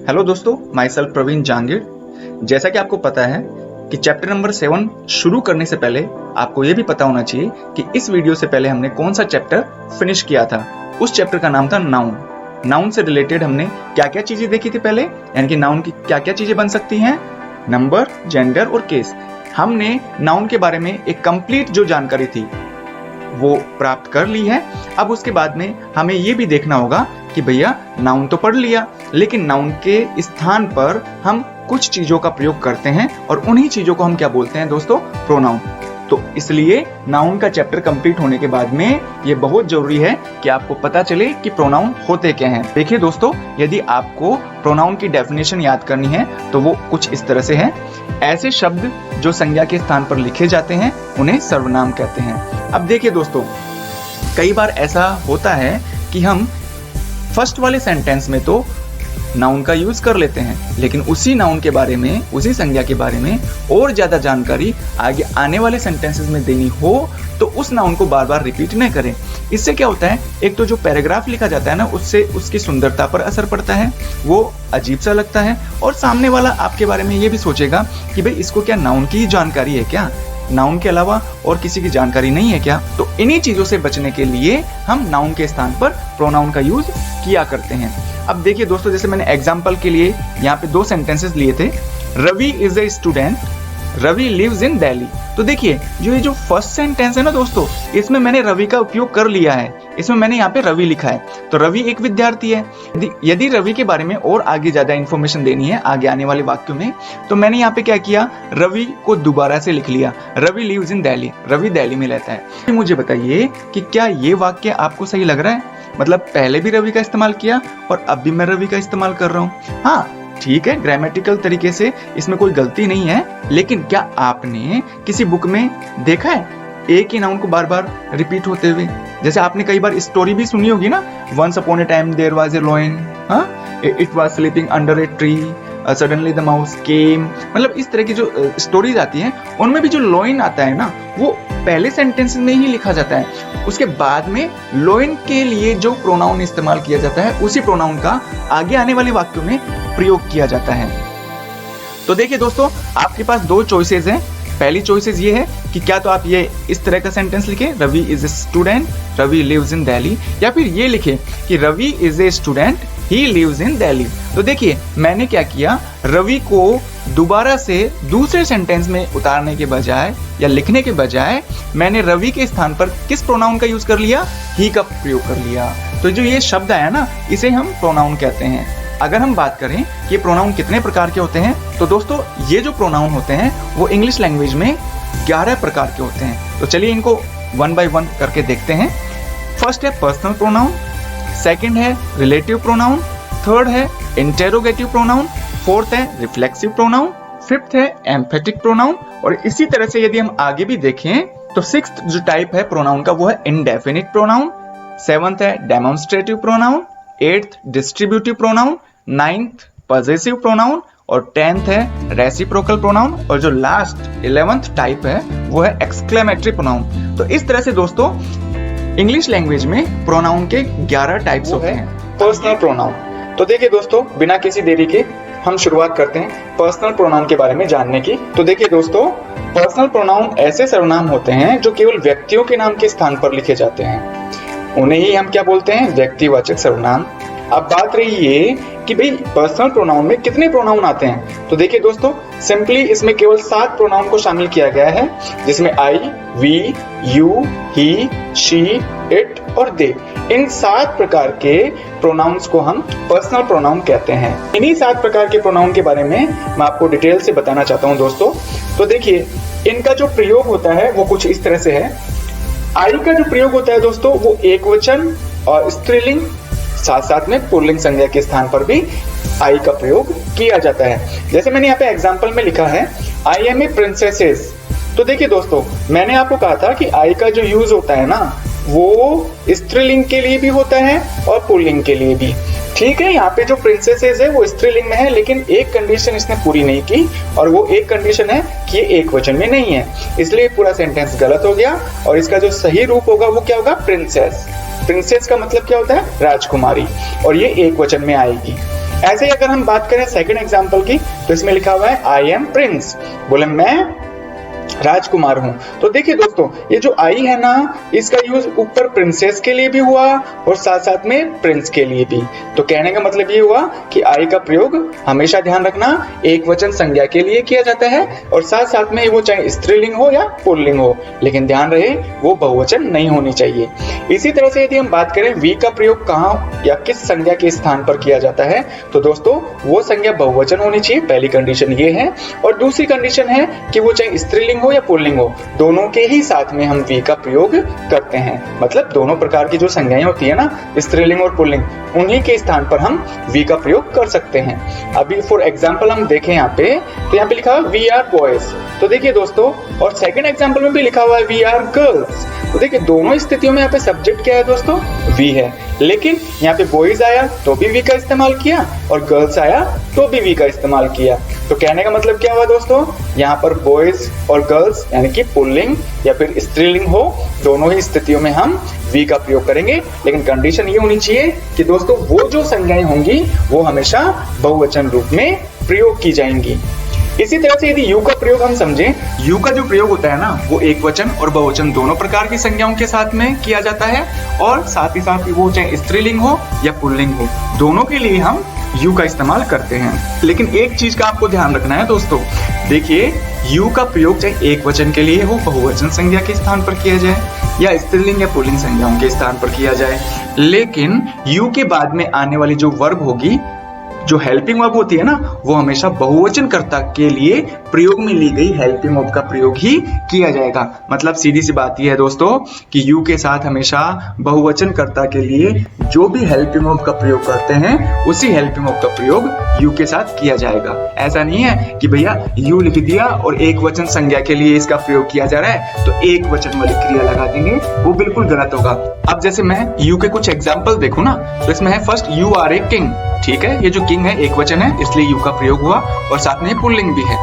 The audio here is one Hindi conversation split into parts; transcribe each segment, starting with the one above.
हेलो दोस्तों, माई सेल्फ प्रवीण जहांगीर। जैसा कि आपको पता है कि चैप्टर नंबर 7 शुरू करने से पहले आपको यह भी पता होना चाहिए कि इस वीडियो से पहले हमने कौन सा चैप्टर फिनिश किया था। उस चैप्टर का नाम था नाउन। नाउन से रिलेटेड हमने क्या क्या चीजें देखी थी पहले, यानी कि नाउन की क्या क्या चीजें बन सकती हैं, नंबर, जेंडर और केस। हमने नाउन के बारे में एक कंप्लीट जो जानकारी थी वो प्राप्त कर ली है। अब उसके बाद में हमें ये भी देखना होगा कि भैया नाउन तो पढ़ लिया, लेकिन नाउन के स्थान पर हम कुछ चीजों का प्रयोग करते हैं और उन्हीं चीजों को हम क्या बोलते हैं दोस्तों, प्रोनाउन। तो इसलिए नाउन का चैप्टर कंप्लीट होने के बाद में ये बहुत जरूरी है कि आपको पता चले कि प्रोनाउन होते क्या हैं। देखिए दोस्तों, यदि आपको प्रोनाउन की डेफिनेशन याद करनी है तो वो कुछ इस तरह से है। ऐसे शब्द जो संज्ञा के स्थान पर लिखे जाते हैं उन्हें सर्वनाम कहते हैं। अब देखिए दोस्तों, कई बार ऐसा होता है कि हम फर्स्ट वाले सेंटेंस में तो नाउन का यूज कर लेते हैं, लेकिन उसी नाउन के बारे में, उसी संज्ञा के बारे में और ज्यादा जानकारी आगे आने वाले सेंटेंसेस में देनी हो तो उस नाउन को बार बार रिपीट न करें। इससे क्या होता है, एक तो जो पैराग्राफ लिखा जाता है ना, उससे उसकी सुंदरता पर असर पड़ता है, वो अजीब सा लगता है और सामने वाला आपके बारे में ये भी सोचेगा कि भाई इसको क्या नाउन की ही जानकारी है क्या, नाउन के अलावा और किसी की जानकारी नहीं है क्या। तो इन्हीं चीजों से बचने के लिए हम नाउन के स्थान पर प्रोनाउन का यूज किया करते हैं। अब देखिए दोस्तों, जैसे मैंने एग्जांपल के लिए यहाँ पे 2 सेंटेंसेस लिए थे। Ravi is a student, Ravi lives in Delhi. तो देखिए जो फर्स्ट सेंटेंस है ना दोस्तों, इसमें मैंने रवि का उपयोग कर लिया है। इसमें मैंने यहाँ पे रवि लिखा है, तो रवि एक विद्यार्थी है। यदि रवि के बारे में और आगे ज्यादा इंफॉर्मेशन देनी है आगे आने वाले वाक्यों में, तो मैंने यहाँ पे क्या किया, रवि को दोबारा से लिख लिया। रवि लिव्स इन दिल्ली, रवि दिल्ली में रहता है। मुझे बताइए कि क्या ये वाक्य आपको सही लग रहा है? मतलब पहले भी रवि का इस्तेमाल किया और अब भी मैं रवि का इस्तेमाल कर रहा हूँ। हाँ ठीक है, ग्रामेटिकल तरीके से इसमें कोई गलती नहीं है, लेकिन क्या आपने किसी बुक में देखा है एक ही नाउन को बार बार रिपीट होते हुए? जैसे आपने कई बार स्टोरी भी सुनी होगी ना, once upon a time there was a lion, it was sleeping under a tree, suddenly the mouse came. मतलब इस तरह की जो स्टोरीज आती हैं उनमें भी जो लॉयन आता है ना, वो पहले सेंटेंस में ही लिखा जाता है। उसके बाद में लॉयन के लिए जो प्रोनाउन इस्तेमाल किया जाता है उसी प्रोनाउन का आगे आने वाले वाक्यों में प्रयोग किया जाता है। तो देखिए दोस्तों, आपके पास 2 चॉइसेस हैं। पहली चॉइसेस ये है कि क्या तो आप ये इस तरह का सेंटेंस लिखें, Ravi is a student, Ravi lives in Delhi, या फिर ये लिखें कि Ravi is a student, he lives in Delhi. तो देखिए मैंने क्या किया, रवि को दोबारा से दूसरे सेंटेंस में उतारने के बजाय या लिखने के बजाय मैंने रवि के स्थान पर किस प्रोनाउन का यूज कर लिया, ही का प्रयोग कर लिया। तो जो ये शब्द आया ना, इसे हम प्रोनाउन कहते हैं। अगर हम बात करें कि ये प्रोनाउन कितने प्रकार के होते हैं, तो दोस्तों ये जो प्रोनाउन होते हैं वो इंग्लिश लैंग्वेज में 11 प्रकार के होते हैं। तो चलिए इनको 1 बाय 1 करके देखते हैं। फर्स्ट है पर्सनल प्रोनाउन, सेकंड है रिलेटिव प्रोनाउन, थर्ड है इंटेरोगेटिव प्रोनाउन, फोर्थ है रिफ्लेक्सिव प्रोनाउन, फिफ्थ है एम्फेटिक प्रोनाउन। और इसी तरह से यदि हम आगे भी देखें तो सिक्स्थ जो टाइप है प्रोनाउन का वो है इंडेफिनिट प्रोनाउन, सेवंथ है demonstrative pronoun, 8th distributive pronoun, 9th possessive pronoun और 10th है रेसिप्रोकल प्रोनाउन। और जो लास्ट 11th टाइप है वो है एक्सक्लेमेटरी प्रोनाउन। तो इस तरह से दोस्तों इंग्लिश लैंग्वेज में प्रोनाउन के 11 टाइप्स होते हैं। पर्सनल प्रोनाउन, तो देखिए दोस्तों बिना किसी देरी के हम शुरुआत करते हैं पर्सनल प्रोनाउन के बारे में जानने की। तो देखिए दोस्तों, पर्सनल प्रोनाउन ऐसे सर्वनाम होते हैं जो केवल व्यक्तियों के नाम के स्थान पर लिखे जाते हैं, उन्हें ही हम क्या बोलते हैं, व्यक्तिवाचक सर्वनाम। अब बात रही ये कि भाई पर्सनल प्रोनाउन में कितने प्रोनाउन आते हैं। तो देखिए दोस्तों, सिंपली इसमें केवल 7 प्रोनाउन को शामिल किया गया है, जिसमें I, we, you, he, she, it और दे। इन 7 प्रकार के प्रोनाउंस को हम पर्सनल प्रोनाउन कहते हैं। इन्हीं 7 प्रकार के प्रोनाउन के बारे में मैं आपको डिटेल से बताना चाहता हूं दोस्तों। तो देखिए इनका जो प्रयोग होता है वो कुछ इस तरह से है। आई का जो प्रयोग होता है दोस्तों वो एकवचन और स्त्रीलिंग, साथ साथ में पुल्लिंग संज्ञा के स्थान पर भी आई का प्रयोग किया जाता है। जैसे मैंने यहाँ पे एग्जांपल में लिखा है, आई एम ए प्रिंसेसेस। तो देखिए दोस्तों, मैंने आपको कहा था कि आई का जो यूज होता है ना वो स्त्रीलिंग के लिए भी होता है और पुल्लिंग के लिए भी। ठीक है, यहाँ पे जो प्रिंसेसेस है वो स्त्रीलिंग में है, लेकिन एक कंडीशन इसने पूरी नहीं की, और वो एक कंडीशन है कि ये एक वचन में नहीं है, इसलिए पूरा सेंटेंस गलत हो गया। और इसका जो सही रूप होगा वो क्या होगा, प्रिंसेस। प्रिंसेस का मतलब क्या होता है, राजकुमारी, और ये एक वचन में आएगी। ऐसे ही अगर हम बात करें सेकंड एग्जांपल की, तो इसमें लिखा हुआ है आई एम प्रिंस, बोले मैं राजकुमार हूं। तो देखिए दोस्तों, ये जो आई है ना, इसका यूज ऊपर प्रिंसेस के लिए भी हुआ और साथ साथ में प्रिंस के लिए भी। तो कहने का मतलब ये हुआ कि आई का प्रयोग हमेशा ध्यान रखना एक वचन संज्ञा के लिए किया जाता है और साथ साथ में वो चाहे स्त्रीलिंग हो या पुल्लिंग हो, लेकिन ध्यान रहे वो बहुवचन नहीं होनी चाहिए। इसी तरह से यदि हम बात करें वी का प्रयोग कहाँ या किस संज्ञा के स्थान पर किया जाता है, तो दोस्तों वो संज्ञा बहुवचन होनी चाहिए, पहली कंडीशन ये है। और दूसरी कंडीशन है कि वो चाहे स्त्रीलिंग हो या पुल्लिंग हो, दोनों के ही साथ में हम वी का प्रयोग करते हैं। मतलब दोनों प्रकार की जो संज्ञाएं होती है ना, स्त्रीलिंग और पुल्लिंग, उन्हीं के स्थान पर हम वी का प्रयोग कर सकते हैं। अभी फॉर एग्जांपल हम देखें यहाँ पे, तो यहाँ पे लिखा हुआ वी आर बॉयज। तो देखिए दोस्तों, और सेकंड एग्जांपल में भी लिखा हुआ है वी आर गर्ल्स। तो देखिए दोनों स्थितियों में यहाँ पे सब्जेक्ट क्या है दोस्तों, वी है। लेकिन यहाँ पे बॉयज आया तो भी वी का इस्तेमाल किया और गर्ल्स आया तो भी वी का इस्तेमाल किया। तो कहने का मतलब क्या हुआ दोस्तों, यहाँ पर बॉयज और गर्ल्स यानी कि पुल्लिंग या फिर स्त्रीलिंग हो, दोनों ही स्थितियों में हम वी का प्रयोग करेंगे। लेकिन कंडीशन ये होनी चाहिए कि दोस्तों वो जो संज्ञाएं होंगी वो हमेशा बहुवचन रूप में प्रयोग की जाएंगी। इसी तरह से यदि यू का प्रयोग हम समझें, यू का जो प्रयोग होता है ना, वो एक वचन और बहुवचन दोनों प्रकार की संज्ञाओं के साथ में किया जाता है और साथ ही साथ वो चाहे स्त्रीलिंग हो या पुल्लिंग हो, दोनों के लिए हम यू का इस्तेमाल करते हैं। लेकिन एक चीज का आपको ध्यान रखना है दोस्तों, देखिए यू का प्रयोग चाहे एक वचन के लिए हो, बहुवचन संज्ञा के स्थान पर किया जाए या स्त्रीलिंग या पुल्लिंग संज्ञाओं के स्थान पर किया जाए, लेकिन यू के बाद में आने वाली जो वर्ब होगी, जो हेल्पिंग वर्ब होती है ना, वो हमेशा बहुवचन कर्ता के लिए प्रयोग में ली गई हेल्पिंग वर्ब का प्रयोग ही किया जाएगा। मतलब सीधी सी बात यह है दोस्तों कि यू के साथ हमेशा बहुवचन कर्ता के लिए जो भी हेल्पिंग वर्ब का प्रयोग करते हैं, उसी हेल्पिंग वर्ब का प्रयोग यू के साथ किया जाएगा। ऐसा नहीं है कि भैया यू लिख दिया और एक वचन संज्ञा के लिए इसका प्रयोग किया जा रहा है तो एक वचन वाली क्रिया लगा देंगे, वो बिल्कुल गलत होगा। अब जैसे मैं यू के कुछ एग्जाम्पल देखूं ना, तो इसमें है first you are a king. ठीक है, ये जो किंग है एक वचन है, इसलिए यू का प्रयोग हुआ और साथ में पुल्लिंग भी है।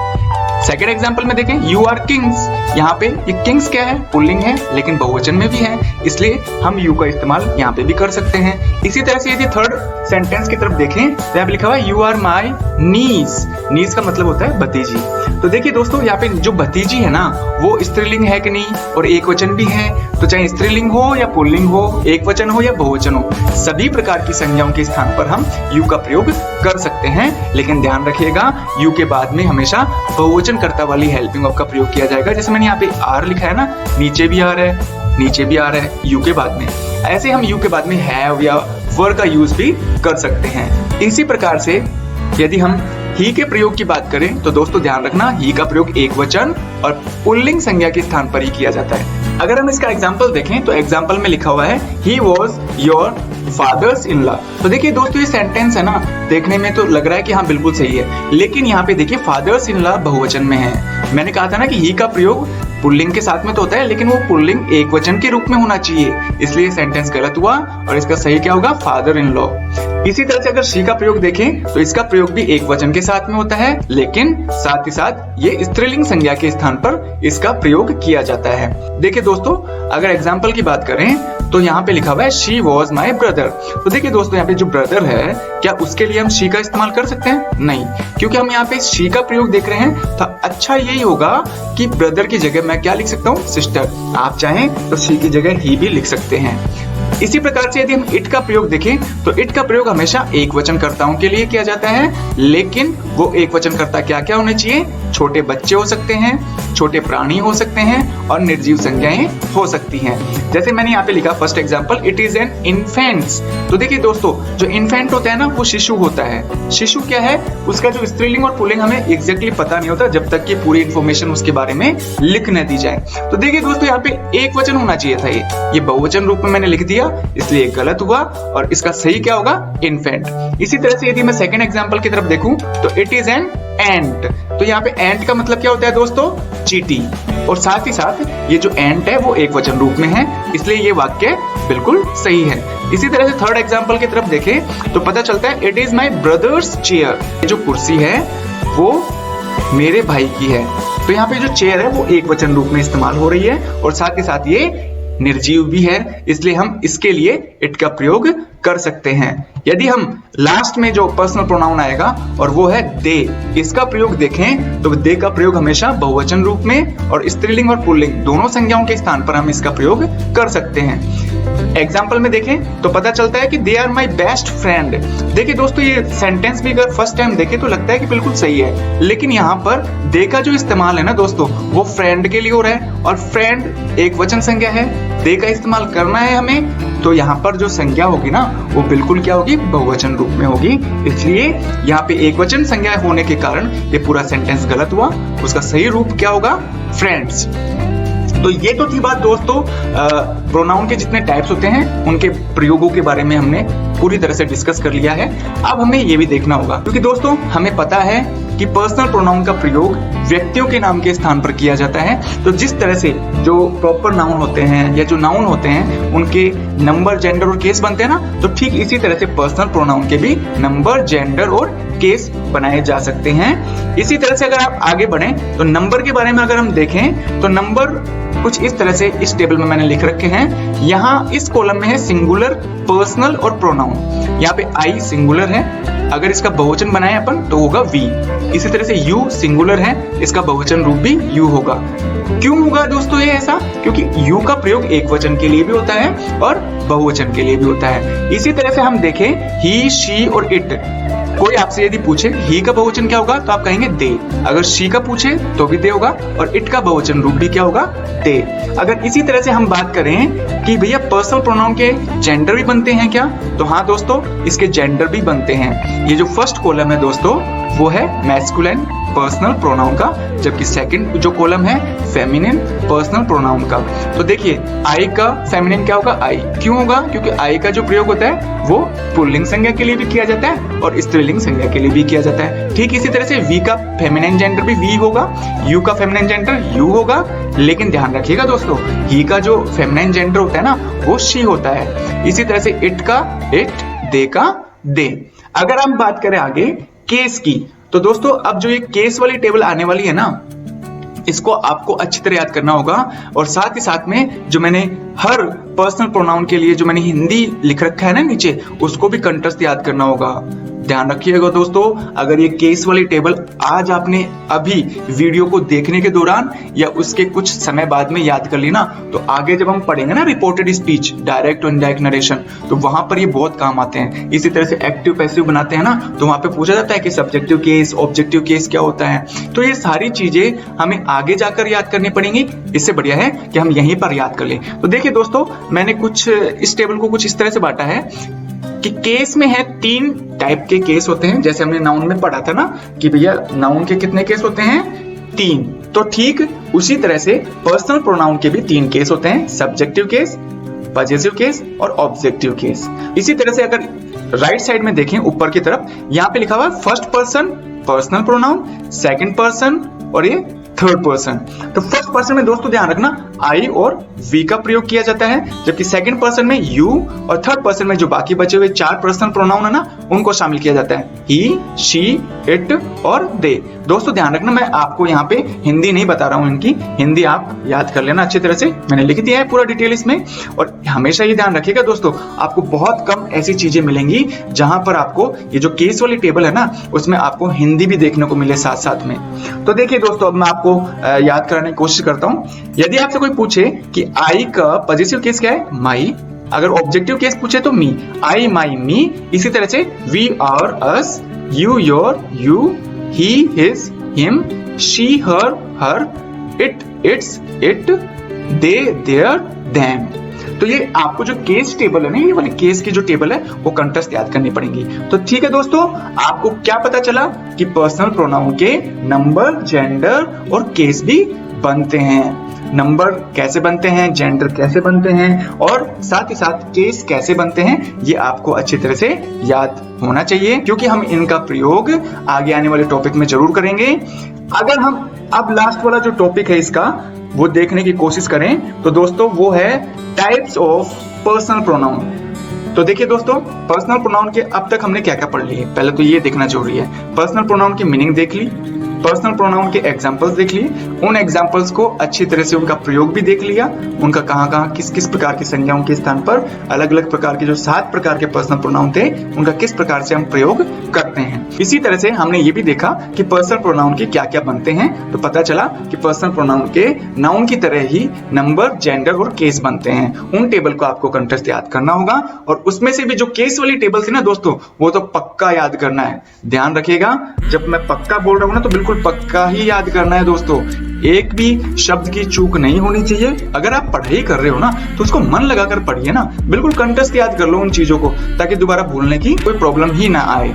सेकेंड एग्जाम्पल में देखें, यू आर किंग्स, यहाँ पे ये किंग्स क्या है, पुल्लिंग है, लेकिन बहुवचन में भी है, इसलिए हम यू का इस्तेमाल यहाँ पे भी कर सकते हैं। इसी तरह से यदि थर्ड सेंटेंस की तरफ देखें, तो यहाँ पे लिखा हुआ है यू आर माई नीस। नीस का मतलब होता है भतीजी। तो देखिए दोस्तों, यहाँ पे जो भतीजी है ना, वो स्त्रीलिंग है कि नहीं, और एक वचन भी है। तो चाहे स्त्रीलिंग हो या पुल्लिंग हो, एक वचन हो या बहुवचन हो, सभी प्रकार की संज्ञाओं के स्थान पर हम यू का प्रयोग कर सकते हैं। लेकिन ध्यान रखिएगा, यू के बाद में हमेशा बहुवचन कर्ता वाली हेल्पिंग वर्ब का प्रयोग किया जाएगा। जैसे मैंने यहाँ पे आर लिखा है ना, नीचे भी आर है, नीचे भी आर है यू के बाद में। ऐसे हम यू के बाद में हैव या वर का यूज भी कर सकते हैं। इसी प्रकार से यदि हम ही के प्रयोग की बात करें, तो दोस्तों ध्यान रखना, ही का प्रयोग एक वचन और पुल्लिंग संज्ञा के स्थान पर ही किया जाता है। अगर हम इसका एग्जाम्पल देखें, तो एग्जाम्पल में लिखा हुआ है he was your father's in law. तो देखिए दोस्तों, ये सेंटेंस है ना, देखने में तो लग रहा है कि हाँ बिल्कुल सही है, लेकिन यहाँ पे देखिए फादर्स इन लॉ बहुवचन में है। मैंने कहा था ना कि ही का प्रयोग पुल्लिंग के साथ में तो होता है, लेकिन वो पुल्लिंग एक वचन के रूप में होना चाहिए, इसलिए सेंटेंस गलत हुआ और इसका सही क्या होगा, फादर इन लॉ। इसी तरह से अगर शी का प्रयोग देखें, तो इसका प्रयोग भी एक वचन के साथ में होता है, लेकिन साथ ही साथ ये स्त्रीलिंग संज्ञा के स्थान पर इसका प्रयोग किया जाता है। देखिए दोस्तों, अगर एग्जाम्पल की बात करें, तो यहाँ पे लिखा हुआ है शी वॉज माई ब्रदर। तो देखिए दोस्तों, यहाँ पे जो ब्रदर है, क्या उसके लिए हम शी का इस्तेमाल कर सकते हैं? नहीं, क्योंकि हम यहाँ पे शी का प्रयोग देख रहे हैं। तो अच्छा यही होगा कि ब्रदर की जगह मैं क्या लिख सकता हूँ, सिस्टर। आप चाहें तो शी की जगह ही भी लिख सकते हैं। इसी प्रकार से यदि हम इट का प्रयोग देखें, तो इट का प्रयोग हमेशा एक वचन कर्ताओं के लिए किया जाता है, लेकिन वो एक वचन कर्ता क्या क्या होने चाहिए, छोटे बच्चे हो सकते हैं, छोटे प्राणी हो सकते हैं और निर्जीव संज्ञाएं हो सकती हैं। जैसे मैंने यहाँ पे लिखा first example, it is an infants. तो देखिए दोस्तों, जो इन्फेंट होता है ना, वो शिशु होता है। शिशु क्या है, उसका जो स्त्रीलिंग और पुल्लिंग हमें एग्जैक्टली पता नहीं होता जब तक कि पूरी इन्फॉर्मेशन उसके बारे में लिख न दी जाए। तो देखिए दोस्तों, यहाँ पे एक वचन होना चाहिए था, ये बहुवचन रूप में मैंने लिख दिया, इसलिए गलत हुआ और इसका सही क्या होगा, इन्फेंट। इसी तरह से यदि मैं सेकंड एग्जांपल की तरफ देखूं, तो इट इज एन एंट। तो यहाँ पे एंट का मतलब क्या होता है दोस्तों, चींटी। और साथ ही साथ ये जो एंट है वो एक वचन रूप में है, इसलिए ये वाक्य बिल्कुल सही है। इसी तरह से थर्ड एग्जांपल की तरफ देखें, तो पता चलता है it is my brothers chair. ये जो कुर्सी है वो मेरे भाई की है। तो यहाँ पे जो चेयर है वो एक वचन रूप में इस्तेमाल हो रही है और साथ ही साथ ये निर्जीव भी है, इसलिए हम इसके लिए इट का प्रयोग कर सकते हैं। यदि हम लास्ट में जो पर्सनल प्रोनाउन आएगा और वो है दे, इसका प्रयोग देखें तो दे का प्रयोग हमेशा बहुवचन रूप में और स्त्रीलिंग और पुल्लिंग दोनों संज्ञाओं के स्थान पर हम इसका प्रयोग कर सकते हैं। एग्जाम्पल में देखें तो पता चलता है कि they are my best friend. देखिए दोस्तों, ये सेंटेंस भी अगर फर्स्ट टाइम देखें तो लगता है कि बिल्कुल सही है, लेकिन यहाँ पर दे का जो इस्तेमाल है ना दोस्तों, वो फ्रेंड के लिए हो रहा है और फ्रेंड एक वचन संज्ञा है, दे का इस्तेमाल करना है हमें, तो यहाँ पर जो संज्ञा होगी ना वो बिल्कुल क्या होगी, बहुवचन रूप में होगी। इसलिए यहाँ पे एक वचन संज्ञा होने के कारण ये पूरा सेंटेंस गलत हुआ। उसका सही रूप क्या होगा, फ्रेंड्स। तो ये तो थी बात दोस्तों, प्रोनाउन के जितने टाइप्स होते हैं उनके प्रयोगों के बारे में हमने पूरी तरह से डिस्कस कर लिया है। अब हमें ये भी देखना होगा, क्योंकि दोस्तों हमें पता है कि पर्सनल प्रोनाउन का प्रयोग व्यक्तियों के नाम के स्थान पर किया जाता है। तो जिस तरह से जो प्रॉपर नाउन होते हैं या जो नाउन होते हैं उनके नंबर, जेंडर और केस बनते हैं ना, तो ठीक इसी तरह से पर्सनल प्रोनाउन के भी नंबर, जेंडर और केस बनाए जा सकते हैं। इसी तरह से अगर आप आगे बढ़ें तो नंबर के बारे में अगर हम देखें तो नंबर कुछ इस तरह से इस टेबल में मैंने लिख रखे हैं। यहाँ इस कॉलम में है सिंगुलर, पर्सनल और प्रोनाउन। यहाँ पे आई सिंगुलर है, अगर इसका बहुवचन बनाए अपन तो होगा वी। इसी तरह से यू सिंगुलर है, इसका बहुवचन रूप भी यू होगा। क्यों होगा दोस्तों ये ऐसा, क्योंकि यू का प्रयोग एक वचन के लिए भी होता है और बहुवचन के लिए भी होता है। इसी तरह से हम देखें ही, शी और इट। कोई आपसे यदि पूछे ही का बहुवचन क्या होगा तो आप कहेंगे दे, अगर शी का पूछे तो भी दे होगा और इट का बहुवचन रूप भी क्या होगा, दे। अगर इसी तरह से हम बात करें कि भैया पर्सनल प्रोनाउन के जेंडर भी बनते हैं क्या, तो हाँ दोस्तों, इसके जेंडर भी बनते हैं। ये जो फर्स्ट कॉलम है दोस्तों वो है मैस्कुलिन पर्सनल प्रोनाउन का, जबकि सेकंड जो कॉलम है फेमिनिन पर्सनल प्रोनाउन का। तो देखिए आई का फेमिनिन क्या होगा, आई। क्यों होगा, क्योंकि आई का जो प्रयोग होता है वो पुल्लिंग संज्ञा के लिए भी किया जाता है और स्त्रीलिंग संज्ञा के लिए भी किया जाता है। ठीक इसी तरह से वी का फेमिनिन जेंडर भी वी होगा, यू का फेमिनिन जेंडर यू होगा, लेकिन ध्यान रखिएगा दोस्तों, ही का जो फेमिनिन जेंडर होता है ना वो शी होता है। इसी तरह से इट का इट, दे का दे। अगर हम बात करें आगे केस की, तो दोस्तों अब जो ये केस वाली टेबल आने वाली है ना, इसको आपको अच्छी तरह याद करना होगा। और साथ ही साथ में जो मैंने हर पर्सनल प्रोनाउन के लिए जो मैंने हिंदी लिख रखा है ना नीचे, उसको भी कंठस्थ याद करना होगा। ध्यान रखिएगा दोस्तों, अगर ये केस वाली टेबल आज आपने अभी वीडियो को देखने के दौरान या उसके कुछ समय बाद में याद कर ली ना, तो आगे जब हम पढ़ेंगे ना रिपोर्टेड स्पीच, डायरेक्ट और इनडायरेक्ट नरेशन, तो वहां पर ये बहुत काम आते हैं। इसी तरह से एक्टिव पैसिव बनाते हैं ना, तो वहां पे पूछा जाता है कि सब्जेक्टिव केस, ऑब्जेक्टिव केस क्या होता है। तो ये सारी चीजें हमें आगे जाकर याद करनी पड़ेंगी। इससे बढ़िया है कि हम यहीं पर याद कर लें। तो देखिए दोस्तों, मैंने कुछ इस टेबल को कुछ इस तरह से बांटा है कि केस में है 3 टाइप के केस होते हैं। जैसे हमने नाउन में पढ़ा था ना कि भैया नाउन के कितने केस होते हैं, 3। तो ठीक उसी तरह से पर्सनल प्रोनाउन के भी 3 केस होते हैं, सब्जेक्टिव केस, पजेसिव केस और ऑब्जेक्टिव केस। इसी तरह से अगर राइट साइड में देखें ऊपर की तरफ, यहाँ पे लिखा हुआ है first person personal pronoun, second person और ये थर्ड पर्सन। तो फर्स्ट पर्सन में दोस्तों ध्यान रखना आई और वी का प्रयोग किया जाता है, जबकि सेकंड पर्सन में यू और थर्ड पर्सन में जो बाकी बचे हुए 4 पर्सनल प्रोनाउन है ना, उनको शामिल किया जाता है, ही, शी, इट और दे। दोस्तों ध्यान रखना, मैं आपको यहाँ पे हिंदी नहीं बता रहा हूँ, इनकी हिंदी आप याद कर लेना अच्छी तरह से, मैंने लिख दिया है पूरा डिटेल इसमें। और हमेशा ये ध्यान रखिएगा दोस्तों, आपको बहुत कम ऐसी चीजें मिलेंगी जहां पर आपको ये जो केस वाली टेबल है ना, उसमें आपको हिंदी भी देखने को मिले साथ साथ में। तो देखिए दोस्तों, अब मैं आपको याद कराने की कोशिश करता हूं। यदि आपसे कोई पूछे कि आई का पॉजिटिव केस क्या है, माई। अगर ऑब्जेक्टिव केस पूछे तो मी, आई, माई, मी। इसी तरह से we, our, us, you, your, you, he, his, him, she, her, her, it, its, it, they, their, them. तो ये आपको जो केस टेबल है ना, ये वाली केस की जो टेबल है वो कंठस्थ याद करनी पड़ेगी। तो ठीक है दोस्तों, आपको क्या पता चला कि पर्सनल प्रोनाउन के नंबर, जेंडर और केस भी बनते हैं। नंबर कैसे बनते हैं, जेंडर कैसे बनते हैं और साथ ही साथ केस कैसे बनते हैं, ये आपको अच्छी तरह से याद होना चाहिए, क्योंकि हम इनका प्रयोग आगे आने वाले टॉपिक में जरूर करेंगे। अगर हम अब लास्ट वाला जो टॉपिक है इसका वो देखने की कोशिश करें तो दोस्तों वो है टाइप्स ऑफ पर्सनल प्रोनाउन। तो देखिए दोस्तों, पर्सनल प्रोनाउन के अब तक हमने क्या क्या पढ़ लिए। पहले तो ये देखना जरूरी है, पर्सनल प्रोनाउन की मीनिंग देख ली, पर्सनल प्रोनाउन के एग्जांपल्स देख लिए, उन एग्जांपल्स को अच्छी तरह से उनका प्रयोग भी देख लिया, उनका कहाँ किस किस प्रकार की संज्ञाओं के स्थान पर अलग अलग प्रकार के जो 7 प्रकार के पर्सनल प्रोनाउन थे उनका किस प्रकार से हम प्रयोग करते हैं। इसी तरह से हमने ये भी देखा कि पर्सनल प्रोनाउन के क्या क्या बनते हैं। तो पता चला कि पर्सनल प्रोनाउन के नाउन की तरह ही नंबर, जेंडर और केस बनते हैं। उन टेबल को आपको कंठस्थ याद करना होगा और उसमें से भी जो केस वाली टेबल थी ना दोस्तों, वो तो पक्का याद करना है। ध्यान रखिएगा, जब मैं पक्का बोल रहा हूँ ना तो बिल्कुल पक्का ही याद करना है दोस्तों, एक भी शब्द की चूक नहीं होनी चाहिए। अगर आप पढ़ाई कर रहे हो ना तो उसको मन लगाकर पढ़िए ना, बिल्कुल कंठस्थ याद कर लो उन चीजों को, ताकि दोबारा भूलने की कोई प्रॉब्लम ही ना आए।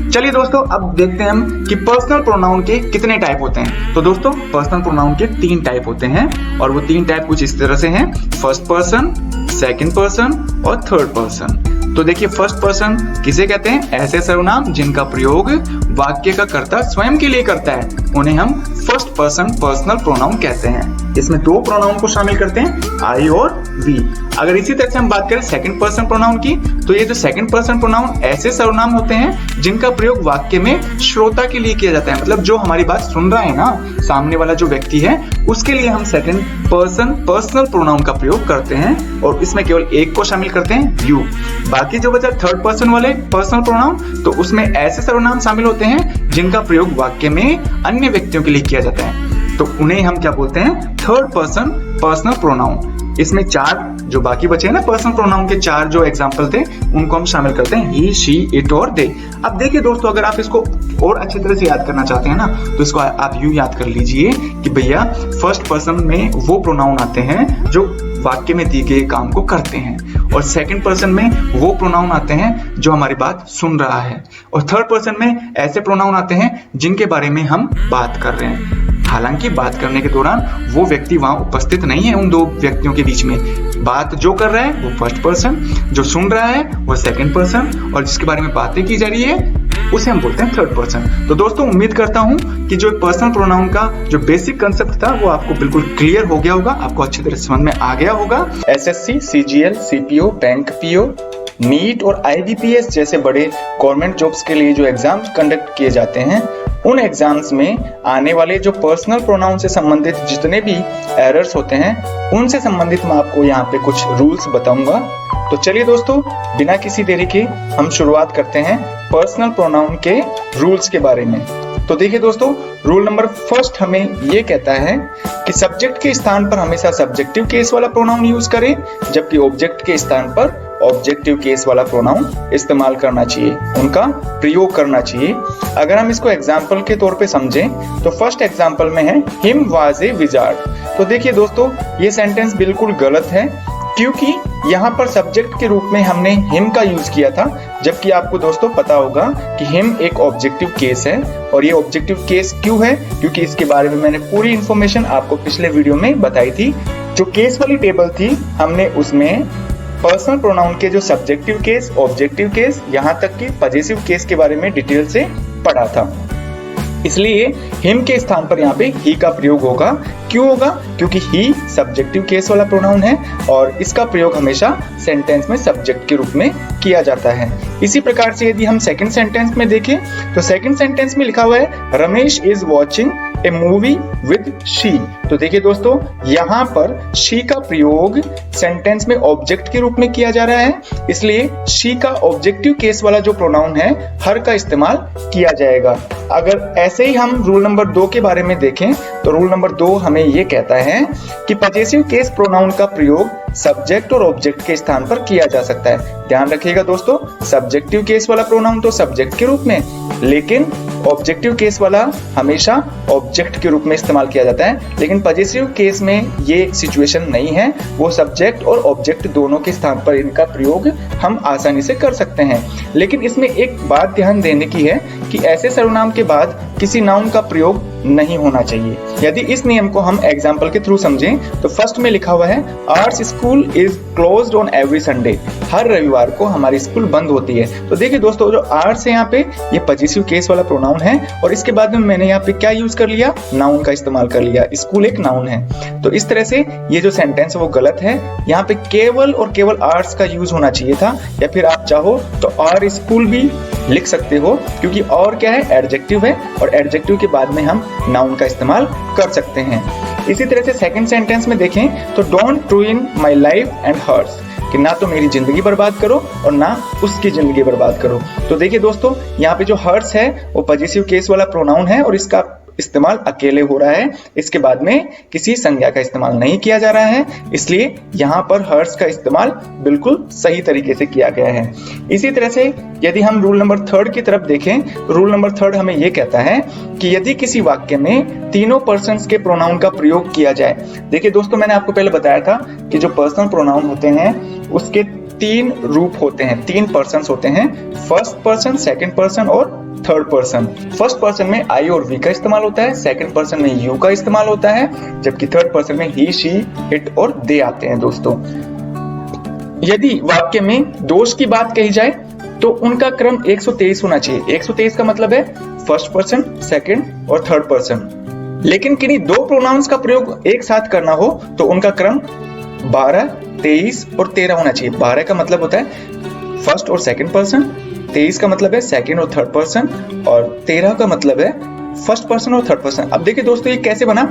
चलिए दोस्तों, अब देखते हैं हम कि पर्सनल प्रोनाउन के कितने टाइप होते हैं। तो दोस्तों, पर्सनल प्रोनाउन के 3 टाइप होते हैं और वो 3 टाइप कुछ इस तरह से हैं: फर्स्ट पर्सन, सेकंड पर्सन और थर्ड पर्सन। तो देखिए, फर्स्ट पर्सन किसे कहते हैं? ऐसे सर्वनाम जिनका प्रयोग वाक्य का कर्ता स्वयं के लिए करता है, उन्हें हम फर्स्ट पर्सन पर्सनल प्रोनाउन कहते हैं। इसमें 2 प्रोनाउन को शामिल करते हैं, आई और वी। अगर इसी तरह से हम बात करें सेकंड पर्सन प्रोनाउन की, तो ये जो सेकंड पर्सन प्रोनाउन ऐसे सर्वनाम होते हैं जिनका प्रयोग वाक्य में श्रोता के लिए किया जाता है, मतलब जो हमारी बात सुन रहा है ना, सामने वाला जो व्यक्ति है, उसके लिए हम सेकंड पर्सन पर्सनल प्रोनाउन का प्रयोग करते हैं और इसमें केवल एक को शामिल करते हैं, यू। बाकी जो बचा थर्ड पर्सन वाले पर्सनल प्रोनाउन, तो उसमें ऐसे सर्वनाम शामिल होते हैं जिनका प्रयोग वाक्य में अन्य व्यक्तियों के लिए किया जाता है, तो उन्हें हम क्या बोलते हैं? Third person personal pronoun. इसमें 4 जो बाकी बचे हैं ना पर्सनल प्रोनाउन के 4 जो एग्जांपल थे, उनको हम शामिल करते हैं, ही, शी, इट और दे। अब देखिए दोस्तों, अगर आप इसको और अच्छी तरह से याद करना चाहते हैं ना, तो इसको आप यूं याद कर लीजिए कि भैया फर्स्ट पर्सन में वो प्रोनाउन आते हैं जो वाक्य में दिए गए काम को करते हैं, और सेकंड पर्सन में वो प्रोनाउन आते हैं जो हमारी बात सुन रहा है, और थर्ड पर्सन में ऐसे प्रोनाउन आते हैं जिनके बारे में हम बात कर रहे हैं। हालांकि बात करने के दौरान वो व्यक्ति वहां उपस्थित नहीं है, उन 2 व्यक्तियों के बीच में बात जो कर रहा है वो फर्स्ट पर्सन, जो सुन रहा है वो सेकंड पर्सन, और जिसके बारे में बातें की जा रही है उसे हम बोलते हैं थर्ड पर्सन। तो दोस्तों, उम्मीद करता हूं कि जो पर्सनल प्रोनाउन का जो बेसिक कंसेप्ट था वो आपको बिल्कुल क्लियर हो गया होगा, आपको अच्छी तरह समझ में आ गया होगा। SSC, CGL, CPO, bank PO, NEET और आईबीपीएस जैसे बड़े गवर्नमेंट जॉब्स के लिए जो एग्जाम कंडक्ट किए जाते हैं, उन एग्जाम्स में आने वाले जो पर्सनल प्रोनाउन से संबंधित जितने भी एरर्स होते हैं, उनसे संबंधित मैं आपको यहाँ पे कुछ रूल्स बताऊंगा। तो चलिए दोस्तों, बिना किसी देरी के हम शुरुआत करते हैं पर्सनल प्रोनाउन के रूल्स के बारे में। तो देखिए दोस्तों, रूल नंबर फर्स्ट हमें ये कहता है कि सब्जेक्ट के स्थान पर हमेशा सब्जेक्टिव केस वाला प्रोनाउन यूज करें, जबकि ऑब्जेक्ट के स्थान पर ऑब्जेक्टिव केस वाला प्रोनाउन इस्तेमाल करना चाहिए, उनका प्रयोग करना चाहिए। अगर हम इसको एग्जाम्पल के तौर पे समझें, तो फर्स्ट एग्जाम्पल में है हिम वाज ए विजार्ड। तो देखिए दोस्तों, ये सेंटेंस बिल्कुल गलत है, क्योंकि यहाँ पर सब्जेक्ट के रूप में हमने हिम का यूज किया था, जबकि आपको दोस्तों पता होगा कि हिम एक ऑब्जेक्टिव केस है। और ये ऑब्जेक्टिव केस क्यों है? क्योंकि इसके बारे में मैंने पूरी इंफॉर्मेशन आपको पिछले वीडियो में बताई थी। जो केस वाली टेबल थी, हमने उसमें पर्सनल प्रोनाउन के जो सब्जेक्टिव केस, ऑब्जेक्टिव केस, यहाँ तक कि पजेसिव केस के बारे में डिटेल से पढ़ा था। इसलिए हिम के स्थान पर यहाँ पे ही का प्रयोग होगा। क्यों होगा? क्योंकि ही सब्जेक्टिव केस वाला प्रोनाउन है और इसका प्रयोग हमेशा सेंटेंस में सब्जेक्ट के रूप में किया जाता है। इसी प्रकार से यदि हम सेकंड सेंटेंस में देखें, तो सेकंड सेंटेंस में लिखा हुआ है Ramesh is watching A movie with she. तो देखिए दोस्तों, यहाँ पर शी का प्रयोग सेंटेंस में ऑब्जेक्ट के रूप में किया जा रहा है, इसलिए शी का ऑब्जेक्टिव केस वाला जो प्रोनाउन है हर का इस्तेमाल किया जाएगा। अगर ऐसे ही हम रूल नंबर 2 के बारे में देखें, तो रूल नंबर 2 हमें ये कहता है कि पजेसिव केस प्रोनाउन का प्रयोग सब्जेक्ट और ऑब्जेक्ट के स्थान पर किया जा सकता है। ध्यान रखिएगा दोस्तों, सब्जेक्टिव केस वाला प्रोनाउन तो सब्जेक्ट के रूप में, लेकिन ऑब्जेक्टिव केस वाला हमेशा ऑब्जेक्ट के रूप में इस्तेमाल किया जाता है। लेकिन पजेसिव केस में ये सिचुएशन नहीं है, वो सब्जेक्ट और ऑब्जेक्ट दोनों के स्थान पर इनका प्रयोग हम आसानी से कर सकते हैं। लेकिन इसमें एक बात ध्यान देने की है कि ऐसे सर्वनाम के बाद किसी नाउन का प्रयोग नहीं होना चाहिए। यदि इस नियम को हम एग्जाम्पल के थ्रू समझें, तो फर्स्ट में लिखा हुआ है ours school is closed on every Sunday. हर रविवार को हमारी स्कूल बंद होती है। तो देखिए दोस्तों, जो आवर्स है यहाँ पे ये पजेसिव केस वाला प्रोनाउन है, और इसके बाद में मैंने यहाँ पे क्या यूज कर लिया? नाउन का इस्तेमाल कर लिया। स्कूल एक नाउन है, तो इस तरह से ये जो सेंटेंस है वो गलत है। यहाँ पे केवल और केवल आवर्स का यूज होना चाहिए था, या फिर आप चाहो तो आवर स्कूल भी लिख सकते हो, क्योंकि और क्या है, एडजेक्टिव है, और एडजेक्टिव के बाद में हम नाउन का इस्तेमाल कर सकते हैं। इसी तरह से सेकंड सेंटेंस में देखें तो don't ruin my life and hers, कि ना तो मेरी जिंदगी बर्बाद करो और ना उसकी जिंदगी बर्बाद करो। तो देखिए दोस्तों, यहाँ पे जो हर्स है वो पॉजिटिव केस वाला प्रोनाउन है और इसका इस्तेमाल अकेले हो रहा है, इसके बाद में किसी संज्ञा का इस्तेमाल नहीं किया जा रहा है, इसलिए यहाँ पर हर्स का इस्तेमाल बिल्कुल सही तरीके से किया गया है। इसी तरह से यदि हम रूल नंबर 3 की तरफ देखें तो रूल नंबर 3 हमें यह कहता है कि यदि किसी वाक्य में तीनों पर्सन्स के प्रोनाउन का प्रयोग किया जाए। देखिए दोस्तों, मैंने आपको पहले बताया था कि जो पर्सनल प्रोनाउन होते हैं उसके 3 रूप होते हैं, 3 पर्सन्स होते हैं, फर्स्ट पर्सन, सेकंड पर्सन और थर्ड पर्सन। फर्स्ट पर्सन में आई और वी का इस्तेमाल होता है, सेकंड पर्सन में यू का इस्तेमाल होता है, जबकि थर्ड पर्सन में ही, शी, इट और दे आते हैं। दोस्तों, यदि वाक्य में दोष की बात कही जाए तो उनका क्रम 123 होना चाहिए। 123 का मतलब है फर्स्ट पर्सन, सेकंड और थर्ड पर्सन। लेकिन किन्हीं 2 प्रोनाउंस का प्रयोग एक साथ करना हो तो उनका क्रम 12, 23 और 13 होना चाहिए। 12 का मतलब होता है फर्स्ट और सेकंड पर्सन, 23 का मतलब है सेकंड और थर्ड पर्सन, और 13 का मतलब है फर्स्ट पर्सन और थर्ड पर्सन। अब देखिए दोस्तों, ये कैसे बना।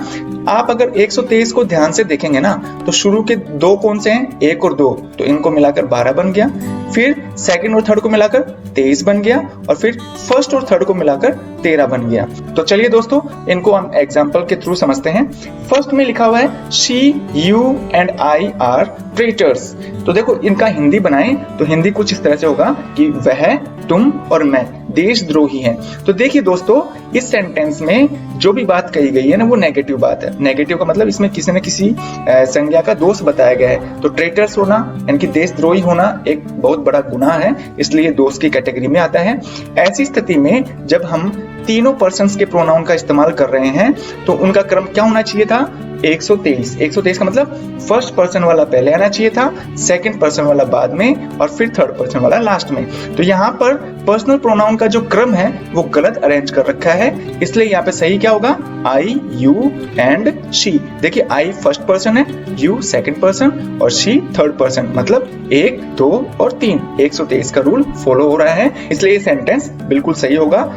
आप अगर 123 को ध्यान से देखेंगे ना तो शुरू के 2 कौन से हैं, 1 और 2, तो इनको मिलाकर 12 बन गया। फिर सेकंड और थर्ड को मिलाकर 23 बन गया, और फिर फर्स्ट और थर्ड को मिलाकर 13 बन गया। तो चलिए दोस्तों, इनको हम एग्जाम्पल के थ्रू समझते हैं। फर्स्ट में लिखा हुआ है she, you and I R traitors. तो देखो, इनका हिंदी बनाएं तो हिंदी कुछ इस तरह से होगा कि वह, तुम और मैं देशद्रोही हैं। तो देखिए दोस्तों, इस सेंटेंस में जो भी बात कही गई है ना वो नेगेटिव बात है। नेगेटिव का मतलब इसमें किसी न किसी संज्ञा का दोष बताया गया है। तो ट्रेटर्स होना यानी कि देशद्रोही होना एक बहुत बड़ा गुनाह है, इसलिए दोष की कैटेगरी में आता है। ऐसी स्थिति में जब हम तीनों पर्सन्स के प्रोनाउन का इस्तेमाल कर रहे हैं तो उनका क्रम क्या होना चाहिए था, 123। 123 का मतलब फर्स्ट पर्सन वाला पहले आना चाहिए था, सेकंड पर्सन वाला बाद में, और फिर थर्ड पर्सन वाला लास्ट में। तो यहाँ पर पर्सनल प्रोनाउन का जो क्रम है वो गलत अरेंज कर रखा है, इसलिए यहाँ पे सही क्या होगा, आई, यू एंड शी। देखिए, आई फर्स्ट पर्सन है, यू सेकंड पर्सन और शी थर्ड पर्सन, मतलब 1, 2 और 3। 123 का रूल फॉलो हो रहा है, इसलिए ये सेंटेंस बिल्कुल सही होगा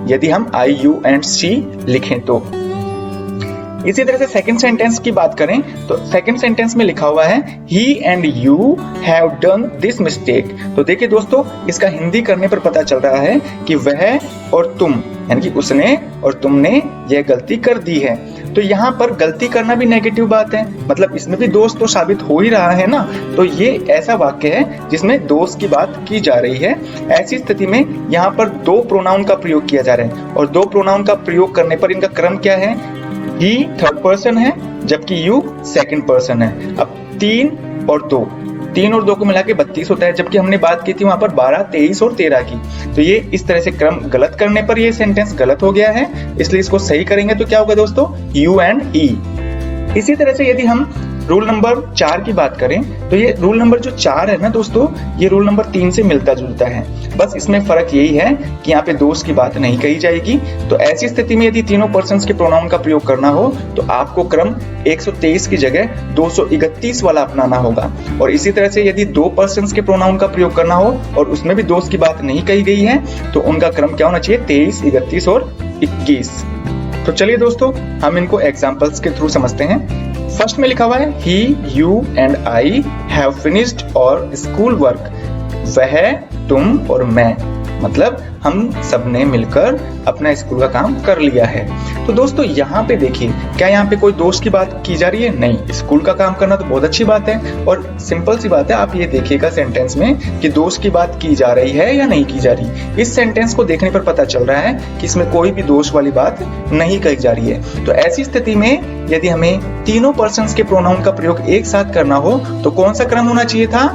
यदि हम आई, यू एंड शी लिखें तो। इसी तरह से सेकंड सेंटेंस की बात करें तो सेकंड सेंटेंस में लिखा हुआ है he and you have done this mistake. तो देखिए दोस्तों, इसका हिंदी करने पर पता चल रहा है कि वह और तुम यानी कि उसने और तुमने यह गलती कर दी है। तो यहाँ पर गलती करना भी नेगेटिव बात है, मतलब इसमें भी दोष तो साबित हो ही रहा है ना। तो ये ऐसा वाक्य है जिसमें दोष की बात की जा रही है। ऐसी स्थिति में यहाँ पर 2 प्रोनाउन का प्रयोग किया जा रहा है, और 2 प्रोनाउन का प्रयोग करने पर इनका क्रम क्या है, ही थर्ड पर्सन है जबकि यू सेकंड पर्सन है। अब 3 और 2 को मिला के 32 होता है, जबकि हमने बात की थी वहां पर 12, 23 और 13 की। तो ये इस तरह से क्रम गलत करने पर ये सेंटेंस गलत हो गया है, इसलिए इसको सही करेंगे तो क्या होगा दोस्तों, यू एंड ई। इसी तरह से यदि हम रूल नंबर 4 की बात करें तो ये रूल नंबर जो 4 है ना दोस्तों, ये रूल नंबर 3 से मिलता जुलता है। बस इसमें फर्क यही है कि यहाँ पे दोष की बात नहीं कही जाएगी। तो ऐसी स्थिति में यदि तीनों पर्सन्स के प्रोनाउन का प्रयोग करना हो तो आपको क्रम 123 की जगह 231 वाला अपनाना होगा। और इसी तरह से यदि 2 पर्सन्स के प्रोनाउन का प्रयोग करना हो और उसमें भी दोष की बात नहीं कही गई है तो उनका क्रम क्या होना चाहिए, 23, 31 और 21। तो चलिए दोस्तों, हम इनको एग्जाम्पल्स के थ्रू समझते हैं। फर्स्ट में लिखा हुआ है he, you and I have finished our school work. वह, तुम और मैं, मतलब हम सबने मिलकर अपना स्कूल का काम कर लिया है। तो दोस्तों यहाँ पे देखिए, क्या यहाँ पे कोई दोष की बात की जा रही है? नहीं, स्कूल का काम करना तो बहुत अच्छी बात है और सिंपल सी बात है। आप ये देखिएगा सेंटेंस में कि दोष की बात की जा रही है या नहीं की जा रही। इस सेंटेंस को देखने पर पता चल रहा है कि इसमें कोई भी दोष वाली बात नहीं कही जा रही है। तो ऐसी स्थिति में यदि हमें तीनों पर्सन्स के प्रोनाउन का प्रयोग एक साथ करना हो तो कौन सा क्रम होना चाहिए था,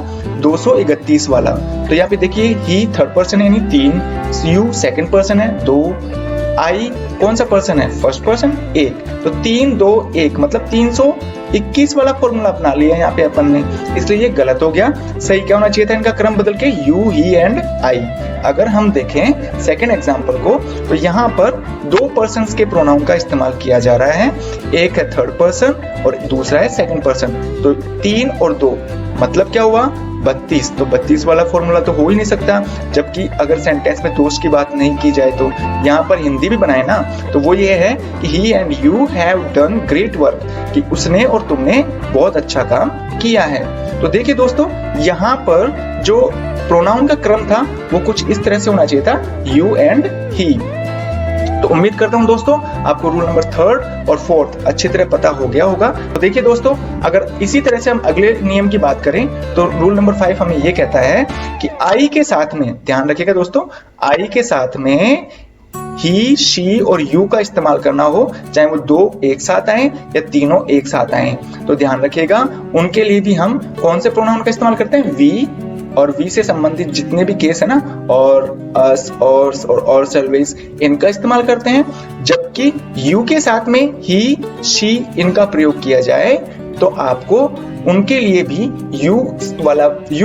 231 वाला। तो यहाँ पे देखिए, ही थर्ड पर्सन है यानी 3, यू सेकंड पर्सन है 2, आई कौन सा पर्सन है, फर्स्ट पर्सन 1। तो 3, 2, 1 मतलब 321 वाला फॉर्मूला अपना लिया यहाँ पे अपन ने, इसलिए ये गलत हो गया। सही क्या होना चाहिए था, इनका क्रम बदल के यू, ही एंड आई। अगर हम देखें सेकंड एग्जांपल को तो यहाँ पर 2 पर्सन्स के प्रोनाउन का इस्तेमाल किया जा रहा है। एक है थर्ड पर्सन और दूसरा है सेकंड पर्सन। तो 3 और 2 मतलब क्या हुआ, 32, तो 32 वाला फॉर्मूला तो हो ही नहीं सकता। जबकि अगर सेंटेंस में दोस्त की बात नहीं की जाए तो यहाँ पर हिंदी भी बनाए ना, तो वो ये है कि he and you have done great work, कि उसने और तुमने बहुत अच्छा काम किया है। तो देखिए दोस्तों, यहाँ पर जो प्रोनाउन का क्रम था वो कुछ इस तरह से होना चाहिए था, यू एंड ही। तो उम्मीद करता हूं दोस्तों आपको रूल नंबर 3 और 4 अच्छी तरह पता हो गया होगा। तो देखिए दोस्तों, अगर इसी तरह से हम अगले नियम की बात करें तो रूल नंबर 5 हमें ये कहता है कि आई के साथ में, ध्यान रखिएगा दोस्तों, आई के साथ में ही, शी और यू का इस्तेमाल करना हो, चाहे वो दो एक साथ आए या तीनों एक साथ आए। तो ध्यान रखिएगा, उनके लिए भी हम कौन से प्रोनाउन का इस्तेमाल करते हैं, वी, और वी से संबंधित जितने भी केस है ना, और अस, और ऑलवेज, इनका इस्तेमाल करते हैं। जबकि यू के साथ में ही, शी इनका प्रयोग किया जाए तो आपको उनके लिए भी यू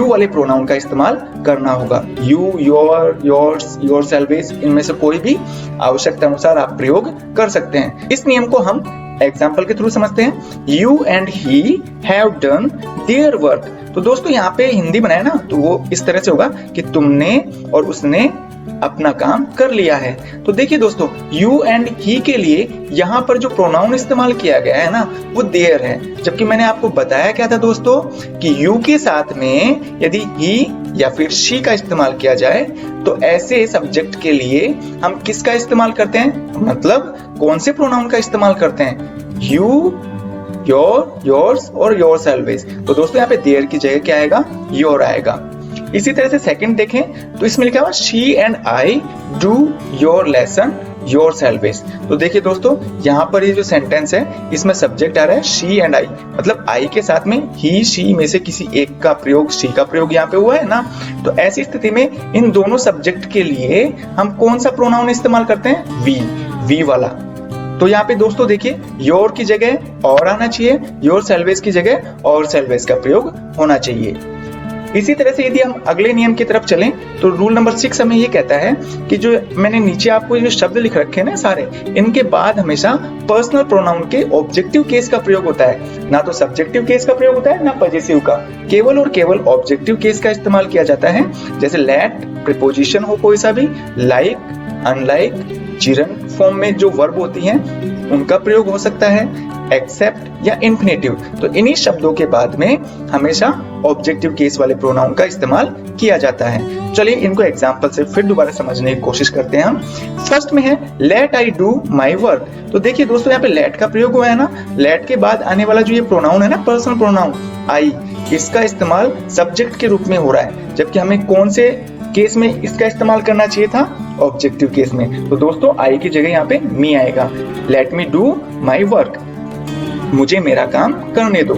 वाले प्रोनाउन का इस्तेमाल करना होगा। यू, योर, योर्स, योरसेल्व्स, इनमें से कोई भी आवश्यकता अनुसार आप प्रयोग कर सकते हैं। इस नियम को हम एग्जाम्पल के थ्रू समझते हैं। You and he have done their work. तो दोस्तों यहाँ पे हिंदी बनाया ना, तो वो इस तरह से होगा कि तुमने और उसने अपना काम कर लिया है। तो देखिए दोस्तों, यू एंड ही के लिए यहाँ पर जो प्रोनाउन इस्तेमाल किया गया है ना, वो देयर है। जबकि मैंने आपको बताया क्या था दोस्तों, कि यू के साथ में यदि ही या फिर शी का इस्तेमाल किया जाए तो ऐसे सब्जेक्ट के लिए हम किसका इस्तेमाल करते हैं, मतलब कौन से प्रोनाउन का इस्तेमाल करते हैं, यू, योर, योर्स और योरसेल्व्स। तो दोस्तों यहाँ पे देयर की जगह क्या आएगा, योर आएगा। इसी तरह से सेकंड देखें तो इसमें लिखा हुआ she and I do your lesson yourselves. तो देखिए दोस्तों, यहाँ पर ये जो सेंटेंस है इसमें सब्जेक्ट आ रहा है शी एंड आई, मतलब आई के साथ में ही, शी में से किसी एक का प्रयोग, शी का प्रयोग यहाँ पे हुआ है ना। तो ऐसी स्थिति में इन दोनों सब्जेक्ट के लिए हम कौन सा प्रोनाउन इस्तेमाल करते हैं, वी वाला। तो यहाँ पे दोस्तों देखिए, योर की जगह और आना चाहिए, योरसेल्व्स की जगह और सेल्व्स का प्रयोग होना चाहिए। इसी तरह से यदि हम अगले नियम की तरफ चलें तो रूल नंबर 6 हमें ये कहता है कि जो मैंने नीचे आपको जो शब्द लिख रखे हैं ना सारे, इनके बाद हमेशा पर्सनल प्रोनाउन के ऑब्जेक्टिव केस का प्रयोग होता है। ना तो सब्जेक्टिव केस का प्रयोग होता है ना पजेसिव का, केवल और केवल ऑब्जेक्टिव केस का इस्तेमाल किया जाता है। जैसे लेट, प्रीपोजिशन हो कोई सा भी, लाइक, अनलाइक, जिरंड फॉर्म में जो वर्ब होती हैं उनका प्रयोग हो सकता है, एक्सेप्ट या इन्फिनेटिव। तो इन्हीं शब्दों के बाद में हमेशा ऑब्जेक्टिव केस वाले प्रोनाउन का इस्तेमाल किया जाता है। चलिए इनको एग्जांपल से फिर दोबारा समझने की कोशिश करते हैं हम। फर्स्ट में है let I do my work. तो देखिए दोस्तों, यहाँ पे लेट का प्रयोग हुआ है ना, लेट के बाद आने वाला जो ये प्रोनाउन है ना, पर्सनल प्रोनाउन आई, इसका इस्तेमाल सब्जेक्ट के रूप में हो रहा है। जबकि हमें कौन से केस में इसका इस्तेमाल करना चाहिए था, ऑब्जेक्टिव केस में। तो दोस्तों आई की जगह यहाँ पे मी आएगा, let me do my work, मुझे मेरा काम करने दो।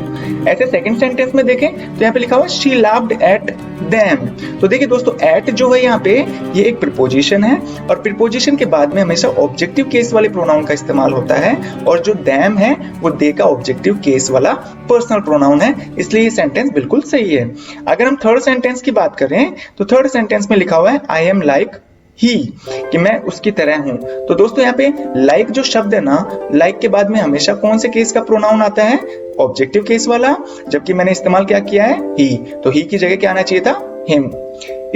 ऐसे सेकंड सेंटेंस में देखें तो यहाँ पे लिखा हुआ शी लाफ्ड एट देम। तो देखिए दोस्तों, एट जो है यहाँ पे ये एक प्रीपोजिशन है, और प्रीपोजिशन के बाद में हमेशा ऑब्जेक्टिव केस वाले प्रोनाउन का इस्तेमाल होता है, और जो देम है वो दे का ऑब्जेक्टिव केस वाला पर्सनल प्रोनाउन है, इसलिए ये सेंटेंस बिल्कुल सही है। अगर हम थर्ड सेंटेंस की बात करें तो थर्ड सेंटेंस में लिखा हुआ है आई एम लाइक ही, कि मैं उसकी तरह हूं। तो दोस्तों यहाँ पे लाइक जो शब्द है ना, लाइक के बाद में हमेशा कौन से केस का प्रोनाउन आता है, ऑब्जेक्टिव केस वाला। जबकि मैंने इस्तेमाल क्या किया है, ही, तो ही की जगह क्या आना चाहिए था, हिम।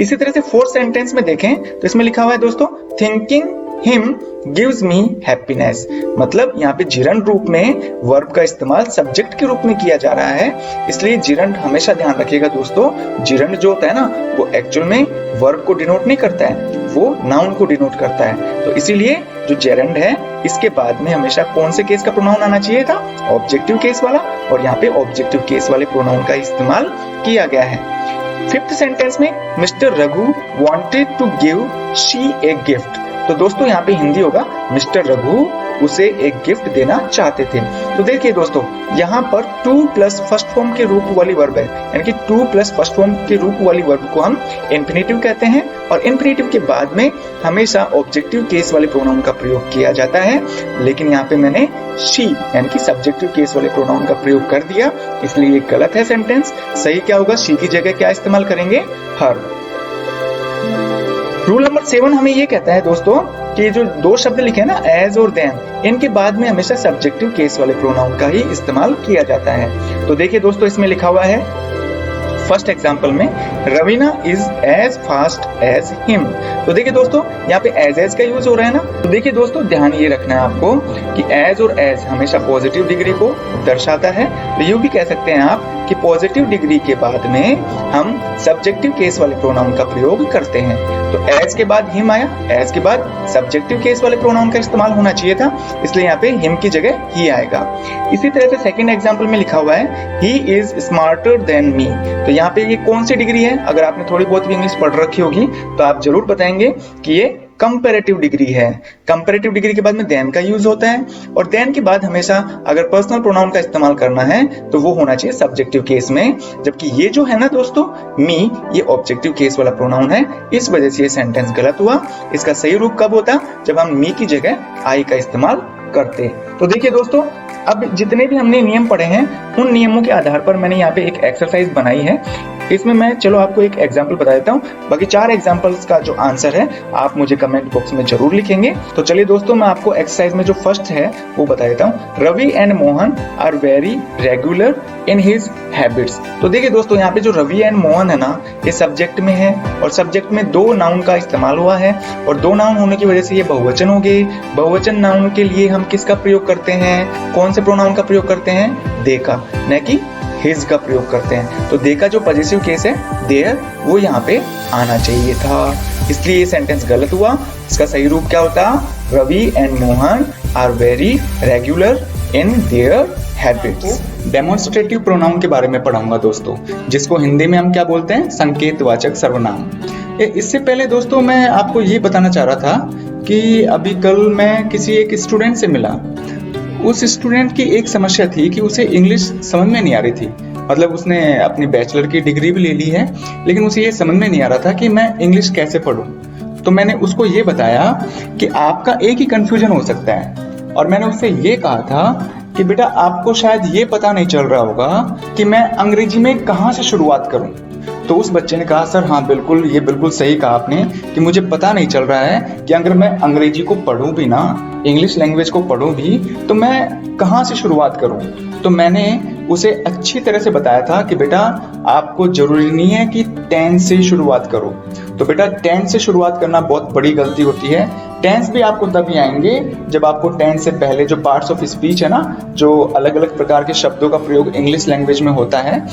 इसी तरह से फोर्थ सेंटेंस में देखें तो इसमें लिखा हुआ है दोस्तों thinking him gives me happiness. मतलब यहाँ पे जिरंड रूप में वर्ब का इस्तेमाल सब्जेक्ट के रूप में किया जा रहा है, इसलिए जिरंड हमेशा ध्यान रखिएगा दोस्तों, जिरंड जो होता है ना वो एक्चुअल में वर्ब को डिनोट नहीं करता है, वो नाउन को डिनोट करता है। तो इसीलिए जो जेरंड है इसके बाद में हमेशा कौन से केस का प्रोनाउन आना चाहिए था, ऑब्जेक्टिव केस वाला, और यहाँ पे ऑब्जेक्टिव केस वाले प्रोनाउन का इस्तेमाल किया गया है। फिफ्थ सेंटेंस में mister Raghu wanted to give she a gift. तो दोस्तों यहाँ पे हिंदी होगा मिस्टर रघु उसे एक गिफ्ट देना चाहते थे। तो देखिए दोस्तों, यहाँ पर टू प्लस फर्स्ट फॉर्म के रूप वाली वर्ब है, यानी कि टू प्लस फर्स्ट फॉर्म के रूप वाली वर्ब को हम इन्फिनेटिव कहते हैं, और इन्फिनेटिव के बाद में हमेशा ऑब्जेक्टिव केस वाले प्रोनाउन का प्रयोग किया जाता है। लेकिन यहाँ पे मैंने शी यानी कि सब्जेक्टिव केस वाले प्रोनाउन का प्रयोग कर दिया, इसलिए ये गलत है सेंटेंस। सही क्या होगा, शी की जगह क्या इस्तेमाल करेंगे, हर। रूल नंबर 7 हमें ये कहता है दोस्तों कि जो दो शब्द लिखे हैं ना, एज और देन, इनके बाद में हमेशा सब्जेक्टिव केस वाले प्रोनाउन का ही इस्तेमाल किया जाता है। तो देखिए दोस्तों, इसमें लिखा हुआ है फर्स्ट एग्जाम्पल में Raveena is as fast as him. तो देखिए दोस्तों यहाँ पे एज का यूज हो रहा है ना। तो देखिए दोस्तों ध्यान ये रखना है आपको कि एज और एज हमेशा पॉजिटिव डिग्री को दर्शाता है। तो यूं भी कह सकते हैं आप कि पॉजिटिव डिग्री के बाद में हम सब्जेक्टिव केस वाले प्रोनाउन का प्रयोग करते हैं। तो एज के बाद हिम आया, एज के बाद सब्जेक्टिव केस वाले प्रोनाउन का इस्तेमाल होना चाहिए था, इसलिए यहाँ पे हिम की जगह ही आएगा। इसी तरह से सेकंड एग्जांपल में लिखा हुआ है he is smarter than me. तो यहाँ पे ये कौन सी डिग्री है? अगर आपने थोड़ी बहुत भी इंग्लिश पढ़ रखी होगी तो आप जरूर बताएंगे कि ये कंपैरेटिव डिग्री है। कंपैरेटिव डिग्री के बाद में देन का यूज होता है और देन के बाद हमेशा अगर पर्सनल प्रोनाउन का इस्तेमाल करना है तो वो होना चाहिए सब्जेक्टिव केस में, जबकि ये जो है ना दोस्तों मी, ये ऑब्जेक्टिव केस वाला प्रोनाउन है, इस वजह से ये सेंटेंस गलत हुआ। इसका सही रूप कब होता? जब हम मी की जगह आई का इस्तेमाल करते। तो देखिए दोस्तों अब जितने भी हमने नियम पढ़े हैं उन नियमों के आधार पर मैंने यहाँ पे एक एक्सरसाइज बनाई है। इसमें मैं चलो आपको एक एग्जाम्पल बता देता हूँ, बाकी 4 एग्जाम्पल्स का जो आंसर है आप मुझे कमेंट बॉक्स में जरूर लिखेंगे। तो चलिए दोस्तों मैं आपको एक्सरसाइज में जो फर्स्ट है वो बता देता हूँ। Ravi and Mohan are very regular in his habits. तो देखिए दोस्तों यहाँ पे जो रवि एंड मोहन है ना, ये सब्जेक्ट में है और सब्जेक्ट में 2 नाउन का इस्तेमाल हुआ है और 2 नाउन होने की वजह से ये बहुवचन हो गए। बहुवचन नाउन के लिए हम किसका प्रयोग करते हैं? कौन से प्रोनाउन का प्रयोग करते हैं? दे का, न कि हिज का प्रयोग करते हैं। तो दे का जो पॉजिटिव केस है देयर, वो यहाँ पे आना चाहिए था, इसलिए ये सेंटेंस गलत हुआ। इसका सही रूप क्या होता? Ravi and Mohan are very regular in their habits. Demonstrative pronoun के बारे में पढ़ाऊंगा दोस्तों, जिसको हिंदी में हम क्या बोलते हैं? संकेतवाचक सर्वनाम। इससे पहले दोस्तों मैं आपको ये बताना चाह रहा था कि अभी कल मैं किसी एक स्टूडेंट से मिला। उस स्टूडेंट की एक समस्या थी कि उसे इंग्लिश समझ में नहीं आ रही थी। मतलब उसने अपनी बैचलर की डिग्री भी ले ली है, लेकिन उसे ये समझ में नहीं आ रहा था कि मैं इंग्लिश कैसे पढूं। तो मैंने उसको ये बताया कि आपका एक ही कंफ्यूजन हो सकता है, और मैंने उससे ये कहा था कि बेटा आपको शायद ये पता नहीं चल रहा होगा कि मैं अंग्रेजी में कहाँ से शुरुआत करूं। तो उस बच्चे ने कहा सर हाँ बिल्कुल, ये बिल्कुल सही कहा आपने कि मुझे पता नहीं चल रहा है कि अगर मैं अंग्रेजी को पढूं भी ना, इंग्लिश लैंग्वेज को पढूं भी, तो मैं कहाँ से शुरुआत करूं। तो मैंने उसे अच्छी तरह से बताया था कि बेटा आपको जरूरी नहीं है कि टेंस से शुरुआत करो। तो बेटा टेंस से शुरुआत करना बहुत बड़ी गलती होती है। टेंस भी आपको तभी आएंगे जब आपको टेंस से पहले जो पार्ट्स ऑफ स्पीच है ना, जो अलग अलग प्रकार के शब्दों का प्रयोग इंग्लिश लैंग्वेज में होता है,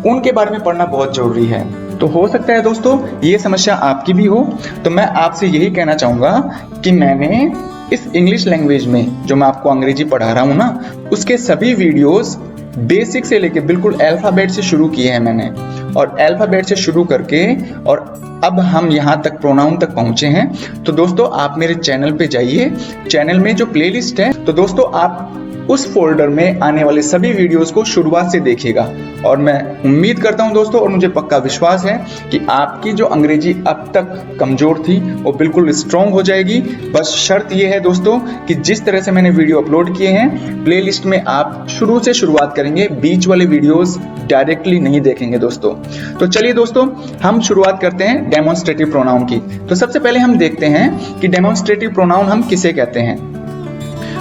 उनके बारे में पढ़ना बहुत जरूरी है। तो हो सकता है दोस्तों ये समस्या आपकी भी हो। तो मैं आपसे यही कहना चाहूंगा कि मैंने इस इंग्लिश लैंग्वेज में जो मैं आपको अंग्रेजी पढ़ा रहा हूँ ना, उसके सभी वीडियोस बेसिक से लेके बिल्कुल अल्फाबेट से शुरू किए हैं मैंने, और अल्फाबेट से शुरू करके और अब हम यहाँ तक प्रोनाउन तक पहुंचे हैं। तो दोस्तों आप मेरे चैनल पे जाइए, चैनल में जो प्लेलिस्ट है, तो दोस्तों आप उस फोल्डर में आने वाले सभी वीडियोस को शुरुआत से देखिएगा। और मैं उम्मीद करता हूं दोस्तों, और मुझे पक्का विश्वास है कि आपकी जो अंग्रेजी अब तक कमजोर थी वो बिल्कुल स्ट्रांग हो जाएगी। बस शर्त ये है दोस्तों कि जिस तरह से मैंने वीडियो अपलोड किए हैं प्लेलिस्ट में आप शुरू से शुरुआत करेंगे, बीच वाले वीडियोस डायरेक्टली नहीं देखेंगे दोस्तों। तो चलिए दोस्तों हम शुरुआत करते हैं डेमोन्स्ट्रेटिव प्रोनाउन की। तो सबसे पहले हम देखते हैं कि डेमोन्स्ट्रेटिव प्रोनाउन हम किसे कहते हैं।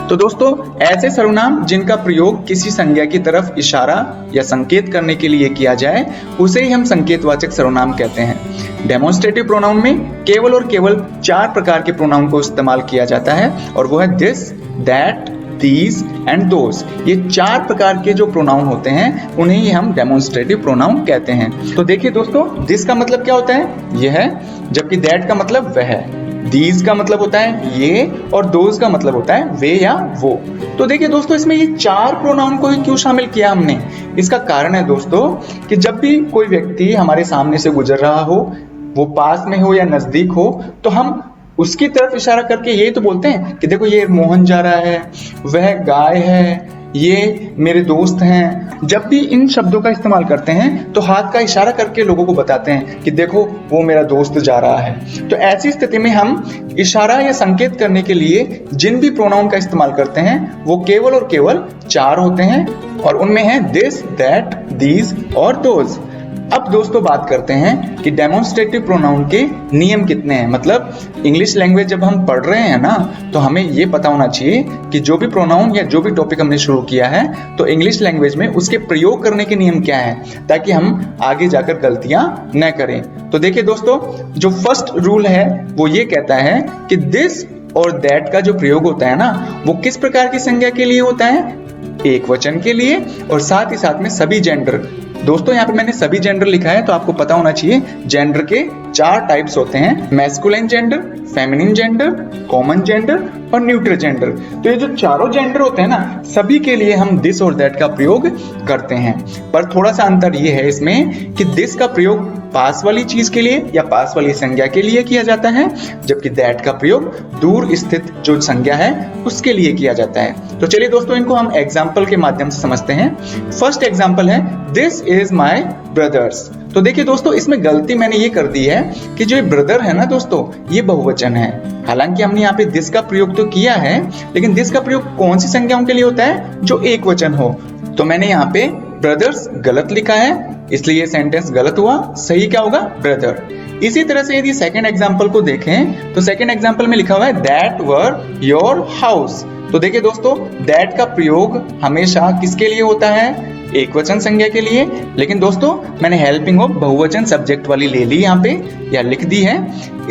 तो दोस्तों ऐसे सर्वनाम जिनका प्रयोग किसी संज्ञा की तरफ इशारा या संकेत करने के लिए किया जाए उसे ही हम संकेतवाचक सर्वनाम कहते हैं। डेमोन्स्ट्रेटिव प्रोनाउन में केवल और केवल 4 प्रकार के प्रोनाउन को इस्तेमाल किया जाता है, और वो है this, that, these and those. ये 4 प्रकार के जो प्रोनाउन होते हैं उन्हें ही हम डेमोन्स्ट्रेटिव प्रोनाउन कहते हैं। तो देखिए दोस्तों दिस का मतलब क्या होता है? ये है, जबकि दैट का मतलब वह है, दीज का मतलब होता है ये, और दोज का मतलब होता है वे या वो। तो देखिए दोस्तों इसमें ये 4 प्रोनाउन को ही क्यों शामिल किया हमने? इसका कारण है दोस्तों कि जब भी कोई व्यक्ति हमारे सामने से गुजर रहा हो, वो पास में हो या नजदीक हो, तो हम उसकी तरफ इशारा करके यही तो बोलते हैं कि देखो ये मोहन जा रहा है, वह गाय है, ये मेरे दोस्त हैं। जब भी इन शब्दों का इस्तेमाल करते हैं तो हाथ का इशारा करके लोगों को बताते हैं कि देखो वो मेरा दोस्त जा रहा है। तो ऐसी स्थिति में हम इशारा या संकेत करने के लिए जिन भी प्रोनाउन का इस्तेमाल करते हैं वो केवल और केवल 4 होते हैं, और उनमें है दिस, दैट, दीज और दोज। अब दोस्तों बात करते हैं कि डेमोन्स्ट्रेटिव प्रोनाउन के नियम कितने हैं। मतलब इंग्लिश लैंग्वेज जब हम पढ़ रहे हैं ना, तो हमें ये पता होना चाहिए कि जो भी प्रोनाउन या जो भी टॉपिक हमने शुरू किया है तो इंग्लिश लैंग्वेज में उसके प्रयोग करने के नियम क्या है, ताकि हम आगे जाकर गलतियां न करें। तो देखिए दोस्तों, जो फर्स्ट रूल है वो ये कहता है कि दिस और दैट का जो प्रयोग होता है ना, वो किस प्रकार की संज्ञा के लिए होता है, एक वचन के लिए और साथ ही साथ में सभी जेंडर। दोस्तों यहाँ पे मैंने सभी जेंडर लिखा है, तो आपको पता होना चाहिए जेंडर के 4 टाइप्स होते हैं, masculine gender, feminine gender, common gender और न्यूट्रल जेंडर। तो ये जो चारों जेंडर होते हैं ना, सभी के लिए हम दिस और दैट का प्रयोग करते हैं। पर थोड़ा सा अंतर ये है इसमें कि दिस का प्रयोग पास वाली चीज के लिए या पास वाली संज्ञा के लिए किया जाता है, जबकि दैट का प्रयोग दूर स्थित जो संज्ञा है उसके लिए किया जाता है। तो चलिए दोस्तों, इनको हम एग्जाम्पल के माध्यम से समझते हैं। फर्स्ट एग्जाम्पल है दिस इज माई ब्रदर्स। तो देखिए दोस्तों, इसमें गलती मैंने ये कर दी है कि जो ब्रदर है ना दोस्तों, ये बहुवचन है। हालांकि हमने यहाँ पे दिस का प्रयोग तो किया है, लेकिन दिस का प्रयोग कौन सी संज्ञाओं के लिए होता है, जो एक वचन हो। तो मैंने यहाँ पे ब्रदर्स गलत लिखा है, इसलिए ये सेंटेंस गलत हुआ। सही क्या होगा, ब्रदर। इसी तरह से यदि सेकंड एग्जांपल को देखें तो सेकंड एग्जांपल में लिखा हुआ है दैट वर योर हाउस। तो देखिए दोस्तों, दैट का प्रयोग हमेशा किसके लिए होता है, एक वचन संज्ञा के लिए। लेकिन दोस्तों मैंने हेल्पिंग ऑफ बहुवचन सब्जेक्ट वाली ले ली यहाँ पे या लिख दी है,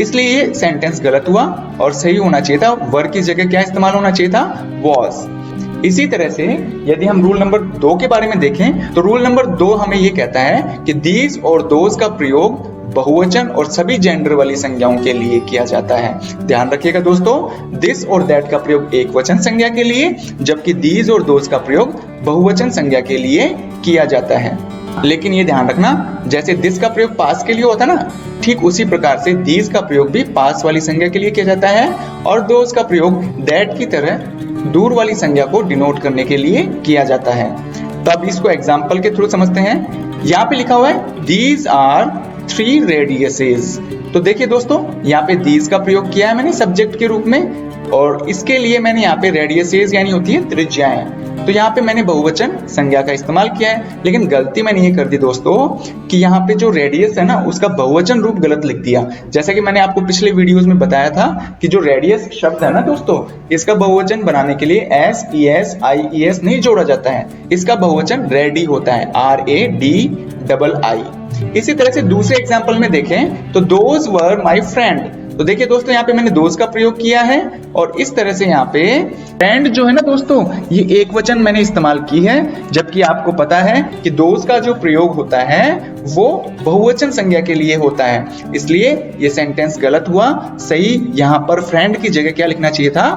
इसलिए ये सेंटेंस गलत हुआ और सही होना चाहिए था, वर की जगह क्या इस्तेमाल होना चाहिए था, वॉज। इसी तरह से यदि हम रूल नंबर 2 के बारे में देखें तो रूल नंबर 2 हमें ये कहता है कि दीज और दोज का प्रयोग बहुवचन और सभी जेंडर वाली संज्ञाओं के लिए किया जाता है। ध्यान रखिएगा दोस्तों, दिस और दैट का प्रयोग एक वचन संज्ञा के लिए, जबकि दीज और दोज का प्रयोग बहुवचन संज्ञा के लिए किया जाता है। लेकिन ये ध्यान रखना, जैसे दिस का प्रयोग पास के लिए होता ना, ठीक उसी प्रकार से दीज का प्रयोग भी पास वाली संज्ञा के लिए किया जाता है और दोज का प्रयोग दैट की तरह दूर वाली संज्ञा को डिनोट करने के लिए किया जाता है। तो अब इसको एग्जाम्पल के थ्रू समझते हैं। यहाँ पे लिखा हुआ है दीज आर 3 रेडियसेस। तो देखिए दोस्तों, यहाँ पे दीज का प्रयोग किया है मैंने सब्जेक्ट के रूप में, और इसके लिए मैंने यहाँ पे रेडियसेस यानी होती है त्रिज्याएं। तो यहाँ पे मैंने बहुवचन संज्ञा का इस्तेमाल किया है, लेकिन गलती मैंने ये कर दी दोस्तों कि यहाँ पे जो रेडियस है ना, उसका बहुवचन रूप गलत लिख दिया। जैसा कि मैंने आपको पिछले वीडियोस में बताया था कि जो रेडियस शब्द है ना दोस्तों, इसका बहुवचन बनाने के लिए SES नहीं जोड़ा जाता है, इसका बहुवचन रेडी होता है, RADII। इसी तरह से दूसरे एग्जाम्पल में देखें तो दोज वर माई फ्रेंड। तो देखिए दोस्तों, यहाँ पे मैंने दोज का प्रयोग किया है और इस तरह से यहाँ पे फ्रेंड जो है ना दोस्तों, ये एक वचन मैंने इस्तेमाल की है, जबकि आपको पता है कि दोज का जो प्रयोग होता है वो बहुवचन संज्ञा के लिए होता है, इसलिए ये सेंटेंस गलत हुआ। सही यहाँ पर फ्रेंड की जगह क्या लिखना चाहिए था,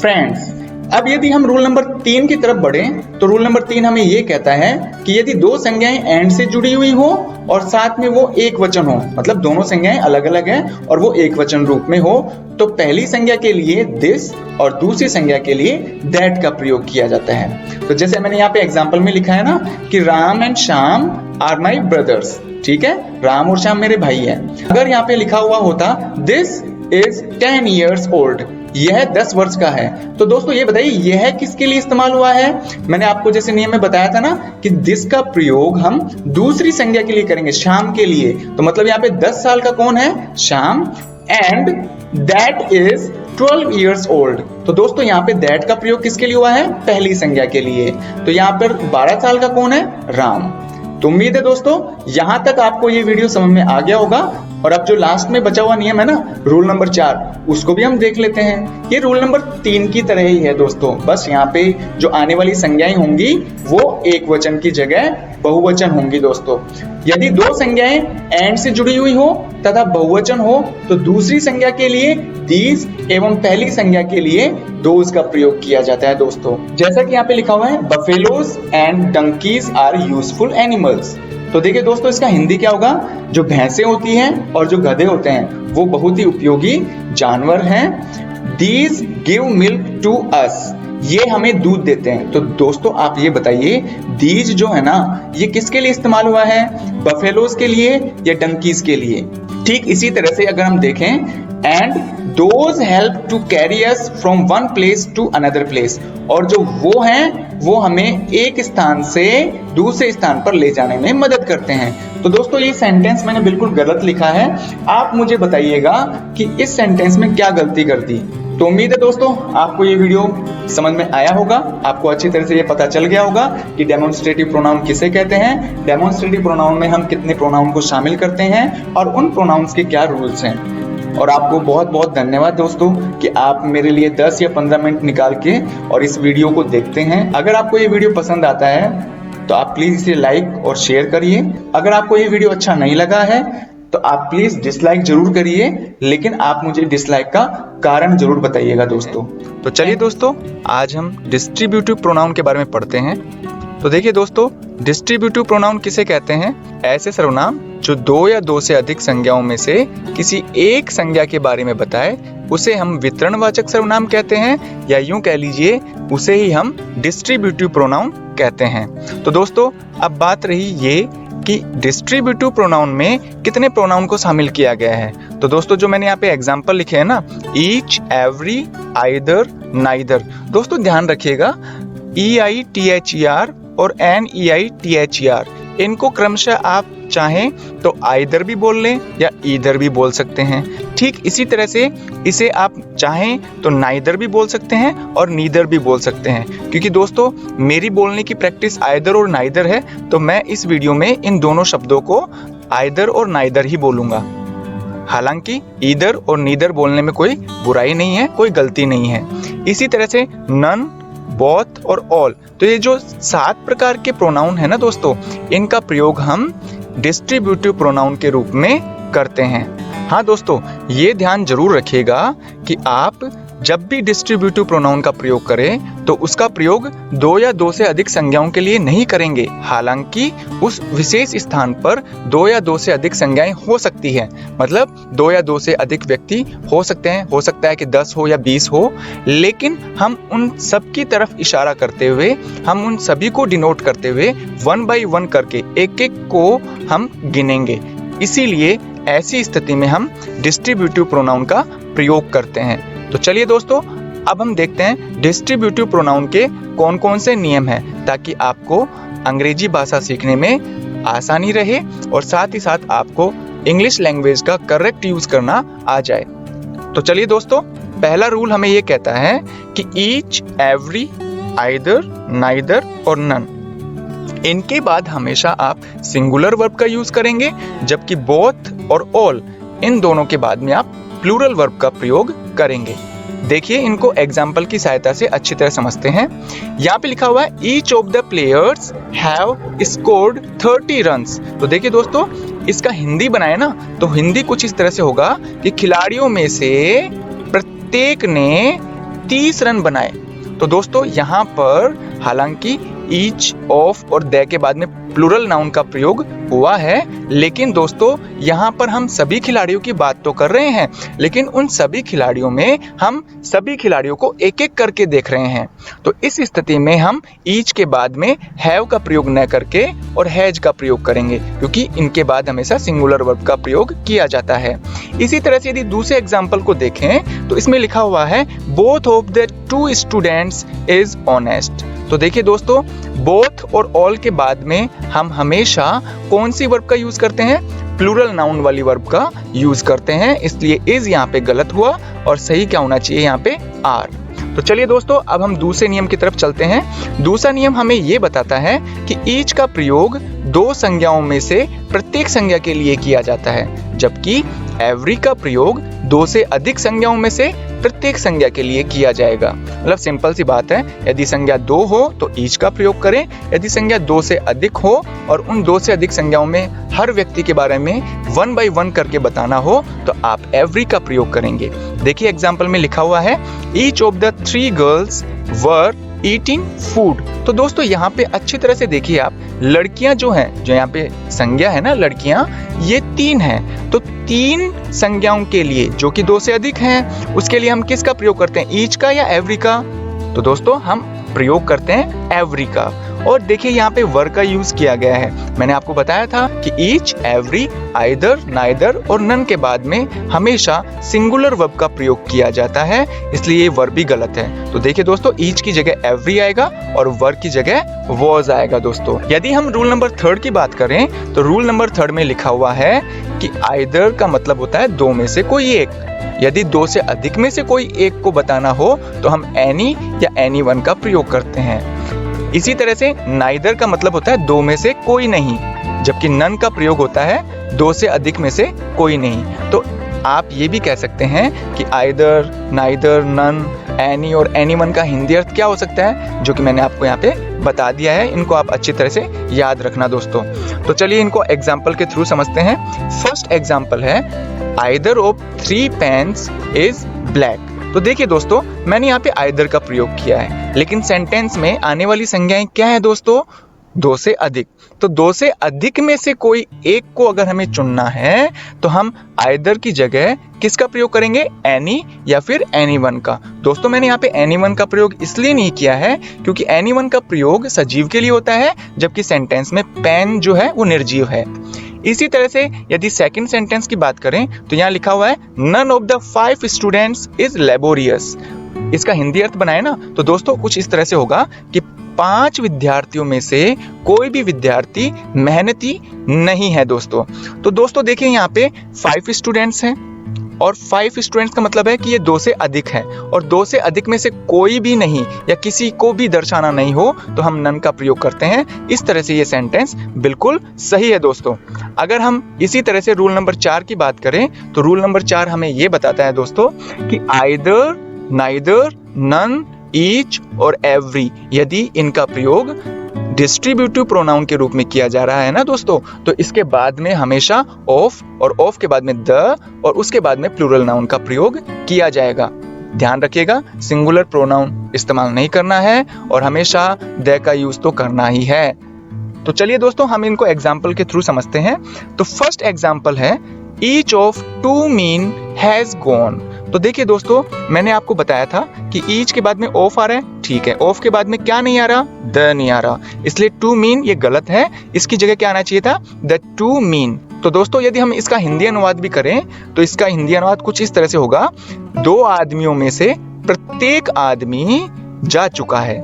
फ्रेंड्स। अब यदि हम रूल नंबर 3 की तरफ बढ़ें तो रूल नंबर 3 हमें ये कहता है कि यदि दो संज्ञाएं एंड से जुड़ी हुई हो और साथ में वो एक वचन हो, मतलब दोनों संज्ञाएं अलग अलग हैं और वो एक वचन रूप में हो, तो पहली संज्ञा के लिए दिस और दूसरी संज्ञा के लिए दैट का प्रयोग किया जाता है। तो जैसे मैंने यहाँ पे एग्जाम्पल में लिखा है ना कि Ram and Shyam are my brothers, ठीक है, राम और श्याम मेरे भाई हैं। अगर यहाँ पे लिखा हुआ होता दिस इज 10 years old, यह 10 वर्ष का है, तो दोस्तों ये बताइए यह किसके लिए इस्तेमाल हुआ है। मैंने आपको जैसे नियम में बताया था ना कि दिस का प्रयोग हम दूसरी संज्ञा के लिए करेंगे, श्याम के लिए। तो मतलब यहाँ पे 10 साल का कौन है, Shyam, and that is 12 years old। तो दोस्तों यहाँ पे दैट का प्रयोग किसके लिए हुआ है, पहली संज्ञा के लिए। तो यहाँ पर 12 साल का कौन है, राम। तो उम्मीद है दोस्तों यहां तक आपको ये वीडियो समझ में आ गया होगा। और अब जो लास्ट में बचा हुआ नियम है ना, रूल नंबर 4, उसको भी हम देख लेते हैं। ये रूल नंबर 3 की तरह ही है दोस्तों, बस यहाँ पे जो आने वाली संज्ञाएं होंगी वो एक वचन की जगह बहुवचन होंगी दोस्तों। यदि दो संज्ञाएं एंड से जुड़ी हुई हो तथा बहुवचन हो तो दूसरी संज्ञा के लिए दीज एवं पहली संज्ञा के लिए दोज का प्रयोग किया जाता है दोस्तों। जैसा कि यहाँ पे लिखा हुआ है buffaloes and donkeys are useful animals. तो देखिए दोस्तों इसका हिंदी क्या होगा, जो भैंसें होती हैं और जो गधे होते हैं वो बहुत ही उपयोगी जानवर हैं। These give milk to us, ये हमें दूध देते हैं। तो दोस्तों आप ये बताइए दीज जो है ना ये किसके लिए इस्तेमाल हुआ है, बफेलोज के लिए या डंकीज के लिए। ठीक इसी तरह से अगर हम देखें and those help to carry us from one place to another place, और जो वो हैं वो हमें एक स्थान से दूसरे स्थान पर ले जाने में मदद करते हैं। तो दोस्तों ये सेंटेंस मैंने बिल्कुल गलत लिखा है, आप मुझे बताइएगा कि इस सेंटेंस में क्या गलती कर दी। तो उम्मीद है दोस्तों आपको ये वीडियो समझ में आया होगा, आपको अच्छी तरह से ये पता चल गया होगा कि डेमोन्स्ट्रेटिव प्रोनाउन किसे कहते हैं, डेमोन्स्ट्रेटिव प्रोनाउन में हम कितने प्रोनाउन को शामिल करते हैं और उन प्रोनाउंस के क्या रूल्स हैं। और आपको बहुत बहुत धन्यवाद दोस्तों कि आप मेरे लिए 10 या 15 मिनट निकाल के और इस वीडियो को देखते हैं। अगर आपको ये वीडियो पसंद आता है तो आप प्लीज इसे लाइक और शेयर करिए। अगर आपको ये वीडियो अच्छा नहीं लगा है तो आप प्लीज डिसलाइक जरूर करिए, लेकिन आप मुझे डिसलाइक का कारण जरूर बताइएगा दोस्तों। तो चलिए दोस्तों, आज हम डिस्ट्रीब्यूटिव प्रोनाउन के बारे में पढ़ते हैं। तो देखिए दोस्तों, डिस्ट्रीब्यूटिव प्रोनाउन किसे कहते हैं? ऐसे सर्वनाम जो दो या दो से अधिक संज्ञाओं में से किसी एक संज्ञा के बारे में बताए उसे हम वितरणवाचक सर्वनाम कहते हैं, या यूं कह लीजिए उसे ही हम डिस्ट्रीब्यूटिव प्रोनाउन कहते हैं। तो दोस्तों अब बात रही ये कि डिस्ट्रीब्यूटिव प्रोनाउन में कितने प्रोनाउन को शामिल किया गया है। तो दोस्तों जो मैंने यहाँ पे एग्जांपल लिखे हैं ना, ईच, एवरी, आइदर, नाइदर, दोस्तों ध्यान रखिएगा EITHER और NEITHER, इनको क्रमशः आप चाहें तो आइदर भी बोल लें या ईदर भी बोल सकते हैं। ठीक इसी तरह से इसे आप चाहें तो नाइदर भी बोल सकते हैं और नीदर भी बोल सकते हैं, क्योंकि दोस्तों मेरी बोलने की प्रैक्टिस आइदर और नाइदर है, तो मैं इस वीडियो में इन दोनों शब्दों को आइदर और नाइदर ही बोलूंगा। हालांकि ईदर और नीदर बोलने में कोई बुराई नहीं है, कोई गलती नहीं है। इसी तरह से नन, बोथ और ऑल, तो ये जो 7 प्रकार के प्रोनाउन है ना दोस्तों, इनका प्रयोग हम डिस्ट्रीब्यूटिव प्रोनाउन के रूप में करते हैं। हाँ दोस्तों, ये ध्यान जरूर रखिएगा कि आप जब भी डिस्ट्रीब्यूटिव प्रोनाउन का प्रयोग करें तो उसका प्रयोग दो या दो से अधिक संज्ञाओं के लिए नहीं करेंगे। हालांकि उस विशेष स्थान पर दो या दो से अधिक संज्ञाएं हो सकती है, मतलब दो या दो से अधिक व्यक्ति हो सकते हैं, हो सकता है कि 10 हो या 20 हो, लेकिन हम उन सब की तरफ इशारा करते हुए, हम उन सभी को डिनोट करते हुए 1 बाय 1 करके एक एक को हम गिनेंगे। इसीलिए ऐसी स्थिति में हम डिस्ट्रीब्यूटिव प्रोनाउन का प्रयोग करते हैं। तो चलिए दोस्तों, अब हम देखते हैं डिस्ट्रीब्यूटिव प्रोनाउन के कौन कौन से नियम हैं, ताकि आपको अंग्रेजी भाषा सीखने में आसानी रहे और साथ ही साथ आपको इंग्लिश लैंग्वेज का करेक्ट यूज करना आ जाए। तो चलिए दोस्तों, पहला रूल हमें ये कहता है कि ईच, एवरी, आइदर, नाइदर और नन, इनके बाद हमेशा आप सिंगुलर वर्ब का यूज करेंगे, जबकि बोथ और ऑल, इन दोनों के बाद में आप प्लूरल वर्ब का प्रयोग करेंगे। देखिए इनको एग्जाम्पल की सहायता से अच्छी तरह समझते हैं। यहाँ पे लिखा हुआ है each of the players have scored 30 runs. तो देखिए दोस्तों, इसका हिंदी बनाए ना तो हिंदी कुछ इस तरह से होगा कि खिलाड़ियों में से प्रत्येक ने 30 रन बनाए। तो दोस्तों यहाँ पर हालांकि ईच, ऑफ और दे के बाद में प्लूरल नाउन का प्रयोग हुआ है, लेकिन दोस्तों यहाँ पर हम सभी खिलाड़ियों की बात तो कर रहे हैं, लेकिन उन सभी खिलाड़ियों में हम सभी खिलाड़ियों को एक एक करके देख रहे हैं। तो इस स्थिति में हम ईच के बाद में हैव का प्रयोग न करके और हैज का प्रयोग करेंगे, क्योंकि इनके बाद हमेशा सिंगुलर वर्ब का प्रयोग किया जाता है। इसी तरह से यदि दूसरे एग्जाम्पल को देखें तो इसमें लिखा हुआ है both of the 2 students is honest. तो देखिए दोस्तों, बोथ और ऑल के बाद में हम हमेशा कौन सी वर्ब का यूज करते हैं? प्लूरल नाउन वाली वर्ब का यूज करते हैं, इसलिए इज यहाँ पे गलत हुआ और सही क्या होना चाहिए यहाँ पे? आर। तो चलिए दोस्तों, अब हम दूसरे नियम की तरफ चलते हैं। दूसरा नियम हमें ये बताता है कि ईच का प्रयोग दो संज्ञाओं में से प्रत्येक संज्ञा के लिए किया जाता है, जबकि एवरी का प्रयोग दो से अधिक संज्ञाओं में से प्रत्येक संज्ञा के लिए किया जाएगा। मतलब सिंपल सी बात है, यदि संज्ञा 2 हो तो ईच का प्रयोग करें, यदि संज्ञा 2 से अधिक हो और उन 2 से अधिक संज्ञाओं में हर व्यक्ति के बारे में 1 बाय 1 करके बताना हो तो आप एवरी का प्रयोग करेंगे। देखिए एग्जाम्पल में लिखा हुआ है each of the 3 girls were eating food. तो दोस्तों यहाँ पे अच्छी तरह से देखिए आप, लड़कियां जो हैं, जो यहाँ पे संज्ञा है ना लड़कियां, ये 3 हैं। तो 3 संज्ञाओं के लिए जो कि 2 से अधिक हैं, उसके लिए हम किसका प्रयोग करते हैं? ईच का या एवरी का? तो दोस्तों हम प्रयोग करते हैं एवरी का। और देखिए यहाँ पे वर का यूज किया गया है। मैंने आपको बताया था कि ईच, एवरी, आइदर, नाइदर और नन के बाद में हमेशा सिंगुलर वर्ब का प्रयोग किया जाता है, इसलिए ये वर्ब भी गलत है। तो देखिए दोस्तों, ईच की जगह एवरी आएगा और वर की जगह वॉज आएगा दोस्तों। यदि हम रूल नंबर 3 की बात करें तो रूल नंबर 3 में लिखा हुआ है कि आइदर का मतलब होता है दो में से कोई एक। यदि दो से अधिक में से कोई एक को बताना हो तो हम एनी या एनी वन का प्रयोग करते हैं। इसी तरह से नाइदर का मतलब होता है दो में से कोई नहीं, जबकि नन का प्रयोग होता है दो से अधिक में से कोई नहीं। तो आप ये भी कह सकते हैं कि आइदर, नाइदर, नन, एनी और एनी वन का हिंदी अर्थ क्या हो सकता है, जो कि मैंने आपको यहाँ पे बता दिया है। इनको आप अच्छी तरह से याद रखना दोस्तों। तो चलिए इनको एग्जाम्पल के थ्रू समझते हैं। फर्स्ट एग्जाम्पल है either of 3 pens is black. तो देखिए दोस्तों, मैंने यहाँ पे आइदर का प्रयोग किया है, लेकिन सेंटेंस में आने वाली संज्ञाएं क्या है दोस्तों? दो से अधिक। तो दो से अधिक में से कोई एक को अगर हमें चुनना है तो हम आइदर की जगह किसका प्रयोग करेंगे? एनी या फिर एनी वन का। दोस्तों मैंने यहाँ पे एनी वन का प्रयोग इसलिए नहीं किया है क्योंकि एनी वन का प्रयोग सजीव के लिए होता है, जबकि सेंटेंस में पेन जो है वो निर्जीव है। इसी तरह से यदि सेकंड सेंटेंस की बात करें तो यहाँ लिखा हुआ है none of the 5 students is laborious. इसका हिंदी अर्थ बनाए ना तो दोस्तों कुछ इस तरह से होगा कि 5 विद्यार्थियों में से कोई भी विद्यार्थी मेहनती नहीं है दोस्तों। तो दोस्तों देखिए यहाँ पे 5 स्टूडेंट्स हैं और 5 स्टूडेंट्स का मतलब है कि ये 2 से अधिक है, और 2 से अधिक में से कोई भी नहीं या किसी को भी दर्शाना नहीं हो तो हम नन का प्रयोग करते हैं। इस तरह से ये सेंटेंस बिल्कुल सही है दोस्तों। अगर हम इसी तरह से रूल नंबर 4 की बात करें तो रूल नंबर 4 हमें ये बताता है दोस्तों कि आइदर, नाइदर, नन, ईच और एवरी, यदि इनका प्रयोग डिस्ट्रीब्यूटिव प्रोनाउन के रूप में किया जा रहा है ना दोस्तों, तो इसके बाद में हमेशा ऑफ और ऑफ के बाद में द और उसके बाद में प्लूरल नाउन का प्रयोग किया जाएगा। ध्यान रखिएगा, सिंगुलर प्रोनाउन इस्तेमाल नहीं करना है और हमेशा द का यूज तो करना ही है। तो चलिए दोस्तों हम इनको एग्जाम्पल के थ्रू समझते हैं। तो फर्स्ट एग्जाम्पल है each of 2 mean has gone. तो देखिए दोस्तों, मैंने आपको बताया था कि ईच के बाद में ऑफ आ रहा है, ठीक है। ऑफ के बाद में क्या नहीं आ रहा? द नहीं आ रहा, इसलिए टू मीन ये गलत है। इसकी जगह क्या आना चाहिए था? The two mean. तो दोस्तों यदि हम इसका हिंदी अनुवाद भी करें तो इसका हिंदी अनुवाद कुछ इस तरह से होगा, 2 आदमियों में से प्रत्येक आदमी जा चुका है।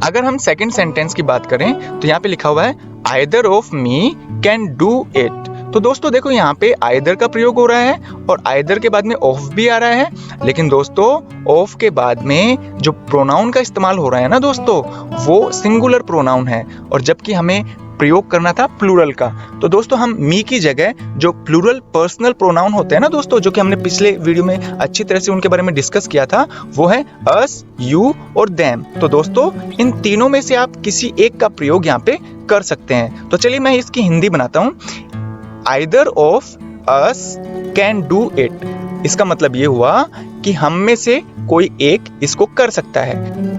अगर हम सेकंड सेंटेंस की बात करें तो यहाँ पे लिखा हुआ है either of me can do it. तो दोस्तों देखो यहाँ पे आइदर का प्रयोग हो रहा है और आइदर के बाद में ऑफ भी आ रहा है, लेकिन दोस्तों ऑफ के बाद में जो प्रोनाउन का इस्तेमाल हो रहा है ना दोस्तों, वो सिंगुलर प्रोनाउन है, और जबकि हमें प्रयोग करना था प्लूरल का। तो दोस्तों हम मी की जगह जो प्लूरल पर्सनल प्रोनाउन होते हैं ना दोस्तों, जो कि हमने पिछले वीडियो में अच्छी तरह से उनके बारे में डिस्कस किया था, वो है अस, यू और देम। तो दोस्तों इन तीनों में से आप किसी एक का प्रयोग यहाँ पे कर सकते हैं। तो चलिए मैं इसकी हिंदी बनाता हूँ। Either of us can do it, इसका मतलब ये हुआ कि हम में से कोई एक इसको कर सकता है।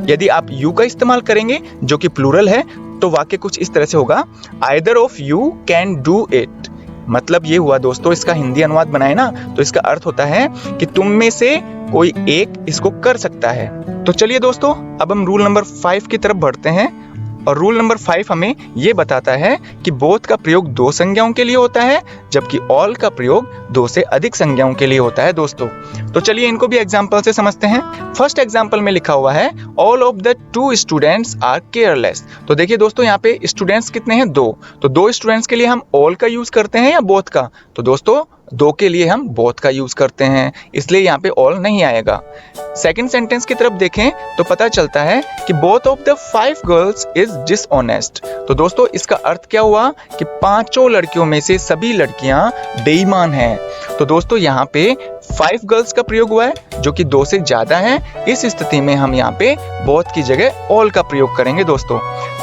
यदि आप यू का इस्तेमाल करेंगे जो कि प्लूरल है तो वाक्य कुछ इस तरह से होगा either of you can do it. मतलब ये हुआ दोस्तों, इसका हिंदी अनुवाद बनाए ना तो इसका अर्थ होता है कि तुम में से कोई एक इसको कर सकता है। तो चलिए दोस्तों अब हम रूल नंबर 5 की तरफ बढ़ते हैं, और रूल नंबर 5 हमें ये बताता है कि बोथ का प्रयोग 2 संज्ञाओं के लिए होता है, जबकि ऑल का प्रयोग 2 से अधिक संज्ञाओं के लिए होता है दोस्तों। तो चलिए इनको भी एग्जाम्पल से समझते हैं। फर्स्ट एग्जाम्पल में लिखा हुआ है all of the 2 students are careless. तो देखिए दोस्तों यहाँ पे स्टूडेंट्स कितने हैं? 2। तो 2 स्टूडेंट्स के लिए हम ऑल का यूज करते हैं या बोथ का? तो दोस्तों 2 के लिए हम बोथ का यूज करते हैं, इसलिए यहाँ पे ऑल नहीं आएगा। सेकंड सेंटेंस की तरफ देखें तो पता चलता है कि both of the 5 girls is dishonest. तो दोस्तों इसका अर्थ क्या हुआ कि 5 लड़कियों में से सभी लड़कियां बेईमान हैं। तो दोस्तों यहाँ पे 5 गर्ल्स का प्रयोग हुआ है जो कि 2 से ज्यादा है। इस स्थिति में हम यहाँ पे बोथ की जगह ऑल का प्रयोग करेंगे दोस्तों।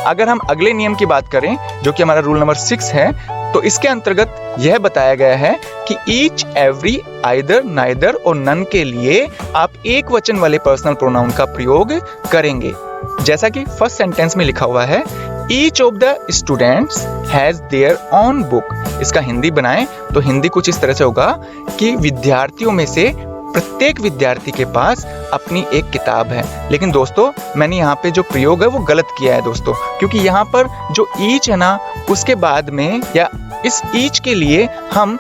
अगर हम अगले नियम की बात करें जो कि हमारा रूल नंबर 6 है, तो इसके अंतर्गत यह बताया गया है कि ईच, एवरी, आइदर, नाइदर और नन के लिए आप एक वचन वाले पर्सनल प्रोनाउन का प्रयोग करेंगे। जैसा कि फर्स्ट सेंटेंस में लिखा हुआ है each of the students has their own book. इसका हिंदी बनाएं तो हिंदी कुछ इस तरह से होगा कि विद्यार्थियों में से प्रत्येक विद्यार्थी के पास अपनी एक किताब है। लेकिन दोस्तों मैंने यहाँ पे जो प्रयोग है वो गलत किया है दोस्तों, क्योंकि यहाँ पर जो ईच है ना उसके बाद में या इस ईच के लिए हम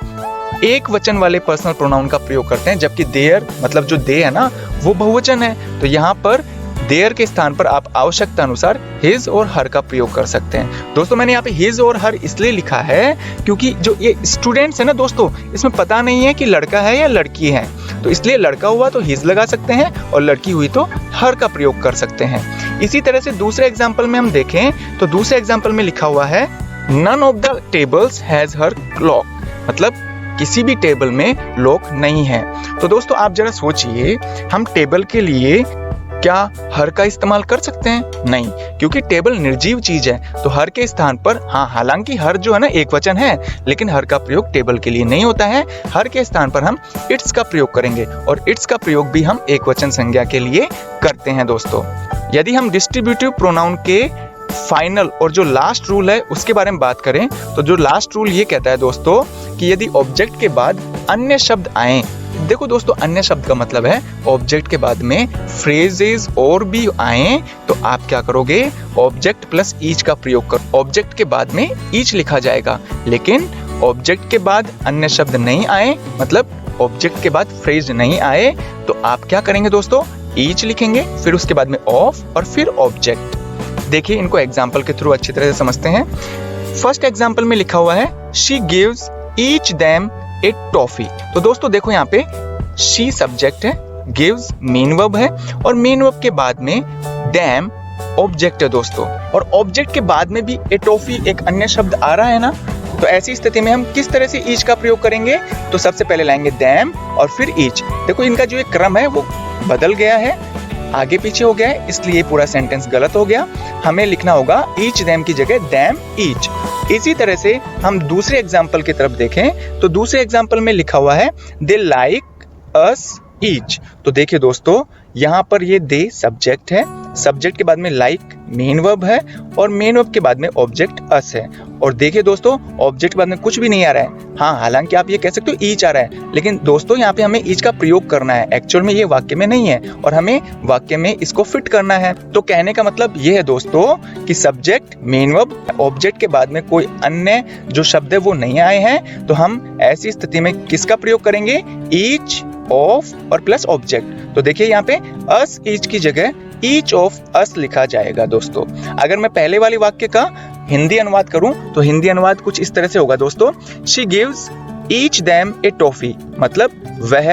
एक वचन वाले पर्सनल प्रोनाउन का प्रयोग करते हैं, जबकि देयर मतलब जो दे है ना वो बहुवचन है। तो यहाँ पर देयर के स्थान पर आप आवश्यकता अनुसार हिज और हर का प्रयोग कर सकते हैं। दोस्तों मैंने यहाँ पे हिज और हर इसलिए लिखा है क्योंकि जो ये स्टूडेंट्स है ना दोस्तों, इसमें पता नहीं है कि लड़का है या लड़की है, तो इसलिए लड़का हुआ तो हिज लगा सकते हैं और लड़की हुई तो हर का प्रयोग कर सकते हैं। इसी तरह से दूसरे एग्जाम्पल में हम देखें तो दूसरे एग्जाम्पल में लिखा हुआ है none of the tables has her clock, मतलब किसी भी टेबल में लॉक नहीं है। तो दोस्तों आप जरा सोचिए, हम टेबल के लिए क्या हर का इस्तेमाल कर सकते हैं? नहीं, क्योंकि टेबल निर्जीव चीज है। तो हर के स्थान पर हाँ, हालांकि हर जो है ना एक वचन है, लेकिन हर का प्रयोग टेबल के लिए नहीं होता है। हर के स्थान पर हम इट्स का प्रयोग करेंगे और इट्स का प्रयोग भी हम एक वचन संज्ञा के लिए करते हैं दोस्तों। यदि हम डिस्ट्रीब्यूटिव प्रोनाउन के फाइनल और जो लास्ट रूल है उसके बारे में बात करें तो जो लास्ट रूल ये कहता है दोस्तों कि यदि ऑब्जेक्ट के बाद अन्य शब्द आए, देखो दोस्तों अन्य शब्द का मतलब है ऑब्जेक्ट के बाद में फ्रेजेस और भी आए तो आप क्या करोगे, ऑब्जेक्ट प्लस ईच का प्रयोग करो। ऑब्जेक्ट के बाद में ईच लिखा जाएगा, लेकिन ऑब्जेक्ट के बाद अन्य शब्द नहीं आए, मतलब ऑब्जेक्ट के बाद फ्रेज नहीं आए, तो आप क्या करेंगे दोस्तों, ईच लिखेंगे, फिर उसके बाद में ऑफ और फिर ऑब्जेक्ट। देखिए इनको एग्जाम्पल के थ्रू अच्छी तरह से समझते हैं। फर्स्ट एग्जाम्पल में लिखा हुआ है she gives each them A toffee. तो दोस्तों देखो यहाँ पे शी सब्जेक्ट है, गिव्स मेन वर्ब है और मेन वर्ब के बाद में देम ऑब्जेक्ट है दोस्तों, और ऑब्जेक्ट के बाद में भी ए टॉफी एक अन्य शब्द आ रहा है ना। तो ऐसी स्थिति में हम किस तरह से ईच का प्रयोग करेंगे, तो सबसे पहले लाएंगे देम और फिर ईच। देखो इनका जो एक क्रम है वो बदल गया है, आगे पीछे हो गया है, इसलिए पूरा सेंटेंस गलत हो गया। हमें लिखना होगा ईच देम की जगह देम ईच। इसी तरह से हम दूसरे एग्जाम्पल की तरफ देखें तो दूसरे एग्जाम्पल में लिखा हुआ है दे लाइक अस ईच। तो देखिए दोस्तों यहाँ पर ये दे सब्जेक्ट है, सब्जेक्ट के बाद में लाइक मेन वर्ब है और मेन वर्ब के बाद में ऑब्जेक्ट अस है। और देखिए दोस्तों ऑब्जेक्ट के बाद में कुछ भी नहीं आ रहा है। हाँ, हालांकि आप ये कह सकते हो ईच आ रहा है, लेकिन दोस्तों यहाँ पे हमें ईच का प्रयोग करना है। एक्चुअल में ये वाक्य में नहीं है और हमें वाक्य में इसको फिट करना है। तो कहने का मतलब ये है दोस्तों कि सब्जेक्ट मेन वर्ब ऑब्जेक्ट के बाद में कोई अन्य जो शब्द है वो नहीं आए हैं, तो हम ऐसी स्थिति में किसका प्रयोग करेंगे, ईच ऑफ और प्लस ऑब्जेक्ट। तो देखिए यहाँ पे अस ईच की जगह ईच ऑफ अस लिखा जाएगा दोस्तों। अगर मैं पहले वाले वाक्य का हिंदी अनुवाद करूं तो हिंदी अनुवाद कुछ इस तरह से होगा दोस्तों, she gives each them A toffee, मतलब वह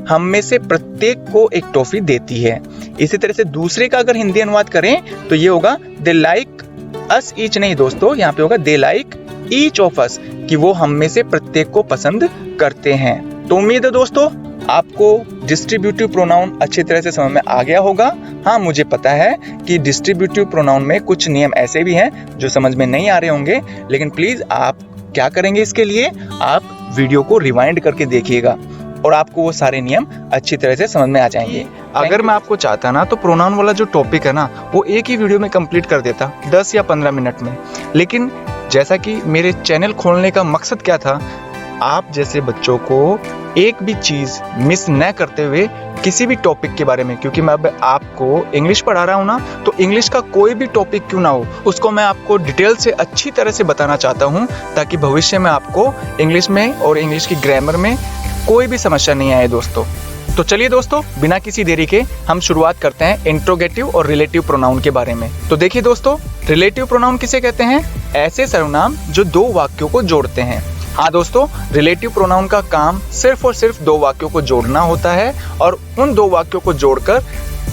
हम में से प्रत्येक को एक टॉफी देती है। इसी तरह से दूसरे का अगर हिंदी अनुवाद करें तो ये होगा दे लाइक अस ईच, नहीं दोस्तों यहाँ पे होगा they like each of us, कि वो हम में से प्रत्येक को पसंद करते हैं। तो उम्मीद है दोस्तों आपको डिस्ट्रीब्यूटिव प्रोनाउन अच्छी तरह से समझ में आ गया होगा। हाँ, मुझे पता है कि डिस्ट्रीब्यूटिव प्रोनाउन में कुछ नियम ऐसे भी हैं जो समझ में नहीं आ रहे होंगे, लेकिन प्लीज आप क्या करेंगे, इसके लिए आप वीडियो को रिवाइंड करके देखिएगा और आपको वो सारे नियम अच्छी तरह से समझ में आ जाएंगे। अगर मैं आपको चाहता ना तो प्रोनाउन वाला जो टॉपिक है ना वो एक ही वीडियो में कंप्लीट कर देता 10 या 15 मिनट में, लेकिन जैसा कि मेरे चैनल खोलने का मकसद क्या था, आप जैसे बच्चों को एक भी चीज मिस न करते हुए किसी भी टॉपिक के बारे में, क्योंकि मैं अब आपको इंग्लिश पढ़ा रहा हूँ ना, तो इंग्लिश का कोई भी टॉपिक क्यों ना हो उसको मैं आपको डिटेल से अच्छी तरह से बताना चाहता हूँ, ताकि भविष्य में आपको इंग्लिश में और इंग्लिश की ग्रामर में कोई भी समस्या नहीं आए दोस्तों। तो चलिए दोस्तों बिना किसी देरी के हम शुरुआत करते हैं इंट्रोगेटिव और रिलेटिव प्रोनाउन के बारे में। तो देखिए दोस्तों, रिलेटिव प्रोनाउन किसे कहते हैं, ऐसे सर्वनाम जो दो वाक्यों को जोड़ते हैं। हाँ दोस्तों, रिलेटिव प्रोनाउन का काम सिर्फ और सिर्फ दो वाक्यों को जोड़ना होता है और उन दो वाक्यों को जोड़कर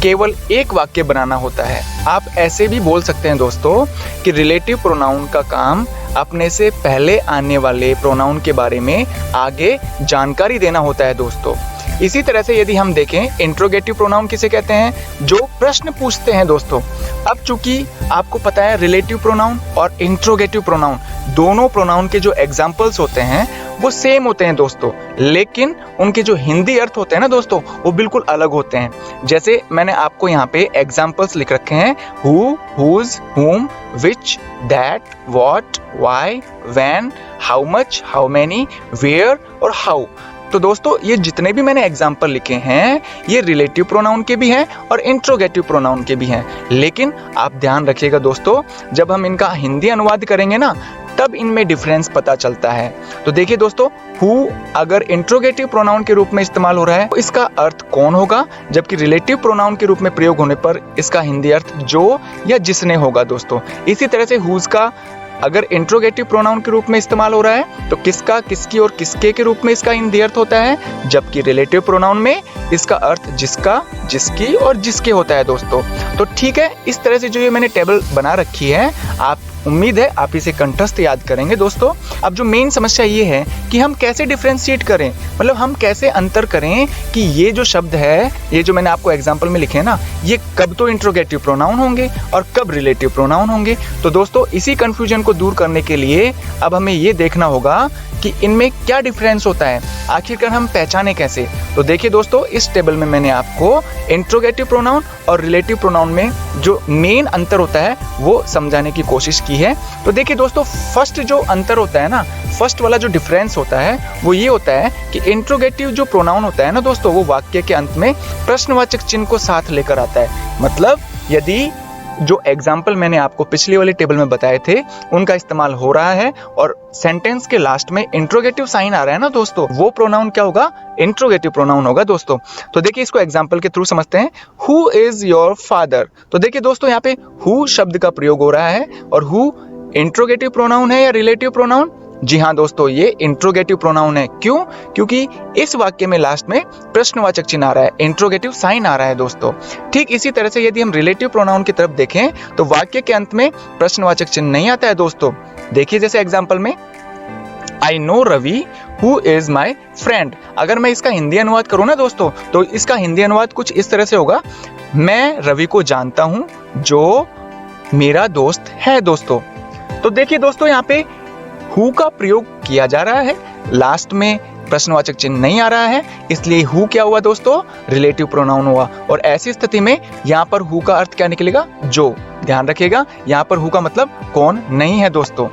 केवल एक वाक्य बनाना होता है। आप ऐसे भी बोल सकते हैं दोस्तों कि रिलेटिव प्रोनाउन का काम अपने से पहले आने वाले प्रोनाउन के बारे में आगे जानकारी देना होता है दोस्तों। इसी तरह से यदि हम देखें इंट्रोगेटिव प्रोनाउन किसे कहते हैं, जो प्रश्न पूछते हैं दोस्तों। अब चूंकि आपको पता है रिलेटिव प्रोनाउन और इंट्रोगेटिव प्रोनाउन दोनों प्रोनाउन के जो एग्जाम्पल्स होते हैं वो सेम होते हैं दोस्तों, लेकिन उनके जो हिंदी अर्थ होते हैं ना दोस्तों वो बिल्कुल अलग होते हैं। जैसे मैंने आपको यहाँ पे एग्जाम्पल्स लिख रखे हैं, who, whose, whom, which, that, what, why, when, how much, how many, where और हाउ। तो दोस्तों ये जितने भी मैंने एग्जाम्पल लिखे हैं ये रिलेटिव प्रोनाउन के भी हैं और इंट्रोगेटिव प्रोनाउन के भी हैं। लेकिन आप ध्यान रखिएगा दोस्तों, जब हम इनका हिंदी अनुवाद करेंगे ना तब इनमें डिफरेंस पता चलता है। तो देखिए दोस्तों, हु अगर इंट्रोगेटिव प्रोनाउन के रूप में इस्तेमाल हो रहा है तो इसका अर्थ कौन होगा, जबकि रिलेटिव प्रोनाउन के रूप में प्रयोग होने पर इसका हिंदी अर्थ जो या जिसने होगा दोस्तों। इसी तरह से हुज का अगर इंट्रोगेटिव प्रोनाउन के रूप में इस्तेमाल हो रहा है तो किसका, किसकी और किसके के रूप में इसका हिंदी अर्थ होता है, जबकि रिलेटिव प्रोनाउन में इसका अर्थ जिसका, जिसकी और जिसके होता है दोस्तों। तो ठीक है, इस तरह से जो ये मैंने टेबल बना रखी है, आप उम्मीद है आप इसे कंठस्थ याद करेंगे दोस्तों। अब जो मेन समस्या ये है कि हम कैसे डिफरेंशिएट करें, मतलब हम कैसे अंतर करें कि ये जो शब्द है, ये जो मैंने आपको एग्जांपल में लिखे हैं ना, ये कब तो इंट्रोगेटिव प्रोनाउन होंगे और कब रिलेटिव प्रोनाउन होंगे। तो दोस्तों इसी कंफ्यूजन को दूर करने के लिए अब हमें ये देखना होगा कि इनमें क्या डिफरेंस होता है, आखिरकार हम पहचाने कैसे। तो देखिए दोस्तों, इस टेबल में मैंने आपको इंट्रोगेटिव प्रोनाउन और रिलेटिव प्रोनाउन में जो मेन अंतर होता है वो समझाने की कोशिश की है। तो देखिए दोस्तों, फर्स्ट जो अंतर होता है ना, फर्स्ट वाला जो डिफरेंस होता है वो ये होता है कि इंट्रोगेटिव जो प्रोनाउन होता है ना दोस्तों, वो वाक्य के अंत में प्रश्नवाचक चिन्ह को साथ लेकर आता है। मतलब यदि जो एग्जाम्पल मैंने आपको पिछले वाले टेबल में बताए थे उनका इस्तेमाल हो रहा है और सेंटेंस के लास्ट में इंट्रोगेटिव साइन आ रहा है ना दोस्तों, वो प्रोनाउन क्या होगा, इंट्रोगेटिव प्रोनाउन होगा दोस्तों। तो देखिए इसको एग्जाम्पल के थ्रू समझते हैं। Who is your father. तो देखिए दोस्तों, यहाँ पे हु शब्द का प्रयोग हो रहा है और हु इंट्रोगेटिव प्रोनाउन है या रिलेटिव प्रोनाउन। जी हाँ दोस्तों, ये इंट्रोगेटिव प्रोनाउन है। क्यों? क्योंकि इस वाक्य में लास्ट में प्रश्नवाचक चिन्ह आ रहा है, इंट्रोगेटिव साइन आ रहा है दोस्तों। ठीक इसी तरह से यदि हम रिलेटिव प्रोनाउन की तरफ देखें तो वाक्य के अंत में प्रश्नवाचक चिन्ह नहीं आता है दोस्तों। देखिए जैसे एग्जाम्पल में I know Ravi who is my friend. अगर मैं इसका हिंदी अनुवाद करूँ ना दोस्तों, तो इसका हिंदी अनुवाद कुछ इस तरह से होगा, मैं रवि को जानता हूँ जो मेरा दोस्त है दोस्तों। तो देखिए दोस्तों, यहाँ पे हु का प्रयोग किया जा रहा है, लास्ट में प्रश्नवाचक चिन्ह नहीं आ रहा है, इसलिए हु क्या हुआ दोस्तों, रिलेटिव प्रोनाउन हुआ। और ऐसी स्थिति में यहाँ पर हु का अर्थ क्या निकलेगा, जो। ध्यान रखिएगा, यहाँ पर हु का मतलब कौन नहीं है दोस्तों।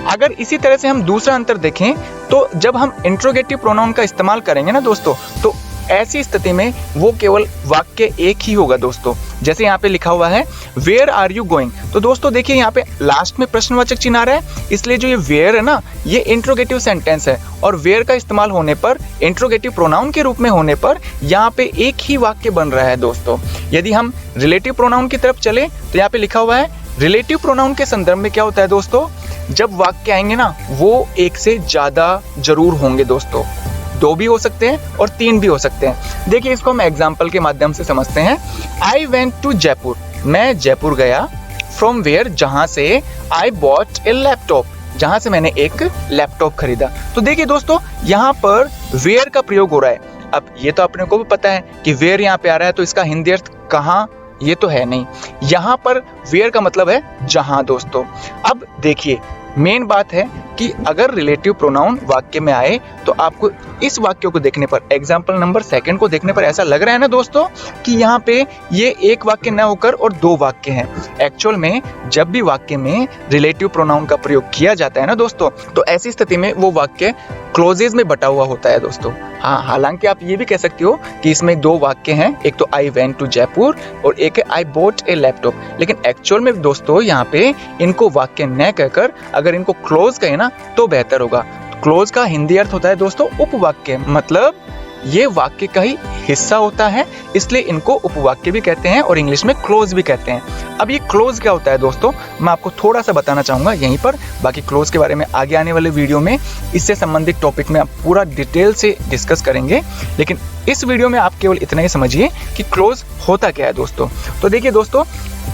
अगर इसी तरह से हम दूसरा अंतर देखें तो जब हम इंट्रोगेटिव प्रोनाउन का इस्तेमाल करेंगे ना दोस्तों, तो ऐसी स्थिति में वो केवल वाक्य एक ही होगा दोस्तों। जैसे यहाँ पे लिखा हुआ है वेयर आर यू गोइंग। तो दोस्तों देखिए यहाँ पे लास्ट में प्रश्नवाचक चिन्ह आ रहा है, इसलिए जो ये वेयर है ना, ये इंट्रोगेटिव सेंटेंस है और वेयर का इस्तेमाल होने पर, इंट्रोगेटिव प्रोनाउन के रूप में होने पर यहाँ पे एक ही वाक्य बन रहा है दोस्तों। यदि हम रिलेटिव प्रोनाउन की तरफ चले तो यहाँ पे लिखा हुआ है रिलेटिव प्रोनाउन के संदर्भ में क्या होता है दोस्तों, जब वाक्य आएंगे ना वो एक से ज्यादा जरूर होंगे दोस्तों, 2 भी हो सकते हैं और 3 भी हो सकते हैं। देखिए इसको हम एग्जाम्पल के माध्यम से समझते हैं। आई वेंट टू जयपुर, मैं जयपुर गया। फ्रॉम वेयर, जहां से। आई बॉट ए लैपटॉप, जहां से मैंने एक लैपटॉप खरीदा। तो देखिए दोस्तों, यहाँ पर वेयर का प्रयोग हो रहा है। अब ये तो अपने को भी पता है कि वेयर यहाँ पे आ रहा है, तो इसका हिंदी अर्थ कहाँ, ये तो है नहीं। यहाँ पर वेयर का मतलब है जहां दोस्तों। अब देखिए मेन बात है कि अगर रिलेटिव प्रोनाउन वाक्य में आए तो आपको इस वाक्य को देखने पर, एग्जाम्पल नंबर 2 को देखने पर ऐसा लग रहा है ना दोस्तों कि यहाँ पे ये एक वाक्य न होकर और 2 वाक्य हैं। एक्चुअल में जब भी वाक्य में रिलेटिव प्रोनाउन का प्रयोग किया जाता है ना दोस्तों, तो ऐसी स्थिति में वो वाक्य क्लोजेज में बटा हुआ होता है दोस्तों। हाँ, हालांकि आप ये भी कह सकते हो कि इसमें 2 वाक्य हैं, एक तो आई वेंट टू जयपुर और एक है आई बॉट ए लैपटॉप। लेकिन एक्चुअल में दोस्तों यहाँ पे इनको वाक्य न कहकर अगर इनको क्लोज कहे ना तो बेहतर होगा। क्लोज का हिंदी अर्थ होता है दोस्तों उपवाक्य, मतलब ये वाक्य का ही हिस्सा होता है, इसलिए इनको उपवाक्य भी कहते हैं और इंग्लिश में क्लोज भी कहते हैं। अब ये क्लोज क्या होता है दोस्तों, मैं आपको थोड़ा सा बताना चाहूंगा यहीं पर। बाकी क्लोज के बारे में आगे आने वाले वीडियो में इससे संबंधित टॉपिक में आप पूरा डिटेल से डिस्कस करेंगे, लेकिन इस वीडियो में आप केवल इतना ही समझिए कि क्लोज होता क्या है दोस्तों। तो देखिए दोस्तों,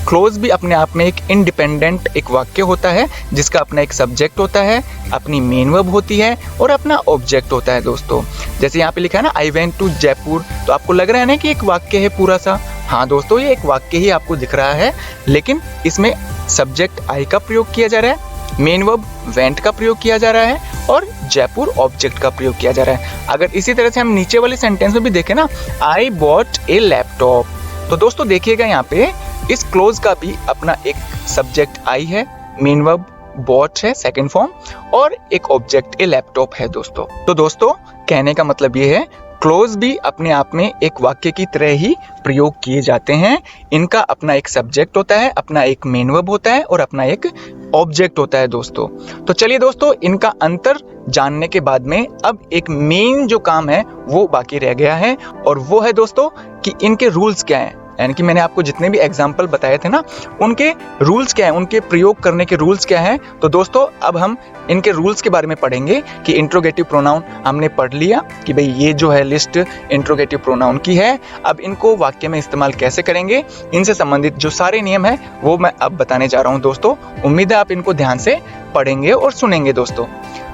क्लोज भी अपने आप में एक इंडिपेंडेंट एक वाक्य होता है जिसका अपना एक सब्जेक्ट होता है, अपनी मेन वर्ब होती है और अपना ऑब्जेक्ट होता है दोस्तों। जैसे यहाँ पे लिखा है ना आई वेंट टू जयपुर, तो आपको लग रहा है ना कि एक वाक्य है पूरा सा। हाँ दोस्तों, ये एक वाक्य ही आपको दिख रहा है, लेकिन इसमें सब्जेक्ट आई का प्रयोग किया जा रहा है, मेन वर्ब वेंट का प्रयोग किया जा रहा है और जयपुर ऑब्जेक्ट का प्रयोग किया जा रहा है। अगर इसी तरह से हम नीचे वाले सेंटेंस में भी देखें ना, आई बॉट ए लैपटॉप, तो दोस्तों देखिएगा यहाँ पे इस क्लोज का भी अपना एक सब्जेक्ट आई है, मेन वर्ब बॉट है सेकंड फॉर्म, और एक ऑब्जेक्ट ए लैपटॉप है दोस्तों। तो दोस्तों कहने का मतलब ये है क्लोज भी अपने आप में एक वाक्य की तरह ही प्रयोग किए जाते हैं। इनका अपना एक सब्जेक्ट होता है, अपना एक मेन वर्ब होता है और अपना एक ऑब्जेक्ट होता है दोस्तों। तो चलिए दोस्तों इनका अंतर जानने के बाद में अब एक मेन जो काम है वो बाकी रह गया है, और वो है दोस्तों कि इनके रूल्स क्या हैं। यानी कि मैंने आपको जितने भी एग्जाम्पल बताए थे ना, उनके रूल्स क्या है, उनके प्रयोग करने के रूल्स क्या हैं। तो दोस्तों अब हम इनके रूल्स के बारे में पढ़ेंगे कि इंट्रोगेटिव प्रोनाउन हमने पढ़ लिया कि भाई ये जो है लिस्ट इंट्रोगेटिव प्रोनाउन की है। अब इनको वाक्य में इस्तेमाल कैसे करेंगे, इनसे संबंधित जो सारे नियम है वो मैं अब बताने जा रहा हूँ दोस्तों। उम्मीद है आप इनको ध्यान से पढ़ेंगे और सुनेंगे दोस्तों।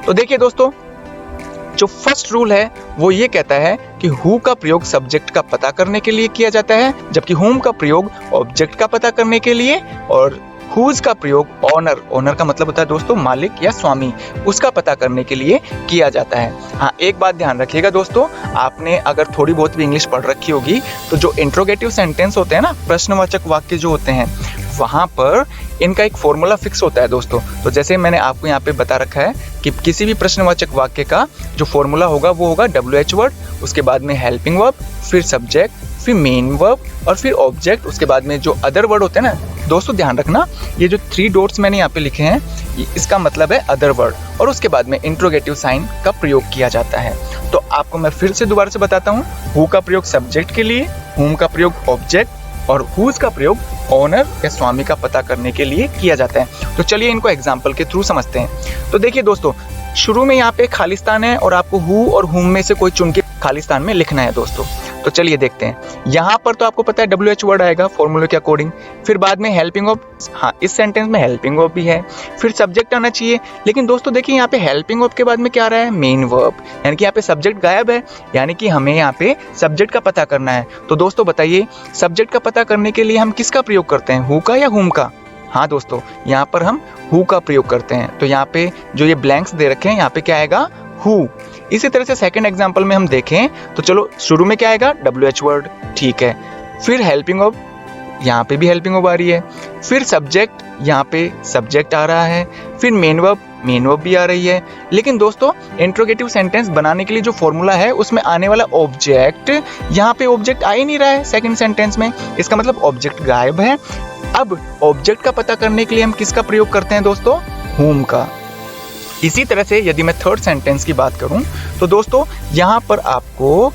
तो देखिए दोस्तों, जो फर्स्ट रूल है वो ये कहता है कि हु का प्रयोग सब्जेक्ट का पता करने के लिए किया जाता है, जबकि हुम का प्रयोग ऑब्जेक्ट का पता करने के लिए, और हुज का प्रयोग ऑनर का मतलब होता है दोस्तों मालिक या स्वामी, उसका पता करने के लिए किया जाता है। हाँ, एक बात ध्यान रखिएगा दोस्तों, आपने अगर थोड़ी बहुत भी इंग्लिश पढ़ रखी होगी तो जो इंट्रोगेटिव सेंटेंस होते हैं ना, प्रश्नवाचक वाक्य जो होते हैं, वहां पर इनका एक फॉर्मूला फिक्स होता है दोस्तों। तो जैसे मैंने आपको यहाँ पे बता रखा है कि किसी भी प्रश्नवाचक वाक्य का जो फॉर्मूला होगा वो होगा WH वर्ड, उसके बाद में हेल्पिंग वर्ब, फिर सब्जेक्ट, फिर मेन वर्ब और फिर ऑब्जेक्ट, उसके बाद में जो अदर वर्ड होते हैं ना दोस्तों, ध्यान रखना ये जो 3 डॉट्स मैंने यहाँ पे लिखे हैं इसका मतलब है अदर वर्ड, और उसके बाद में इंट्रोगेटिव साइन का प्रयोग किया जाता है। तो आपको मैं फिर से दोबारा से बताता हूँ, हु का प्रयोग सब्जेक्ट के लिए, हुम का प्रयोग ऑब्जेक्ट और हुज का प्रयोग ऑनर या स्वामी का पता करने के लिए किया जाता है। तो चलिए इनको एग्जाम्पल के थ्रू समझते हैं। तो देखिए दोस्तों, शुरू में यहाँ पे खालिस्तान है और आपको हु और हुम में से कोई चुन के खालिस्तान में लिखना है दोस्तों। तो चलिए देखते हैं। यहाँ पर तो आपको पता है WH वर्ड आएगा फॉर्मूले के अकॉर्डिंग, फिर बाद में हेल्पिंग वर्ब, हाँ इस सेंटेंस में हेल्पिंग वर्ब भी है, फिर सब्जेक्ट आना चाहिए। लेकिन दोस्तों देखिए यहाँ पे हेल्पिंग वर्ब के बाद में क्या आ रहा है, मेन वर्ब, यानी कि यहाँ पे सब्जेक्ट गायब है, यानी कि हमें यहाँ पे सब्जेक्ट का पता करना है। तो दोस्तों बताइए, सब्जेक्ट का पता करने के लिए हम किसका प्रयोग करते हैं, हु का या हुम का? हाँ दोस्तों, यहाँ पर हम हु का प्रयोग करते हैं। तो यहाँ पे जो ये ब्लैंक्स दे रखे हैं, यहाँ पे क्या आएगा, हु। इसी तरह से सेकंड एग्जांपल में हम देखें तो चलो शुरू में क्या आएगा, WH वर्ड, ठीक है, फिर हेल्पिंग वर्ब, यहाँ पे भी हेल्पिंग वर्ब आ रही है, फिर सब्जेक्ट, यहाँ पे सब्जेक्ट आ रहा है, फिर मेन वर्ब भी आ रही है। लेकिन दोस्तों इंट्रोगेटिव सेंटेंस बनाने के लिए जो फॉर्मूला है उसमें आने वाला ऑब्जेक्ट, यहाँ पे ऑब्जेक्ट आ ही नहीं रहा है सेकंड सेंटेंस में, इसका मतलब ऑब्जेक्ट गायब है। अब ऑब्जेक्ट का पता करने के लिए हम किसका प्रयोग करते हैं दोस्तों, हुम का। इसी तरह से यदि मैं थर्ड सेंटेंस की बात करूं तो दोस्तों यहाँ पर आपको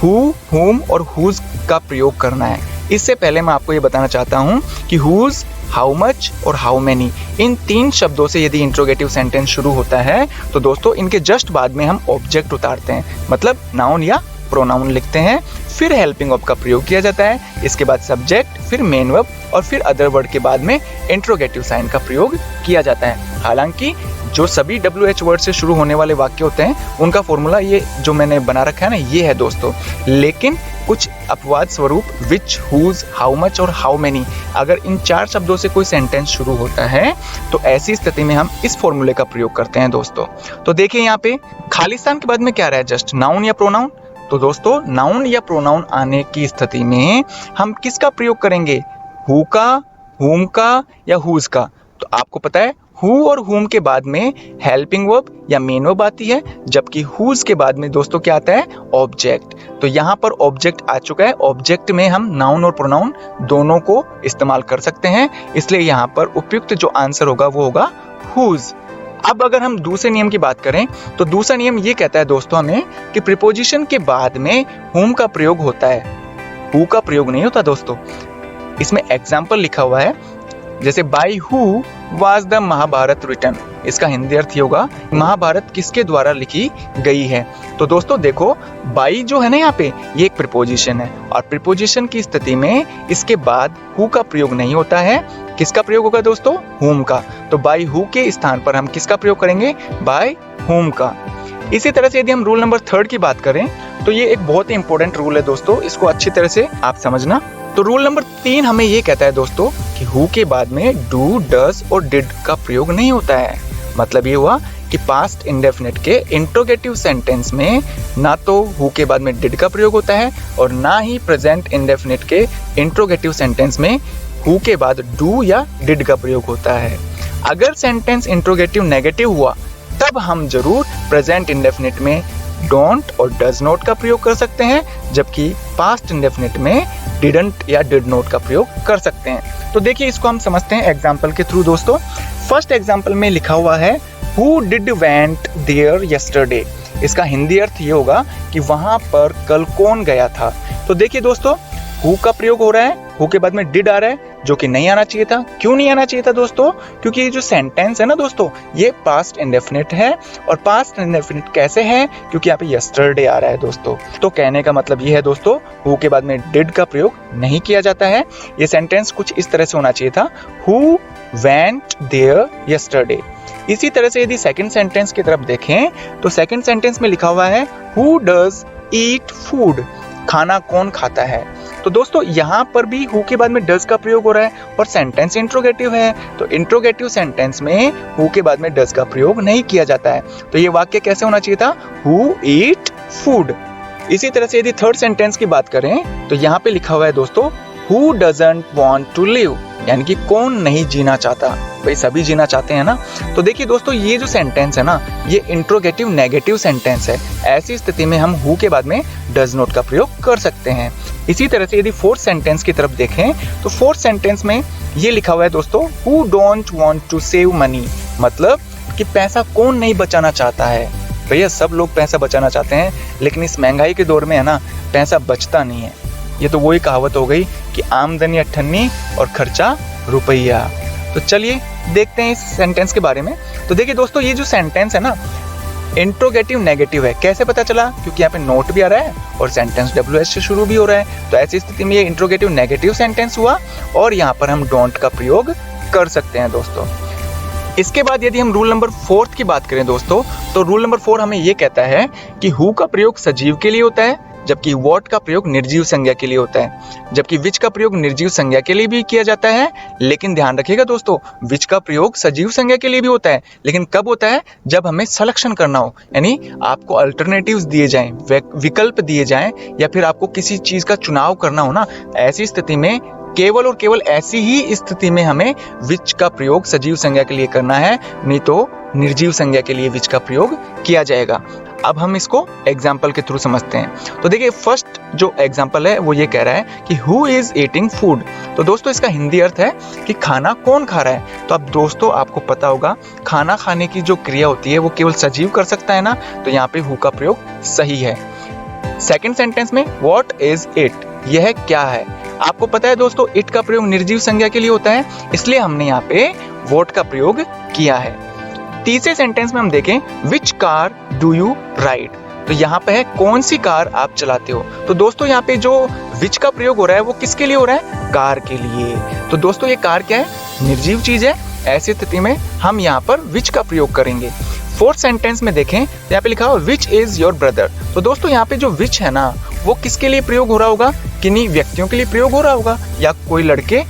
हु, हुम और हुज का प्रयोग करना है। इससे पहले मैं आपको ये बताना चाहता हूँ कि हुज, हाउ मच और हाउ मेनी, इन 3 शब्दों से यदि इंट्रोगेटिव सेंटेंस शुरू होता है तो दोस्तों इनके जस्ट बाद में हम ऑब्जेक्ट उतारते हैं, मतलब नाउन या प्रोनाउन लिखते हैं, फिर हेल्पिंग वर्ब का प्रयोग किया जाता है, इसके बाद सब्जेक्ट, फिर मेन वर्ब और फिर अदर वर्ड के बाद में इंट्रोगेटिव साइन का प्रयोग किया जाता है। हालांकि जो सभी WH वर्ड से शुरू होने वाले वाक्य होते हैं उनका फॉर्मूला ये जो मैंने बना रखा है ना, ये है दोस्तों। लेकिन कुछ अपवाद स्वरूप विच, हुज, हाउ मच और हाउ मेनी, अगर इन 4 शब्दों से कोई सेंटेंस शुरू होता है तो ऐसी स्थिति में हम इस फॉर्मूले का प्रयोग करते हैं दोस्तों। तो देखिए यहाँ पे खालिस्तान के बाद में क्या रहा है, जस्ट नाउन या प्रोनाउन। तो दोस्तों नाउन या प्रोनाउन आने की स्थिति में हम किसका प्रयोग करेंगे, हु का, हुम का या हुज का? तो आपको पता है हु और हुम के बाद में हेल्पिंग वर्ब या मेन वर्ब आती है, जबकि हुज के बाद में दोस्तों क्या आता है, ऑब्जेक्ट। तो यहाँ पर ऑब्जेक्ट आ चुका है, ऑब्जेक्ट में हम नाउन और प्रोनाउन दोनों को इस्तेमाल कर सकते हैं, इसलिए यहाँ पर उपयुक्त जो आंसर होगा वो होगा हुज। अब अगर हम दूसरे नियम की बात करें तो दूसरा नियम ये कहता है दोस्तों हमें कि प्रीपोजिशन के बाद में हुम का प्रयोग होता है, हु का प्रयोग नहीं होता दोस्तों। इसमें एग्जाम्पल लिखा हुआ है, जैसे by who was the Mahabharata written, इसका हिंदी अर्थ होगा महाभारत किसके द्वारा लिखी गई है। तो दोस्तों देखो बाई जो है ना यहाँ पे, ये एक प्रीपोजिशन है और प्रीपोजिशन की स्थिति में इसके बाद हु का प्रयोग नहीं होता है। किसका प्रयोग होगा दोस्तों, हुम का। तो बाय हु के स्थान पर हम किसका प्रयोग करेंगे, बाय हुम का। इसी तरह से यदि हम रूल नंबर 3 की बात करें तो ये एक बहुत ही इंपॉर्टेंट रूल है दोस्तों, इसको अच्छी तरह से आप समझना। तो रूल नंबर 3 हमें ये कहता है दोस्तों कि हु के बाद में डू, डज और डिड का प्रयोग नहीं होता है। मतलब ये हुआ कि पास्ट इंडेफिनिट के इंट्रोगेटिव सेंटेंस में ना तो हु के बाद में डिड का प्रयोग होता है और ना ही प्रेजेंट इंडेफिनिट के इंट्रोगेटिव सेंटेंस में हु के बाद डू या डिड का प्रयोग होता है। अगर सेंटेंस इंट्रोगेटिव नेगेटिव हुआ तब हम जरूर प्रेजेंट इंडेफिनिट में डोंट और डज नॉट का प्रयोग कर सकते हैं, जबकि पास्ट इंडेफिनिट में डिडंट या डिड नॉट का प्रयोग कर सकते हैं। तो देखिए इसको हम समझते हैं एग्जाम्पल के थ्रू दोस्तों। फर्स्ट एग्जाम्पल में लिखा हुआ है who did went there yesterday. इसका हिंदी अर्थ ये होगा कि वहां पर कल कौन गया था। तो देखिए दोस्तों हु का प्रयोग हो रहा है, हु के बाद में डिड आ रहा है जो कि नहीं आना चाहिए था। क्यों नहीं आना चाहिए था दोस्तों? क्योंकि ये जो सेंटेंस है ना दोस्तों ये पास्ट इंडेफिनिट है, और पास्ट इंडेफिनिट कैसे है? क्योंकि यहाँ पे यस्टरडे आ रहा है दोस्तों। तो कहने का मतलब ये है दोस्तों हु के बाद में डिड का प्रयोग नहीं किया जाता है। ये सेंटेंस कुछ इस तरह से होना चाहिए था, हु वेंट देयर यस्टरडे। इसी तरह से यदि सेकंड सेंटेंस की तरफ देखें तो सेकंड सेंटेंस में लिखा हुआ है हु डज ईट फूड। खाना कौन खाता है? तो दोस्तों यहाँ पर भी हु के बाद में डज का प्रयोग हो रहा है और सेंटेंस इंट्रोगेटिव है, तो इंट्रोगेटिव सेंटेंस में हु के बाद में डज का प्रयोग नहीं किया जाता है। तो ये वाक्य कैसे होना चाहिए था? Who eat food. इसी तरह से यदि थर्ड सेंटेंस की बात करें तो यहाँ पे लिखा हुआ है दोस्तों who doesn't want to live, यानी कि कौन नहीं जीना चाहता। भाई सभी जीना चाहते हैं ना। तो देखिए दोस्तों ये जो सेंटेंस है ना ये इंट्रोगेटिव नेगेटिव सेंटेंस है। ऐसी स्थिति में हम हु के बाद में डज नॉट का प्रयोग कर सकते हैं। इसी तरह से यदि फोर्थ सेंटेंस की तरफ देखें तो फोर्थ सेंटेंस में ये लिखा हुआ है दोस्तों who don't want to save money, मतलब कि पैसा कौन नहीं बचाना चाहता है। भैया सब लोग पैसा बचाना चाहते हैं, लेकिन इस महंगाई के दौर में है ना पैसा बचता नहीं है। ये तो वही कहावत हो गई कि आमदनी अठन्नी और खर्चा रुपया। तो चलिए देखते हैं इस सेंटेंस के बारे में। तो देखिए दोस्तों ये जो सेंटेंस है ना इंट्रोगेटिव नेगेटिव है। कैसे पता चला? क्योंकि यहाँ पे नोट भी आ रहा है और सेंटेंस WH से शुरू भी हो रहा है। तो ऐसी स्थिति में ये इंट्रोगेटिव नेगेटिव सेंटेंस हुआ और यहाँ पर हम डोंट का प्रयोग कर सकते हैं दोस्तों। इसके बाद यदि हम रूल नंबर 4 की बात करें दोस्तों तो रूल नंबर 4 हमें ये कहता है कि हु का प्रयोग सजीव के लिए होता है, जबकि व्हाट का प्रयोग निर्जीव संज्ञा के लिए होता है, जबकि विच का प्रयोग निर्जीव संज्ञा के लिए भी किया जाता है। लेकिन ध्यान रखिएगा दोस्तों विच का प्रयोग सजीव संज्ञा के लिए भी होता है, लेकिन कब होता है? जब हमें सिलेक्शन करना हो, यानी आपको अल्टरनेटिव्स दिए जाएं, विकल्प दिए जाएं, या फिर आपको किसी चीज का चुनाव करना हो ना, ऐसी स्थिति में केवल और केवल ऐसी ही स्थिति में हमें विच का प्रयोग सजीव संज्ञा के लिए करना है, नहीं तो निर्जीव संज्ञा के लिए विच का प्रयोग किया जाएगा। अब हम इसको एग्जाम्पल के थ्रू समझते हैं। तो देखिए फर्स्ट जो एग्जाम्पल है वो ये कह रहा है कि हु इज ईटिंग फूड। तो दोस्तों इसका हिंदी अर्थ है कि खाना कौन खा रहा है। तो अब दोस्तों आपको पता होगा खाना खाने की जो क्रिया होती है वो केवल सजीव कर सकता है ना, तो यहाँ पे हु का प्रयोग सही है। सेकेंड सेंटेंस में व्हाट इज इट, यह क्या है। आपको पता है दोस्तों इट का प्रयोग निर्जीव संज्ञा के लिए होता है, इसलिए हमने यहाँ पे व्हाट का प्रयोग किया है। तीसरे सेंटेंस में हम देखें which car do you ride. तो यहाँ पे है कौन सी कार आप चलाते हो। तो दोस्तों यहाँ पे जो विच का प्रयोग हो रहा है वो किसके लिए हो रहा है? कार के लिए। तो दोस्तों ये कार क्या है? निर्जीव चीज है। ऐसी स्थिति में हम यहाँ पर विच का प्रयोग करेंगे। फोर्थ सेंटेंस में देखें तो यहाँ पे लिखा हो विच इज योर ब्रदर। तो दोस्तों यहाँ पे जो विच है ना वो किसके लिए प्रयोग हो रहा होगा? किन्हीं व्यक्तियों के लिए प्रयोग हो रहा होगा, या कोई लड़के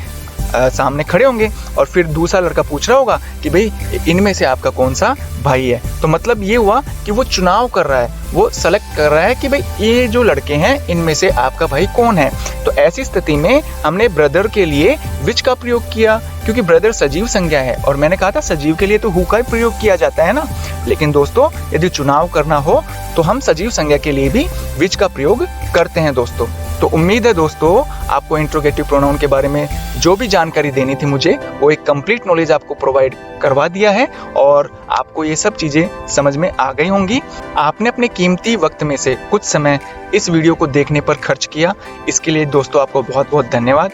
सामने खड़े होंगे और फिर दूसरा लड़का पूछ रहा होगा कि भाई इनमें से आपका कौन सा भाई है। तो मतलब ये हुआ कि वो चुनाव कर रहा है, वो सेलेक्ट कर रहा है कि भाई ये जो लड़के हैं इनमें से आपका भाई कौन है। तो ऐसी स्थिति में हमने ब्रदर के लिए विच का प्रयोग किया, क्योंकि ब्रदर सजीव संज्ञा है और मैंने कहा था सजीव के लिए तो हु का ही प्रयोग किया जाता है ना। लेकिन दोस्तों यदि चुनाव करना हो तो हम सजीव संज्ञा के लिए भी विच का प्रयोग करते हैं दोस्तों। तो उम्मीद है दोस्तों आपको इंट्रोगेटिव प्रोनाउन के बारे में जो भी जानकारी देनी थी मुझे वो एक कंप्लीट नॉलेज आपको प्रोवाइड करवा दिया है और आपको ये सब चीजें समझ में आ गई होंगी। आपने अपने कीमती वक्त में से कुछ समय इस वीडियो को देखने पर खर्च किया, इसके लिए दोस्तों आपको बहुत बहुत धन्यवाद।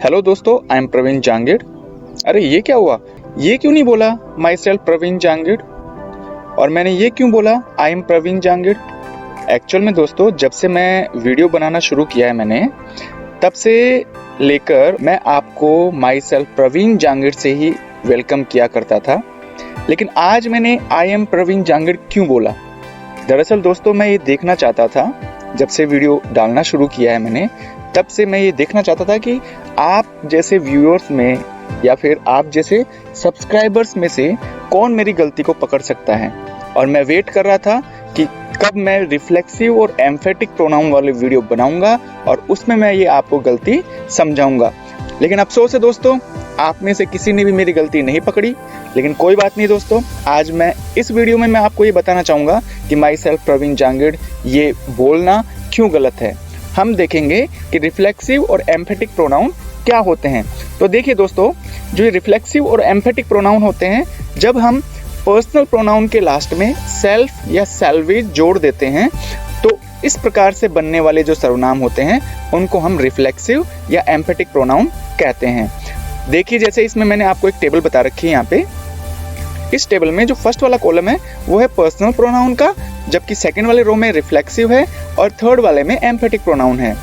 हेलो दोस्तों, आई एम प्रवीण जांगिड़। अरे ये क्या हुआ? ये क्यों नहीं बोला माई सेल्फ प्रवीण जांगिड़, और मैंने ये क्यों बोला I am Praveen Jangid? Actual में दोस्तों जब से मैं वीडियो बनाना शुरू किया है मैंने, तब से लेकर मैं आपको माई सेल्फ प्रवीण जांगिड़ से ही वेलकम किया करता था। लेकिन आज मैंने आई एम प्रवीण जांगिड़ क्यों बोला? दरअसल दोस्तों मैं ये देखना चाहता था, जब से वीडियो डालना शुरू किया है मैंने तब से मैं ये देखना चाहता था कि आप जैसे व्यूअर्स में या फिर आप जैसे सब्सक्राइबर्स में से कौन मेरी गलती को पकड़ सकता है। और मैं वेट कर रहा था कि कब मैं रिफ्लेक्सिव और एम्फेटिक प्रोनाउन वाले वीडियो बनाऊंगा और उसमें मैं ये आपको गलती समझाऊंगा। लेकिन अफसोस है दोस्तों, आप में से किसी ने भी मेरी गलती नहीं पकड़ी। लेकिन कोई बात नहीं दोस्तों, आज मैं इस वीडियो में आपको ये बताना चाहूँगा कि माई सेल्फ प्रवीण जांगिड़ ये बोलना क्यों गलत है। हम देखेंगे कि रिफ्लेक्सिव और एम्फेटिक प्रोनाउन क्या होते हैं। तो देखिए दोस्तों, जो ये रिफ्लेक्सिव और एम्फेटिक प्रोनाउन होते हैं, जब हम पर्सनल प्रोनाउन के लास्ट में सेल्फ या सेल्वेज जोड़ देते हैं तो इस प्रकार से बनने वाले जो सर्वनाम होते हैं उनको हम रिफ्लेक्सिव या एम्फेटिक प्रोनाउन कहते हैं। देखिए, जैसे इसमें मैंने आपको एक टेबल बता रखी है यहाँ पे। इस टेबल में जो फर्स्ट वाला कॉलम है वो है पर्सनल प्रोनाउन का, जबकि सेकंड वाले रो में रिफ्लेक्सिव है और थर्ड वाले में एम्फेटिक प्रोनाउन है।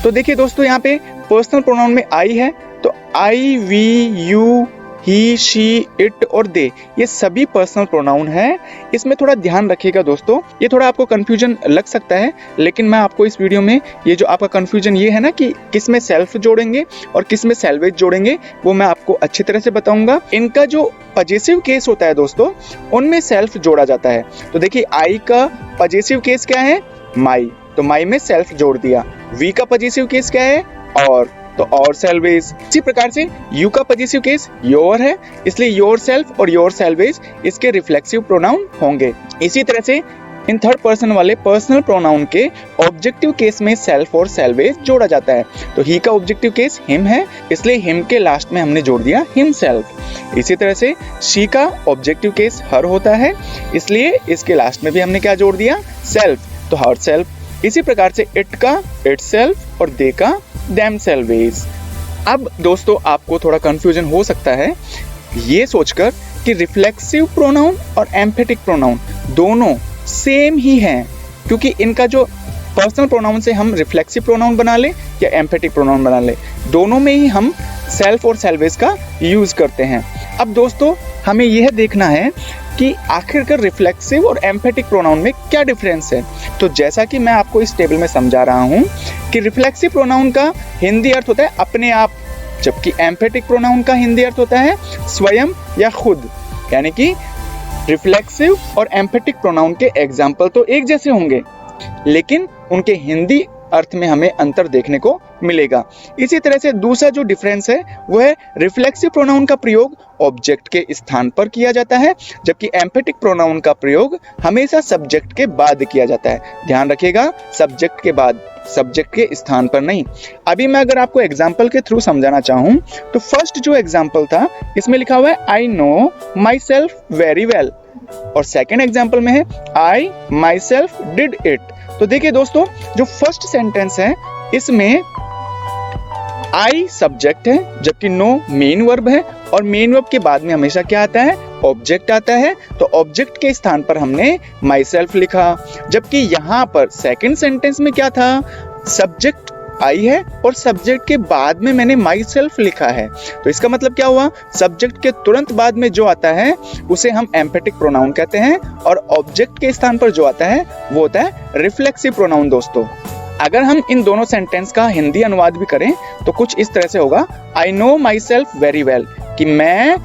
तो देखिए दोस्तों, यहाँ पे पर्सनल प्रोनाउन में आई है, तो I, we, you, he, she, it और दे, ये सभी पर्सनल प्रोनाउन है। इसमें थोड़ा ध्यान रखिएगा दोस्तों, ये थोड़ा आपको कंफ्यूजन लग सकता है, लेकिन मैं आपको इस वीडियो में ये जो आपका कंफ्यूजन ये है ना कि किस में सेल्फ जोड़ेंगे और किस में सेल्वेज जोड़ेंगे, वो मैं आपको अच्छी तरह से बताऊंगा। इनका जो पजेसिव केस होता है दोस्तों, उनमें सेल्फ जोड़ा जाता है। तो देखिए, आई का पजेसिव केस क्या है? माई, तो माई में सेल्फ जोड़ दिया। वी का पजेसिव केस क्या है? और, तो और सेल्वेज। इसी प्रकार से यू का पजेसिव केस योर है, इसलिए योर सेल्फ और योर सेल्वेज इसके रिफ्लेक्सिव प्रोनाउन होंगे। इसी तरह से इन थर्ड पर्सन वाले पर्सनल प्रोनाउन के ऑब्जेक्टिव केस में सेल्फ और सेल्वेज जोड़ा जाता है। तो ही का ऑब्जेक्टिव केस हिम है, इसलिए हिम के लास्ट में हमने जोड़ दिया हिम सेल्फ। इसी तरह से शी का ऑब्जेक्टिव केस हर होता है, इसलिए इसके लास्ट में भी हमने क्या जोड़ दिया? सेल्फ, तो हर सेल्फ। इसी प्रकार से इट का इट सेल्फ और दे का देम सेल्वेज। अब दोस्तों, आपको थोड़ा कंफ्यूजन हो सकता है ये सोचकर कि रिफ्लेक्सिव प्रोनाउन और एम्फेटिक प्रोनाउन दोनों सेम ही हैं, क्योंकि इनका जो पर्सनल प्रोनाउन से हम रिफ्लेक्सिव प्रोनाउन बना ले या एम्फेटिक प्रोनाउन बना ले, दोनों में ही हम सेल्फ और सेल्वेज का यूज करते हैं। अब दोस्तों, हमें यह देखना है कि आखिरकार रिफ्लेक्सिव और एम्फेटिक प्रोनाउन में क्या डिफरेंस है। तो जैसा कि मैं आपको इस टेबल में समझा रहा हूं कि रिफ्लेक्सिव प्रोनाउन का हिंदी अर्थ होता है अपने आप, जबकि एम्फेटिक प्रोनाउन का हिंदी अर्थ होता है स्वयं या खुद। यानी कि रिफ्लेक्सिव और एम्फेटिक प्रोनाउन के एग्जाम्पल तो एक जैसे होंगे, लेकिन उनके हिंदी अर्थ में हमें अंतर देखने को मिलेगा। इसी तरह से दूसरा जो डिफरेंस है वो है रिफ्लेक्सिव प्रोनाउन का प्रयोग ऑब्जेक्ट के स्थान पर किया जाता है, जबकि एम्फेटिक प्रोनाउन का प्रयोग हमेशा सब्जेक्ट के बाद किया जाता है। ध्यान रखिएगा, सब्जेक्ट के बाद, सब्जेक्ट के स्थान पर नहीं। अभी मैं अगर आपको एग्जाम्पल के थ्रू समझाना चाहूं तो फर्स्ट जो एग्जाम्पल था इसमें लिखा हुआ है I know my self very well, और सेकेंड एग्जाम्पल में है आई माई सेल्फ डिड इट। तो देखिए दोस्तों, जो फर्स्ट सेंटेंस है इसमें आई सब्जेक्ट है, जबकि नो मेन वर्ब है, और मेन वर्ब के बाद में हमेशा क्या आता है? ऑब्जेक्ट आता है। तो ऑब्जेक्ट के स्थान पर हमने माई सेल्फ लिखा, जबकि यहाँ पर सेकंड सेंटेंस में क्या था? सब्जेक्ट आई है और सब्जेक्ट के बाद में मैंने माई सेल्फ लिखा है। तो इसका मतलब क्या हुआ? सब्जेक्ट के तुरंत बाद में जो आता है उसे हम एम्फेटिक प्रोनाउन कहते हैं, और ऑब्जेक्ट के स्थान पर जो आता है वो होता है रिफ्लेक्सिव प्रोनाउन। दोस्तों, अगर हम इन दोनों सेंटेंस का हिंदी अनुवाद भी करें तो कुछ इस तरह से होगा, I know my self very well, कि मैं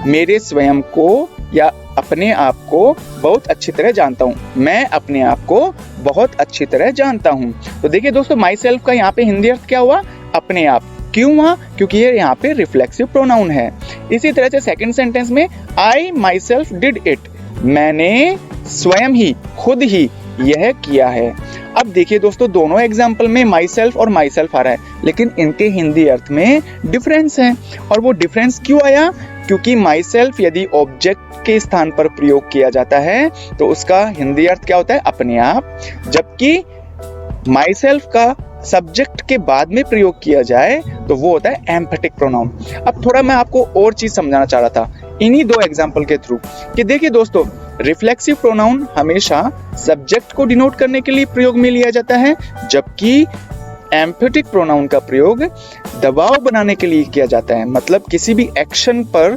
मेरे स्वयं को या अपने आप को बहुत अच्छी तरह जानता हूँ। मैं अपने आप को बहुत अच्छी तरह जानता हूँ। तो देखिए दोस्तों, माई सेल्फ का यहाँ पे हिंदी अर्थ क्या हुआ? अपने आप। क्यों हुआ? क्योंकि ये यहाँ पे रिफ्लेक्सिव प्रोनाउन है। इसी तरह से सेकंड सेंटेंस में आई माई सेल्फ डिड इट, मैंने स्वयं ही, खुद ही यह किया है। अब देखिए दोस्तों, दोनों एग्जाम्पल में माई सेल्फ और माई सेल्फ आ रहा है, लेकिन इनके हिंदी अर्थ में डिफरेंस है। और वो डिफरेंस क्यों आया? क्योंकि माई सेल्फ यदि ऑब्जेक्ट के स्थान पर प्रयोग किया जाता है तो उसका हिंदी अर्थ क्या होता है? अपने आप, जबकि माई सेल्फ का सब्जेक्ट के बाद में प्रयोग किया जाए तो वो होता है एम्फेटिक प्रोनाउन। अब थोड़ा मैं आपको और चीज समझाना चाह रहा था इन्हीं दो एग्जाम्पल के थ्रू, कि देखिए दोस्तों, रिफ्लेक्सिव प्रोनाउन हमेशा सब्जेक्ट को डिनोट करने के लिए प्रयोग में लिया जाता है, जबकि एम्फेटिक प्रोनाउन का प्रयोग दबाव बनाने के लिए किया जाता है। मतलब किसी भी एक्शन पर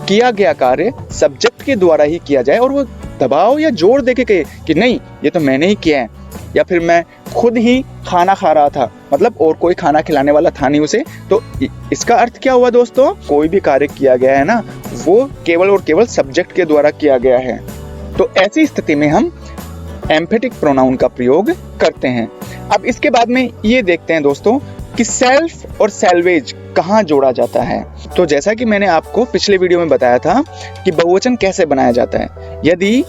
किया गया कार्य सब्जेक्ट के द्वारा ही किया जाए और वो दबाव या जोर देके कहे कि नहीं, ये तो मैंने ही किया है, या फिर मैं खुद ही खाना खा रहा था, मतलब और कोई खाना खिलाने वाला था नहीं उसे। तो इसका अर्थ क्या हुआ दोस्तों? कोई भी कार्य किया गया है ना, वो केवल और केवल सब्जेक्ट के द्वारा किया गया है। तो ऐसी स्थिति में हम एम्फेटिक प्रोनाउन का प्रयोग करते हैं। अब इसके बाद में ये देखते हैं दोस्तों कि सेल्फ और सेल्वेज कहाँ जोड़ा जाता है। तो जैसा कि मैंने आपको पिछले वीडियो में बताया था कि बहुवचन कैसे बनाया जाता है। यदि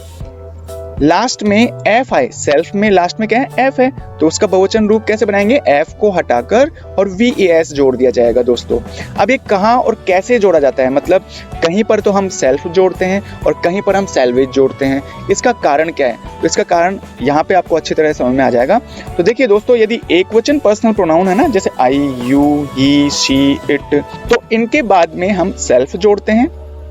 लास्ट में एफ आए, सेल्फ में लास्ट में क्या है, एफ है, तो उसका बहुवचन रूप कैसे बनाएंगे, एफ को हटाकर और VES जोड़ दिया जाएगा दोस्तों। अब ये कहाँ और कैसे जोड़ा जाता है, मतलब कहीं पर तो हम सेल्फ जोड़ते हैं और कहीं पर हम सैल्वेज जोड़ते हैं। इसका कारण क्या है, तो इसका कारण यहाँ पे आपको अच्छी तरह समझ में आ जाएगा। तो देखिए दोस्तों, यदि एक वचन पर्सनल प्रोनाउन है ना, जैसे आई, यू, ही, शी, इट, तो इनके बाद में हम सेल्फ जोड़ते हैं,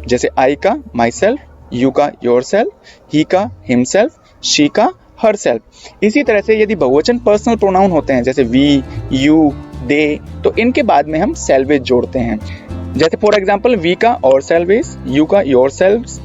जैसे आई का माई सेल्फ, यू का योर सेल्फ, ही का हिमसेल्फ, शी का हर सेल्फ। इसी तरह से यदि बहुवचन पर्सनल प्रोनाउन होते हैं, जैसे वी, यू, दे, तो इनके बाद में हम सेल्वेज जोड़ते हैं। जैसे फॉर एग्जांपल वी का और सेल्वेज, यू का योर सेल्फ,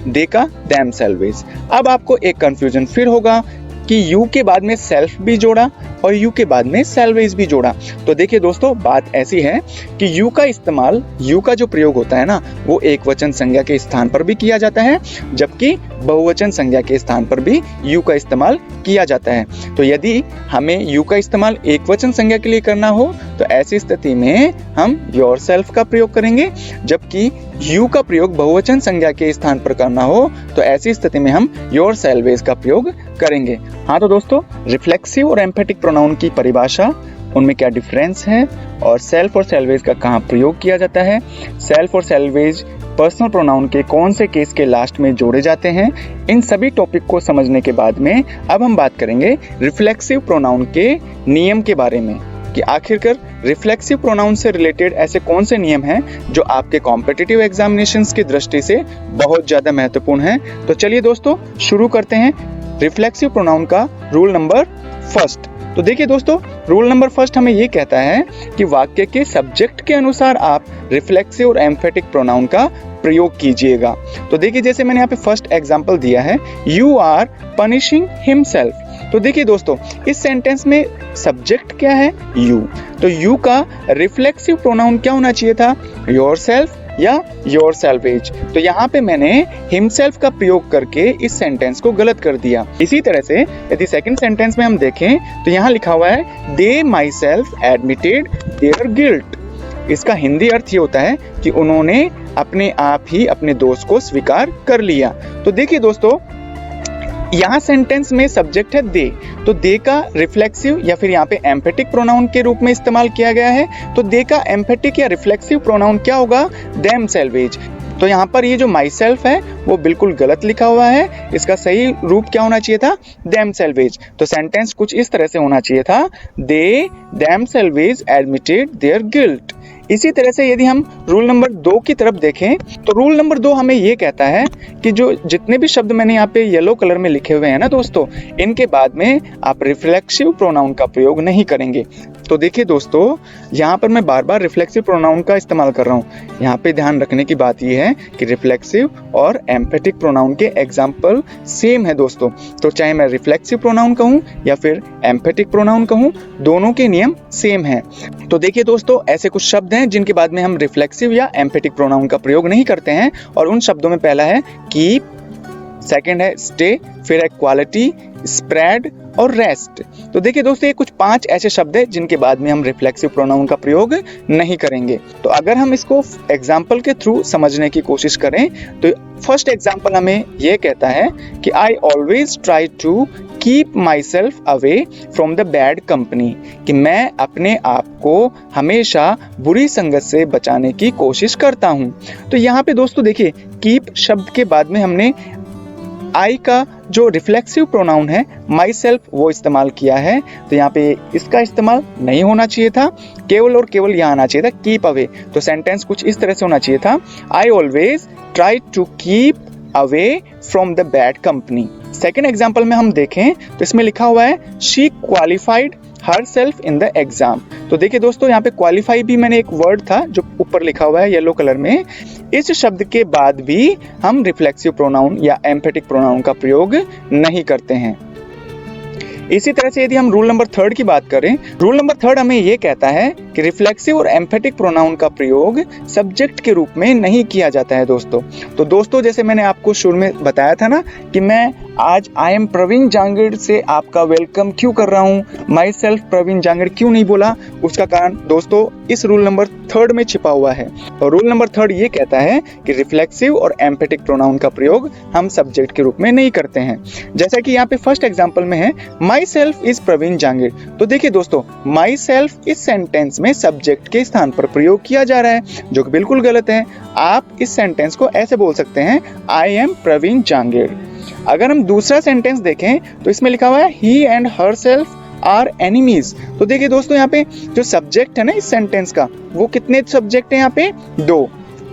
दे का देम सेल्वेज। अब आपको एक कंफ्यूजन फिर होगा कि यू के बाद में सेल्फ भी जोड़ा और यू के बाद में सेल्वेज भी जोड़ा। तो देखिए दोस्तों, बात ऐसी है कि यू का इस्तेमाल, यू का जो प्रयोग होता है ना, वो एक वचन संज्ञा के स्थान पर भी किया जाता है, जबकि बहुवचन संज्ञा के स्थान पर भी यू का इस्तेमाल किया जाता है। तो यदि हमें यू का इस्तेमाल एक वचन संज्ञा के लिए करना हो तो ऐसी स्थिति में हम योर सेल्फ का प्रयोग करेंगे, जबकि यू का प्रयोग बहुवचन संज्ञा के स्थान पर करना हो तो ऐसी स्थिति में हम योर सेल्वेज का प्रयोग करेंगे। हाँ तो दोस्तों, रिफ्लेक्सिव और एम्फेटिक प्रोनाउन की परिभाषा, उनमें क्या डिफरेंस है और सेल्फ और सेल्वेज का कहाँ प्रयोग किया जाता है, सेल्फ और सेल्वेज पर्सनल प्रोनाउन के कौन से केस के लास्ट में जोड़े जाते हैं, इन सभी टॉपिक को समझने के बाद में अब हम बात करेंगे रिफ्लेक्सिव प्रोनाउन के नियम के बारे में, कि आखिरकार रिफ्लेक्सिव प्रोनाउन से रिलेटेड ऐसे कौन से नियम हैं जो आपके कॉम्पिटिटिव एग्जामिनेशंस की दृष्टि से बहुत ज्यादा महत्वपूर्ण हैं। तो चलिए दोस्तों, शुरू करते हैं रिफ्लेक्सिव प्रोनाउन का रूल नंबर फर्स्ट। तो देखिए दोस्तों, रूल नंबर फर्स्ट हमें ये कहता है कि वाक्य के सब्जेक्ट के अनुसार आप रिफ्लेक्सिव और एम्फेटिक प्रोनाउन का प्रयोग कीजिएगा। तो देखिए, जैसे मैंने यहाँ पे फर्स्ट एग्जांपल दिया है, यू आर पनिशिंग हिमसेल्फ। तो देखिए दोस्तों, इस सेंटेंस में सब्जेक्ट क्या है, यू, तो यू का रिफ्लेक्सिव प्रोनाउन क्या होना चाहिए था, योरसेल्फ या योर सेल्वेज। तो यहाँ पे मैंने हिमसेल्फ का प्रयोग करके इस सेंटेंस को गलत कर दिया। इसी तरह से यदि सेकंड सेंटेंस में हम देखें तो यहाँ लिखा हुआ है they my self admitted their guilt. इसका हिंदी अर्थ ये होता है कि उन्होंने अपने आप ही अपने दोस्त को स्वीकार कर लिया। तो देखिए दोस्तों, यहाँ सेंटेंस में सब्जेक्ट है दे, तो दे का रिफ्लेक्सिव या फिर यहाँ पे एम्फेटिक प्रोनाउन के रूप में इस्तेमाल किया गया है। तो दे का एम्फेटिक या रिफ्लेक्सिव प्रोनाउन क्या होगा, देम सेल्वेज। तो यहाँ पर ये जो माई सेल्फ है वो बिल्कुल गलत लिखा हुआ है, इसका सही रूप क्या होना चाहिए था, देम सेल्वेज। तो सेंटेंस कुछ इस तरह से होना चाहिए था, they themselves admitted their guilt. इसी तरह से यदि हम रूल नंबर 2 की तरफ देखें तो रूल नंबर 2 हमें ये कहता है कि जो जितने भी शब्द मैंने यहाँ पे येलो कलर में लिखे हुए हैं ना दोस्तों, इनके बाद में आप रिफ्लेक्सिव प्रोनाउन का प्रयोग नहीं करेंगे। तो देखिए दोस्तों, यहाँ पर मैं बार बार रिफ्लेक्सिव प्रोनाउन का इस्तेमाल कर रहा हूँ। यहाँ पे ध्यान रखने की बात ये है कि रिफ्लेक्सिव और एम्फेटिक प्रोनाउन के एग्जाम्पल सेम है दोस्तों। तो चाहे मैं रिफ्लेक्सिव प्रोनाउन कहूँ या फिर एम्फेटिक प्रोनाउन कहूँ, दोनों के नियम सेम है। तो देखिए दोस्तों, ऐसे कुछ शब्द हैं जिनके बाद में हम रिफ्लेक्सिव या एम्फेटिक प्रोनाउन का प्रयोग नहीं करते हैं, और उन शब्दों में पहला है कीप, सेकंड है स्टे, फिर है क्वालिटी, स्प्रेड और रेस्ट। तो देखिए दोस्तों, ये कुछ 5 ऐसे शब्द हैं जिनके बाद में हम रिफ्लेक्सिव प्रोनाउन का प्रयोग नहीं करेंगे। तो अगर हम इसको एग्जाम्पल के थ्रू समझने की कोशिश करें तो फर्स्ट एग्जाम्पल हमें यह कहता है कि I always try to keep myself away from the bad company, कि मैं अपने आप को हमेशा बुरी संगत से बचाने की कोशिश करता हूँ। तो यहाँ पे दोस्तों देखिए, कीप शब्द के बाद में हमने आई का जो रिफ्लेक्सिव प्रोनाउन है माई सेल्फ वो इस्तेमाल किया है। तो यहाँ पे इसका इस्तेमाल नहीं होना चाहिए था, केवल और केवल यहाँ आना चाहिए था कीप अवे। तो सेंटेंस कुछ इस तरह से होना चाहिए था, I always try to keep away from the bad company. Second example में हम देखें तो इसमें लिखा हुआ है she qualified herself in the exam. तो देखिए दोस्तों, यहाँ पे क्वालिफाई भी मैंने एक वर्ड था जो ऊपर लिखा हुआ है येलो कलर में, इस शब्द के बाद भी हम रिफ्लेक्सिव प्रोनाउन या एम्फेटिक प्रोनाउन का प्रयोग नहीं करते हैं। इसी तरह से यदि हम रूल नंबर 3 की बात करें, रूल नंबर 3 हमें ये कहता है कि रिफ्लेक्सिव और एम्फेटिक प्रोनाउन का प्रयोग सब्जेक्ट के रूप में नहीं किया जाता है दोस्तों। तो दोस्तों जैसे मैंने आपको शुरू में बताया था ना कि मैं आज आई एम प्रवीण जांगिड़ से आपका वेलकम क्यों कर रहा हूँ, माई सेल्फ प्रवीण जांगिड़ क्यों नहीं बोला, उसका कारण दोस्तों इस रूल नंबर 3 में छिपा हुआ है। और रूल नंबर 3 ये कहता है कि रिफ्लेक्सिव और एम्फेटिक प्रोनाउन का प्रयोग हम सब्जेक्ट के रूप में नहीं करते हैं। जैसा कि यहाँ पे फर्स्ट एग्जांपल में है myself is Praveen Jangid. तो देखिए दोस्तों, माई सेल्फ इस सेंटेंस में सब्जेक्ट के स्थान पर प्रयोग किया जा रहा है, जो कि बिल्कुल गलत है। आप इस सेंटेंस को ऐसे बोल सकते हैं आई एम प्रवीण जांगिड़। अगर हम दूसरा सेंटेंस देखें तो इसमें लिखा हुआ है he and her self are enemies. तो देखिए दोस्तों, यहाँ पे जो सब्जेक्ट है ना इस सेंटेंस का, वो कितने सब्जेक्ट है यहाँ पे? 2,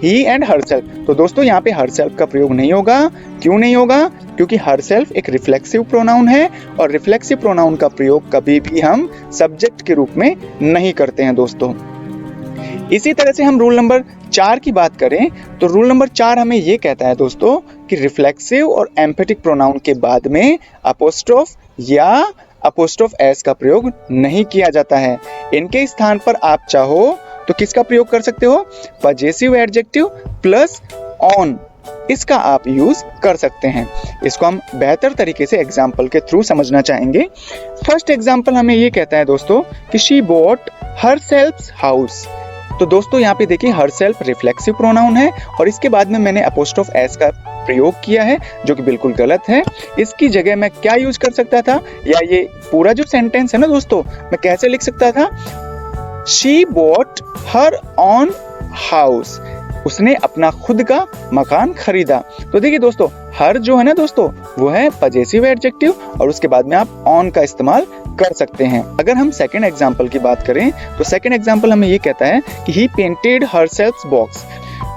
ही एंड हर सेल्फ। तो दोस्तों यहाँ पे हर सेल्फ का प्रयोग नहीं होगा। क्यों नहीं होगा? क्योंकि हर सेल्फ एक रिफ्लेक्सिव प्रोनाउन है और रिफ्लेक्सिव प्रोनाउन का प्रयोग कभी भी हम सब्जेक्ट के रूप में नहीं करते हैं दोस्तों। इसी तरह से हम रूल नंबर 4 की बात करें तो रूल नंबर 4 हमें ये कहता है दोस्तों कि रिफ्लेक्सिव और एम्फेटिक प्रोनाउन के बाद में अपोस्ट्रोफ या अपोस्ट्रोफ एस का प्रयोग नहीं किया जाता है। इनके स्थान पर आप चाहो तो किसका प्रयोग कर सकते हो? पजेसिव एडजेक्टिव प्लस ऑन, इसका आप यूज कर सकते हैं। इसको हम बेहतर तरीके से एग्जाम्पल के थ्रू समझना चाहेंगे। फर्स्ट एग्जाम्पल हमें ये कहता है दोस्तों कि she bought her self house. तो दोस्तों यहाँ पे देखिए हर सेल्फ रिफ्लेक्सिव प्रोनाउन है और इसके बाद में मैंने अपोस्ट्रोफ एस का प्रयोग किया है, जो कि बिल्कुल गलत है। इसकी जगह मैं क्या यूज कर सकता था, या ये पूरा जो सेंटेंस है ना दोस्तों, मैं कैसे लिख सकता था? She bought her on house, उसने अपना खुद का मकान खरीदा। तो देखिए दोस्तों, हर जो है ना दोस्तों वो है पजेसिव एडजेक्टिव और उसके बाद में आप ऑन का इस्तेमाल कर सकते हैं। अगर हम सेकंड एग्जांपल की बात करें तो सेकंड एग्जांपल हमें ये कहता है कि ही पेंटेड हरसेल्फ बॉक्स।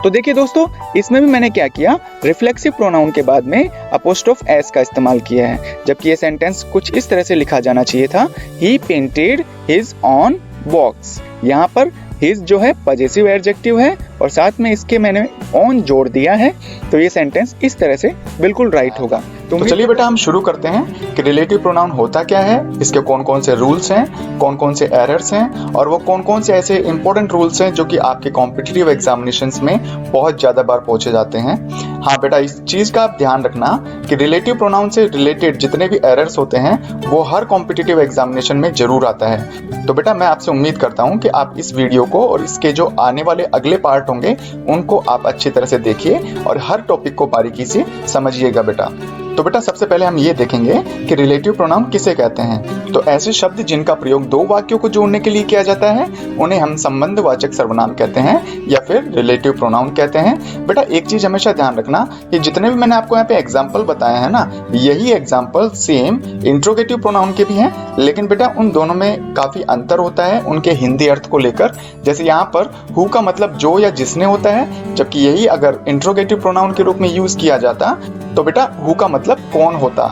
तो देखिए दोस्तों, इसमें भी मैंने क्या किया, रिफ्लेक्सिव प्रोनाउन के बाद में अपोस्ट्रोफ एस का इस्तेमाल किया है, जबकि ये सेंटेंस कुछ इस तरह से लिखा जाना चाहिए था, ही पेंटेड हिज ऑन बॉक्स। यहाँ पर हिज जो है पजेसिव एडजेक्टिव है और साथ में इसके मैंने ऑन जोड़ दिया है, तो ये सेंटेंस इस तरह से बिल्कुल राइट होगा। तो चलिए बेटा हम शुरू करते हैं कि रिलेटिव प्रोनाउन होता क्या है, इसके कौन कौन से रूल्स हैं, कौन कौन से एरर्स हैं और वो कौन कौन से ऐसे इंपॉर्टेंट रूल्स हैं जो कि आपके कॉम्पिटिटिव एग्जामिनेशंस में बहुत ज्यादा बार पूछे जाते हैं। हाँ बेटा, इस चीज का आप ध्यान रखना कि रिलेटिव प्रोनाउन से रिलेटेड जितने भी एरर्स होते हैं वो हर कॉम्पिटिटिव एग्जामिनेशन में जरूर आता है। तो बेटा मैं आपसे उम्मीद करता हूँ कि आप इस वीडियो को और इसके जो आने वाले अगले पार्ट होंगे उनको आप अच्छी तरह से देखिए और हर टॉपिक को बारीकी से समझिएगा बेटा। तो बेटा सबसे पहले हम ये देखेंगे कि रिलेटिव प्रोनाउन किसे कहते हैं। तो ऐसे शब्द जिनका प्रयोग 2 वाक्यों को जोड़ने के लिए किया जाता है उन्हें हम संबंधवाचक सर्वनाम कहते हैं या फिर रिलेटिव प्रोनाउन कहते हैं। बेटा एक चीज हमेशा ध्यान रखना कि जितने भी मैंने आपको यहाँ पे एग्जाम्पल बताए हैं ना, यही एग्जाम्पल सेम इंट्रोगेटिव प्रोनाउन के भी हैं, लेकिन बेटा उन दोनों में काफी अंतर होता है उनके हिंदी अर्थ को लेकर। जैसे यहाँ पर हु का मतलब जो या जिसने होता है, जबकि यही अगर इंट्रोगेटिव प्रोनाउन के रूप में यूज किया जाता तो बेटा हु का मतलब कौन होता।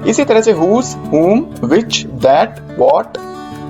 इसी तरह से whose, whom, which, that, what,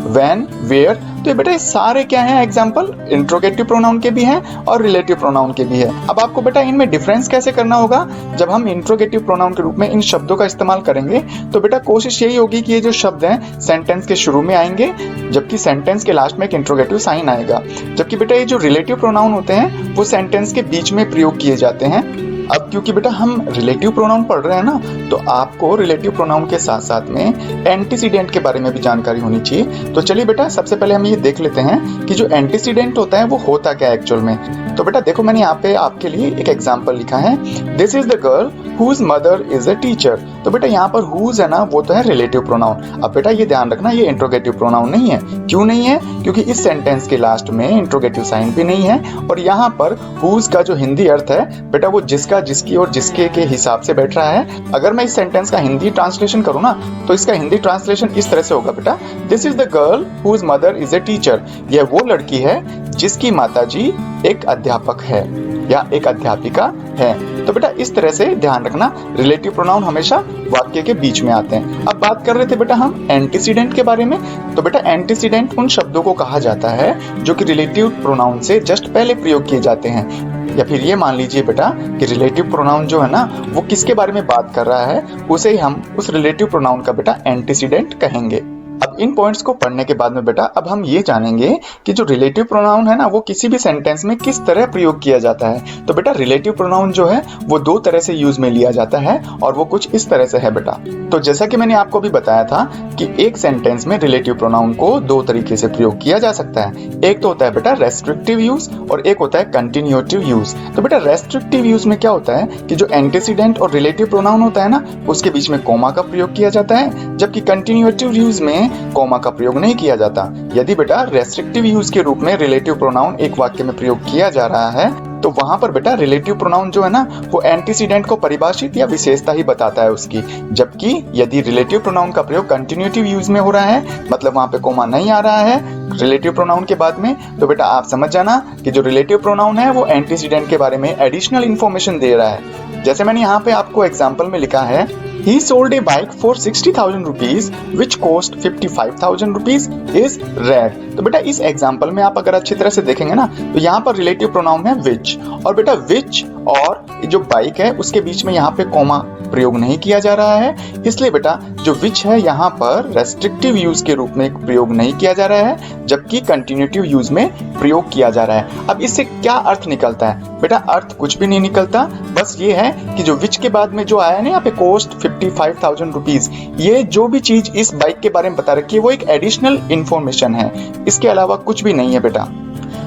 when, where, तो ये बेटा ये सारे क्या हैं एग्जाम्पल इंट्रोगेटिव प्रोनाउन के भी हैं और रिलेटिव प्रोनाउन के भी है। अब आपको बेटा इनमें डिफरेंस कैसे करना होगा, जब हम इंट्रोगेटिव प्रोनाउन के रूप में इन शब्दों का इस्तेमाल करेंगे तो बेटा कोशिश यही होगी कि ये जो शब्द हैं सेंटेंस के शुरू में आएंगे, जबकि सेंटेंस के लास्ट में एक इंट्रोगेटिव साइन आएगा। जबकि बेटा ये जो रिलेटिव प्रोनाउन होते हैं वो सेंटेंस के बीच में प्रयोग किए जाते हैं। अब क्योंकि बेटा हम रिलेटिव प्रोनाउन पढ़ रहे हैं ना, तो आपको रिलेटिव प्रोनाउन के साथ साथ में एंटीसीडेंट के बारे में भी जानकारी होनी चाहिए। तो चलिए बेटा सबसे पहले हम ये देख लेते हैं कि जो एंटीसीडेंट होता है वो होता क्या है एक्चुअल में। तो बेटा देखो मैंने यहाँ पे आपके लिए एक एग्जाम्पल लिखा है, this is the girl whose mother is a teacher. तो बेटा यहाँ पर हुज है ना, वो तो है रिलेटिव प्रोनाउन। अब बेटा ये ध्यान रखना ये इंट्रोगेटिव प्रोनाउन नहीं है। क्यों नहीं है? क्योंकि इस सेंटेंस के लास्ट में इंट्रोगेटिव साइन भी नहीं है और यहाँ पर हुज का जो हिंदी अर्थ है बेटा वो जिसका, जिसकी और जिसके के हिसाब से बैठ रहा है। अगर मैं इस सेंटेंस का हिंदी ट्रांसलेशन करूँ ना तो इसका हिंदी ट्रांसलेशन इस तरह से होगा बेटा, this is the girl whose mother is a teacher. यह वो लड़की है जिसकी माताजी एक अध्यापक है या एक अध्यापिका है। तो बेटा इस तरह से ध्यान रखना रिलेटिव प्रोनाउन हमेशा वाक्य के बीच में आते हैं। अब बात कर रहे थे बेटा हम एंटीसीडेंट के बारे में। तो बेटा एंटीसीडेंट उन शब्दों को कहा जाता है जो कि रिलेटिव प्रोनाउन से जस्ट पहले प्रयोग किए जाते हैं। या फिर ये मान लीजिए बेटा कि रिलेटिव प्रोनाउन जो है ना वो किसके बारे में बात कर रहा है, उसे ही हम उस रिलेटिव प्रोनाउन का बेटा एंटीसीडेंट कहेंगे। अब इन पॉइंट्स को पढ़ने के बाद में बेटा अब हम ये जानेंगे कि जो रिलेटिव प्रोनाउन है ना वो किसी भी सेंटेंस में किस तरह प्रयोग किया जाता है। तो बेटा रिलेटिव प्रोनाउन जो है वो दो तरह से यूज में लिया जाता है और वो कुछ इस तरह से है बेटा। तो जैसा कि मैंने आपको भी बताया था कि एक सेंटेंस में रिलेटिव प्रोनाउन को दो तरीके से प्रयोग किया जा सकता है। एक तो होता है बेटा रेस्ट्रिक्टिव यूज और एक होता है कंटिन्यूटिव यूज। तो बेटा रेस्ट्रिक्टिव यूज में क्या होता है कि जो एंटीसीडेंट और रिलेटिव प्रोनाउन होता है ना उसके बीच में कॉमा का प्रयोग किया जाता है, जबकि कंटिन्यूटिव यूज में कॉमा का प्रयोग नहीं किया जाता। यदि बेटा रेस्ट्रिक्टिव यूज के रूप में रिलेटिव प्रोनाउन एक वाक्य में प्रयोग किया जा रहा है तो वहां पर बेटा रिलेटिव प्रोनाउन जो है ना वो एंटीसीडेंट को परिभाषित या विशेषता ही बताता है उसकी, जबकि यदि रिलेटिव प्रोनाउन का प्रयोग कंटिन्यूटिव यूज में हो रहा है मतलब वहां पे कॉमा नहीं आ रहा है रिलेटिव प्रोनाउन के बाद में, तो बेटा आप समझ जाना कि जो रिलेटिव प्रोनाउन है वो एंटीसीडेंट के बारे में एडिशनल इंफॉर्मेशन दे रहा है। जैसे मैंने यहाँ पे आपको एग्जाम्पल में लिखा है He sold a bike for 60,000 rupees, which cost 55,000 rupees is red। तो बेटा इस एग्जाम्पल में आप अगर अच्छी तरह से देखेंगे ना तो यहाँ पर रिलेटिव प्रोनाउन है which, और बेटा which और जो बाइक है उसके बीच में यहाँ पे कॉमा प्रयोग नहीं किया जा रहा है, इसलिए बेटा जो which है यहाँ पर रेस्ट्रिक्टिव यूज के रूप में प्रयोग नहीं किया जा रहा है, जबकि कंटिन्यूटिव यूज में प्रयोग किया जा रहा है। अब इससे क्या अर्थ निकलता है? बेटा अर्थ कुछ भी नहीं निकलता, बस ये है कि जो which के बाद में जो आया ना यहाँ पे कोस्ट 55,000 रुपीज, ये जो भी चीज इस बाइक के बारे में बता रखी है वो एक एडिशनल इंफॉर्मेशन है, इसके अलावा कुछ भी नहीं है बेटा।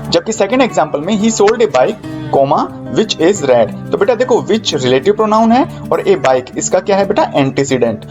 जबकि सेकंड एग्जांपल में ही sold A bike comma which is red, तो बेटा देखो विच रिलेटिव प्रोनाउन है और ए बाइक इसका क्या है बेटा एंटीसीडेंट।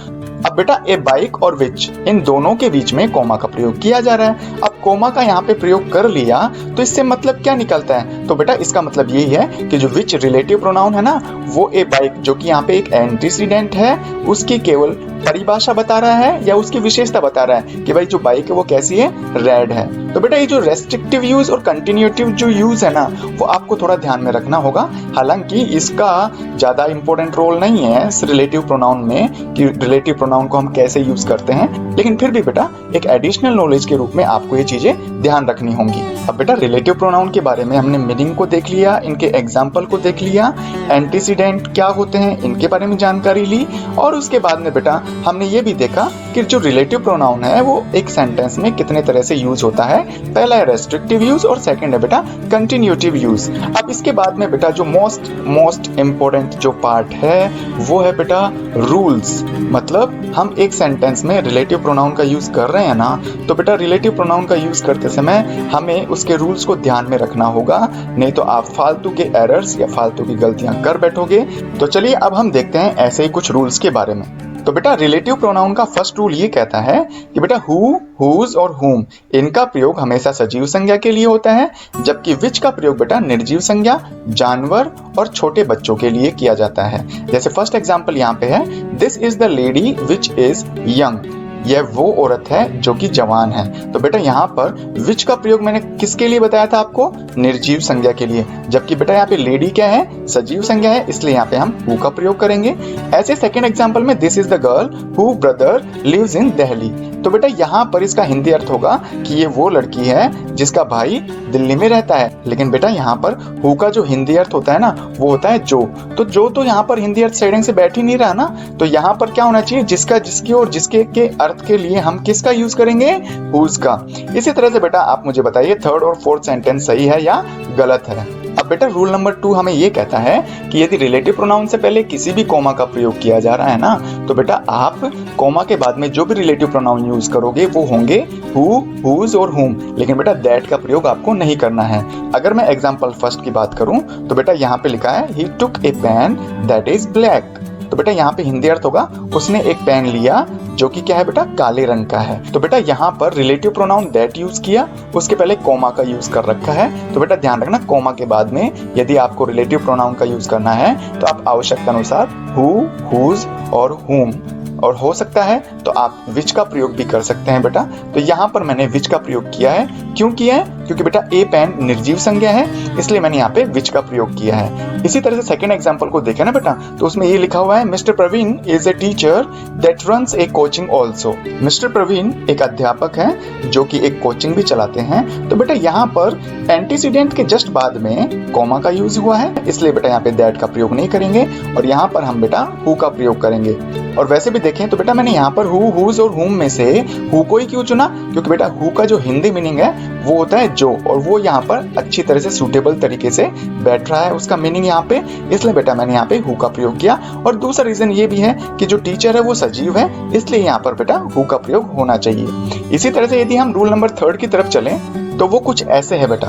अब बेटा ए बाइक और विच इन दोनों के बीच में कॉमा का प्रयोग किया जा रहा है। अब कॉमा का यहाँ पे प्रयोग कर लिया तो इससे मतलब क्या निकलता है? तो बेटा इसका मतलब यही है कि जो विच रिलेटिव प्रोनाउन है ना वो ए बाइक जो कि यहाँ पे एक एंटीसीडेंट है उसकी केवल परिभाषा बता रहा है या उसकी विशेषता बता रहा है कि भाई जो बाइक है वो कैसी है, रेड है। तो बेटा ये जो रेस्ट्रिक्टिव यूज और कंटिन्यूटिव जो यूज है ना वो आपको थोड़ा ध्यान में रखना होगा। हालांकि इसका ज्यादा इंपॉर्टेंट रोल नहीं है इस रिलेटिव प्रोनाउन में कि रिलेटिव प्रोनाउन को हम कैसे यूज करते हैं, लेकिन फिर भी बेटा एक एडिशनल नॉलेज के रूप में आपको ये चीजें ध्यान रखनी होंगी। अब बेटा रिलेटिव प्रोनाउन के बारे में हमने मीनिंग को देख लिया, इनके एग्जाम्पल को देख लिया, एंटीसीडेंट क्या होते हैं इनके बारे में जानकारी ली, और उसके बाद में बेटा हमने ये भी देखा कि जो रिलेटिव प्रोनाउन है वो एक सेंटेंस में कितने तरह से यूज होता है। पहला है रेस्ट्रिक्टिव यूज और सेकंड है बेटा कंटिन्यूटिव यूज। अब इसके बाद में बेटा जो मोस्ट इम्पोर्टेंट जो पार्ट है वो है बेटा रूल्स। मतलब हम एक सेंटेंस में रिलेटिव प्रोनाउन का यूज कर रहे हैं ना तो बेटा रिलेटिव प्रोनाउन का यूज करते समय हमें उसके रूल्स को ध्यान में रखना होगा, नहीं तो आप फालतू के एरर्स या फालतू की गलतियां कर बैठोगे। तो चलिए अब हम देखते हैं ऐसे ही कुछ रूल्स के बारे में। तो बेटा रिलेटिव प्रोनाउन का फर्स्ट रूल ये कहता है कि बेटा हु, हुज और हुम इनका प्रयोग हमेशा सजीव संज्ञा के लिए होता है, जबकि विच का प्रयोग बेटा निर्जीव संज्ञा, जानवर और छोटे बच्चों के लिए किया जाता है। जैसे फर्स्ट एग्जांपल यहाँ पे है this is the lady which is young, यह वो औरत है जो कि जवान है। तो बेटा यहाँ पर विच का प्रयोग मैंने किसके लिए बताया था आपको? निर्जीव संज्ञा के लिए, जबकि बेटा यहाँ पे लेडी क्या है? सजीव संज्ञा है, इसलिए यहाँ पे हम हु का प्रयोग करेंगे। ऐसे सेकंड एग्जांपल में this is the girl who brother lives in Delhi, तो बेटा यहाँ पर इसका हिंदी अर्थ होगा कि ये वो लड़की है जिसका भाई दिल्ली में रहता है। लेकिन बेटा यहाँ पर हु का जो हिंदी अर्थ होता है ना वो होता है जो, तो जो तो यहाँ पर हिंदी अर्थ साइडिंग से बैठ ही नहीं रहा ना, तो यहाँ पर क्या होना चाहिए? जिसका, जिसकी और जिसके के अर्थ के लिए हम किसका यूज करेंगे? हुज का। इसी तरह से बेटा आप मुझे बताइए थर्ड और फोर्थ सेंटेंस सही है या गलत है। अब बेटा रूल नंबर 2 हमें ये कहता है कि यदि रिलेटिव प्रोनाउन से पहले किसी भी कॉमा का प्रयोग किया जा रहा है ना तो बेटा आप कॉमा के बाद में जो भी रिलेटिव प्रोनाउन यूज करोगे वो होंगे हु, हुज और हुम, लेकिन बेटा दैट का प्रयोग आपको नहीं करना है। अगर मैं एग्जांपल फर्स्ट की बात करूं तो बेटा यहाँ पे लिखा है ही टुक ए पेन दैट इज ब्लैक, तो बेटा यहाँ पे हिंदी अर्थ होगा उसने एक पेन लिया जो कि क्या है बेटा? काले रंग का है। तो बेटा यहाँ पर रिलेटिव प्रोनाउन दैट यूज किया, उसके पहले कॉमा का यूज कर रखा है। तो बेटा ध्यान रखना कॉमा के बाद में यदि आपको रिलेटिव प्रोनाउन का यूज करना है तो आप आवश्यकता अनुसार हु, हुज और हुम, और हो सकता है तो आप विच का प्रयोग भी कर सकते हैं बेटा। तो यहाँ पर मैंने विच का प्रयोग किया है, क्यों किया है? क्योंकि बेटा ए पेन निर्जीव संज्ञा है, इसलिए मैंने यहाँ पे विच का प्रयोग किया है। इसी तरह से सेकंड एग्जांपल को देखें ना बेटा, तो उसमें ये लिखा हुआ है mister Praveen is a teacher that runs a coaching also. Mister Praveen एक अध्यापक है जो कि एक कोचिंग भी चलाते हैं। तो बेटा यहाँ पर एंटीसीडेंट के जस्ट बाद में कॉमा का यूज हुआ है, इसलिए बेटा यहाँ पे दैट का प्रयोग नहीं करेंगे और यहाँ पर हम बेटा हु का प्रयोग करेंगे। और वैसे भी देखें तो बेटा मैंने यहाँ पर हु, हुज और हुम में से हु को ही क्यों चुना, क्योंकि बेटा हु का जो हिंदी मीनिंग है वो होता है जो, और वो यहाँ पर अच्छी तरह से सूटेबल तरीके से बैठ रहा है उसका मीनिंग यहाँ पे, इसलिए बेटा मैंने यहाँ पे हु का प्रयोग किया। और दूसरा रीजन ये भी है कि जो टीचर है वो सजीव है, इसलिए यहाँ पर बेटा हु का प्रयोग होना चाहिए। इसी तरह से यदि हम रूल नंबर 3 की तरफ चलें तो वो कुछ ऐसे है बेटा,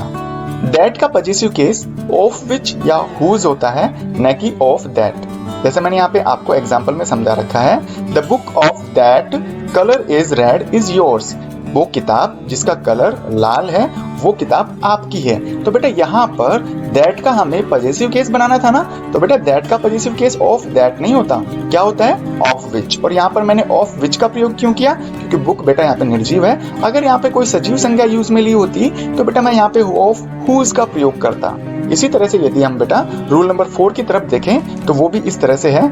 दैट का पॉजेसिव केस ऑफ विच या हुज होता है, न कि ऑफ दैट। जैसे मैंने यहाँ पे आपको एग्जाम्पल में समझा रखा है, the book of that colour is red is yours. वो किताब जिसका कलर लाल है वो किताब आपकी है। तो बेटा यहाँ पर दैट का हमें पॉजेसिव केस बनाना था ना, तो बेटा दैट का पॉजेसिव केस ऑफ दैट नहीं होता, क्या होता है ऑफ विच। और यहाँ पर मैंने ऑफ विच का प्रयोग क्यों किया, क्योंकि बुक बेटा यहाँ पे निर्जीव है। अगर यहाँ पे कोई सजीव संज्ञा यूज में ली होती तो बेटा मैं यहाँ पे ऑफ हुज का प्रयोग करता। इसी तरह से यदि हम बेटा रूल नंबर 4 की तरफ देखें तो वो भी इस तरह से है,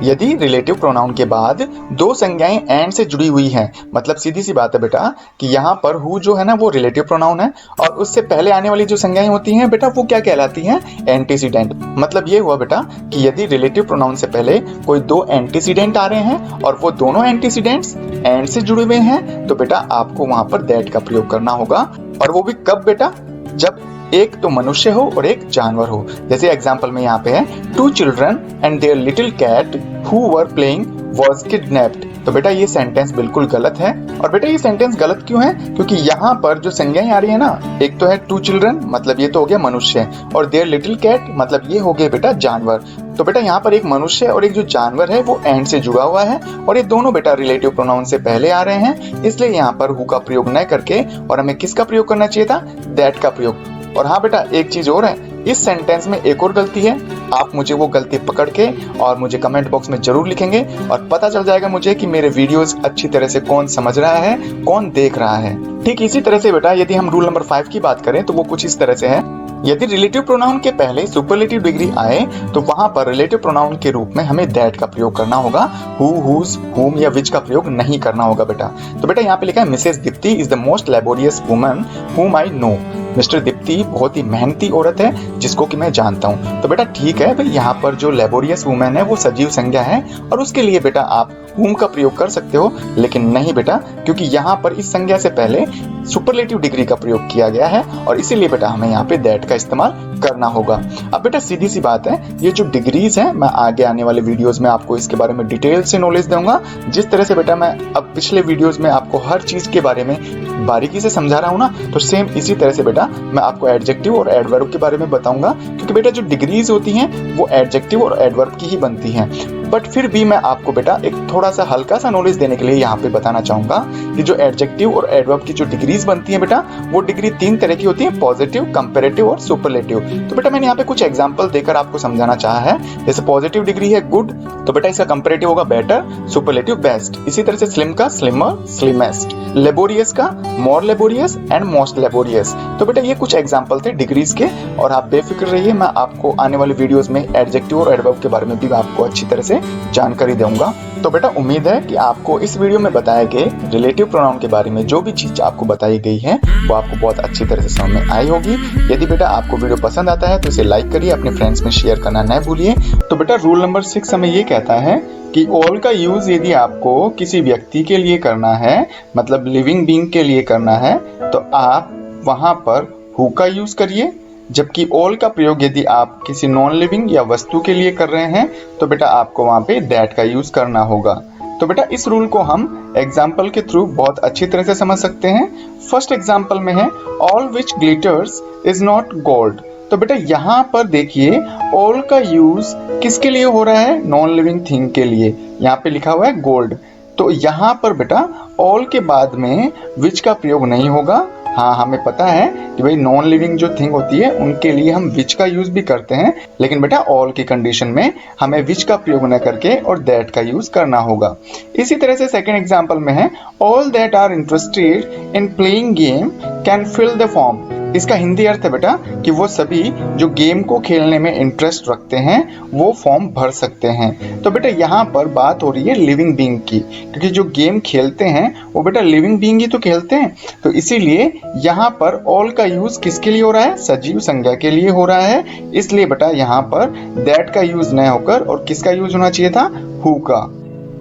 यदि रिलेटिव प्रोनाउन के बाद दो संज्ञाएं एंड से जुड़ी हुई हैं, मतलब सीधी सी बात है बेटा कि यहाँ पर हु जो है ना वो रिलेटिव प्रोनाउन है और उससे पहले आने वाली जो संज्ञाएं होती हैं बेटा वो क्या कहलाती हैं, एंटीसीडेंट। मतलब ये हुआ बेटा कि यदि रिलेटिव प्रोनाउन से पहले कोई दो एंटीसीडेंट आ रहे हैं और वो दोनों एंटीसीडेंट्स एंड से जुड़े हुए हैं तो बेटा आपको वहां पर दैट का प्रयोग करना होगा। और वो भी कब बेटा, जब एक तो मनुष्य हो और एक जानवर हो। जैसे एग्जांपल में यहाँ पे है, 2 children and their little cat who were playing was kidnapped। तो बेटा ये सेंटेंस बिल्कुल गलत है। और बेटा ये सेंटेंस गलत क्यों है, क्योंकि यहाँ पर जो संज्ञाएं आ रही है ना, एक तो है 2 children मतलब ये तो हो गया मनुष्य, और their little cat मतलब ये हो गया बेटा जानवर। तो बेटा यहाँ पर एक मनुष्य और एक जो जानवर है वो एंड से जुड़ा हुआ है और ये दोनों बेटा रिलेटिव प्रोनाउन से पहले आ रहे हैं, इसलिए यहाँ पर हु का प्रयोग न करके और हमें किसका प्रयोग करना चाहिए था, दैट का प्रयोग। और हाँ बेटा एक चीज और है, इस सेंटेंस में एक और गलती है, आप मुझे वो गलती पकड़ के और मुझे कमेंट बॉक्स में जरूर लिखेंगे और पता चल जाएगा मुझे कि मेरे वीडियोस अच्छी तरह से कौन समझ रहा है, कौन देख रहा है। ठीक इसी तरह से बेटा यदि हम रूल नंबर 5 की बात करें तो वो कुछ इस तरह से है, यदि रिलेटिव प्रोनाउन के पहले सुपरलेटिव डिग्री आए तो वहां पर रिलेटिव प्रोनाउन के रूप में हमें दैट का प्रयोग करना होगा, हु, हुज, हुम या विच का प्रयोग नहीं करना होगा बेटा। तो बेटा यहाँ पे लिखा है, Mrs Deepti is the most laborious woman हुम आई नो। मिस्टर दीप्ति बहुत ही मेहनती औरत है जिसको कि मैं जानता हूँ। तो बेटा ठीक है भाई, यहाँ पर जो लेबोरियस वुमेन है वो सजीव संज्ञा है और उसके लिए बेटा आप हुम का प्रयोग कर सकते हो, लेकिन नहीं बेटा, क्योंकि यहाँ पर इस संज्ञा से पहले सुपरलेटिव डिग्री का प्रयोग किया गया है और इसीलिए बेटा हमें यहाँ पे दैट का इस्तेमाल करना होगा। अब बेटा सीधी सी बात है, ये जो डिग्रीज है मैं आगे आने वाले वीडियोस में आपको इसके बारे में डिटेल से नॉलेज दूंगा। जिस तरह से बेटा मैं अब पिछले वीडियोस में आपको हर चीज के बारे में बारीकी से समझा रहा हूँ ना, तो सेम इसी तरह से बेटा मैं आपको एडजेक्टिव और एडवर्ब के बारे में बताऊंगा, क्योंकि बेटा जो डिग्रीज होती हैं वो एडजेक्टिव और एडवर्ब की ही बनती हैं। बट फिर भी मैं आपको बेटा एक थोड़ा सा हल्का सा नॉलेज देने के लिए यहाँ पे बताना चाहूंगा कि जो एडजेक्टिव और एडवर्ब की जो डिग्रीज बनती है बेटा, वो डिग्री 3 तरह की होती है, पॉजिटिव, कंपैरेटिव और सुपरलेटिव। तो बेटा मैंने यहाँ पे कुछ एग्जांपल देकर आपको समझाना चाहा है। जैसे पॉजिटिव डिग्री है गुड, तो बेटा इसका कंपैरेटिव होगा बेटर, सुपरलेटिव बेस्ट। इसी तरह से स्लिम का स्लिमर, स्लिमेस्ट, लेबोरियस का मोर लेबोरियस एंड मोस्ट लेबोरियस। तो बेटा ये कुछ एग्जांपल थे डिग्रीज के, और आप बेफिक्र रहिए, मैं आपको आने वाले वीडियोस में एडजेक्टिव और एडवर्ब के बारे में भी आपको अच्छी तरह से जानकारी दूंगा। तो बेटा उम्मीद है कि आपको इस वीडियो में बताए गए रिलेटिव प्रोनाउन के बारे में जो भी चीज आपको बताई गई है वो आपको बहुत अच्छी तरह से समझ में आई होगी। यदि बेटा आपको वीडियो पसंद आता है तो इसे लाइक करिए, अपने फ्रेंड्स में शेयर करना न भूलिए। तो बेटा रूल नंबर 6 हमें ये कहता है कि ऑल का यूज यदि आपको किसी व्यक्ति के लिए करना है, मतलब लिविंग बीइंग के लिए करना है, तो आप वहां पर हु का यूज करिए, जबकि ऑल का प्रयोग यदि आप किसी नॉन लिविंग या वस्तु के लिए कर रहे हैं तो बेटा आपको वहां पे दैट का यूज करना होगा। तो बेटा इस रूल को हम एग्जाम्पल के थ्रू बहुत अच्छी तरह से समझ सकते हैं। फर्स्ट एग्जाम्पल में है, all which glitters is not gold. तो बेटा यहाँ पर देखिए ऑल का यूज किसके लिए हो रहा है, नॉन लिविंग थिंग के लिए। यहाँ पे लिखा हुआ है गोल्ड, तो यहाँ पर बेटा ऑल के बाद में विच का प्रयोग नहीं होगा। हाँ हमें पता है कि भाई नॉन लिविंग जो थिंग होती है उनके लिए हम विच का यूज भी करते हैं, लेकिन बेटा ऑल की कंडीशन में हमें विच का प्रयोग न करके और दैट का यूज करना होगा। इसी तरह से सेकंड एग्जांपल में है, all that are interested in playing game can fill the form. इसका हिंदी अर्थ है बेटा कि वो सभी जो गेम को खेलने में इंटरेस्ट रखते हैं वो फॉर्म भर सकते हैं। तो बेटा यहाँ पर बात हो रही है लिविंग बीइंग की, क्योंकि जो गेम खेलते हैं वो बेटा लिविंग बीइंग ही तो खेलते हैं। तो इसीलिए यहाँ पर ऑल का यूज किसके लिए हो रहा है, सजीव संज्ञा के लिए हो रहा है। इसलिए बेटा यहाँ पर दैट का यूज न होकर और किसका यूज होना चाहिए था, हु का।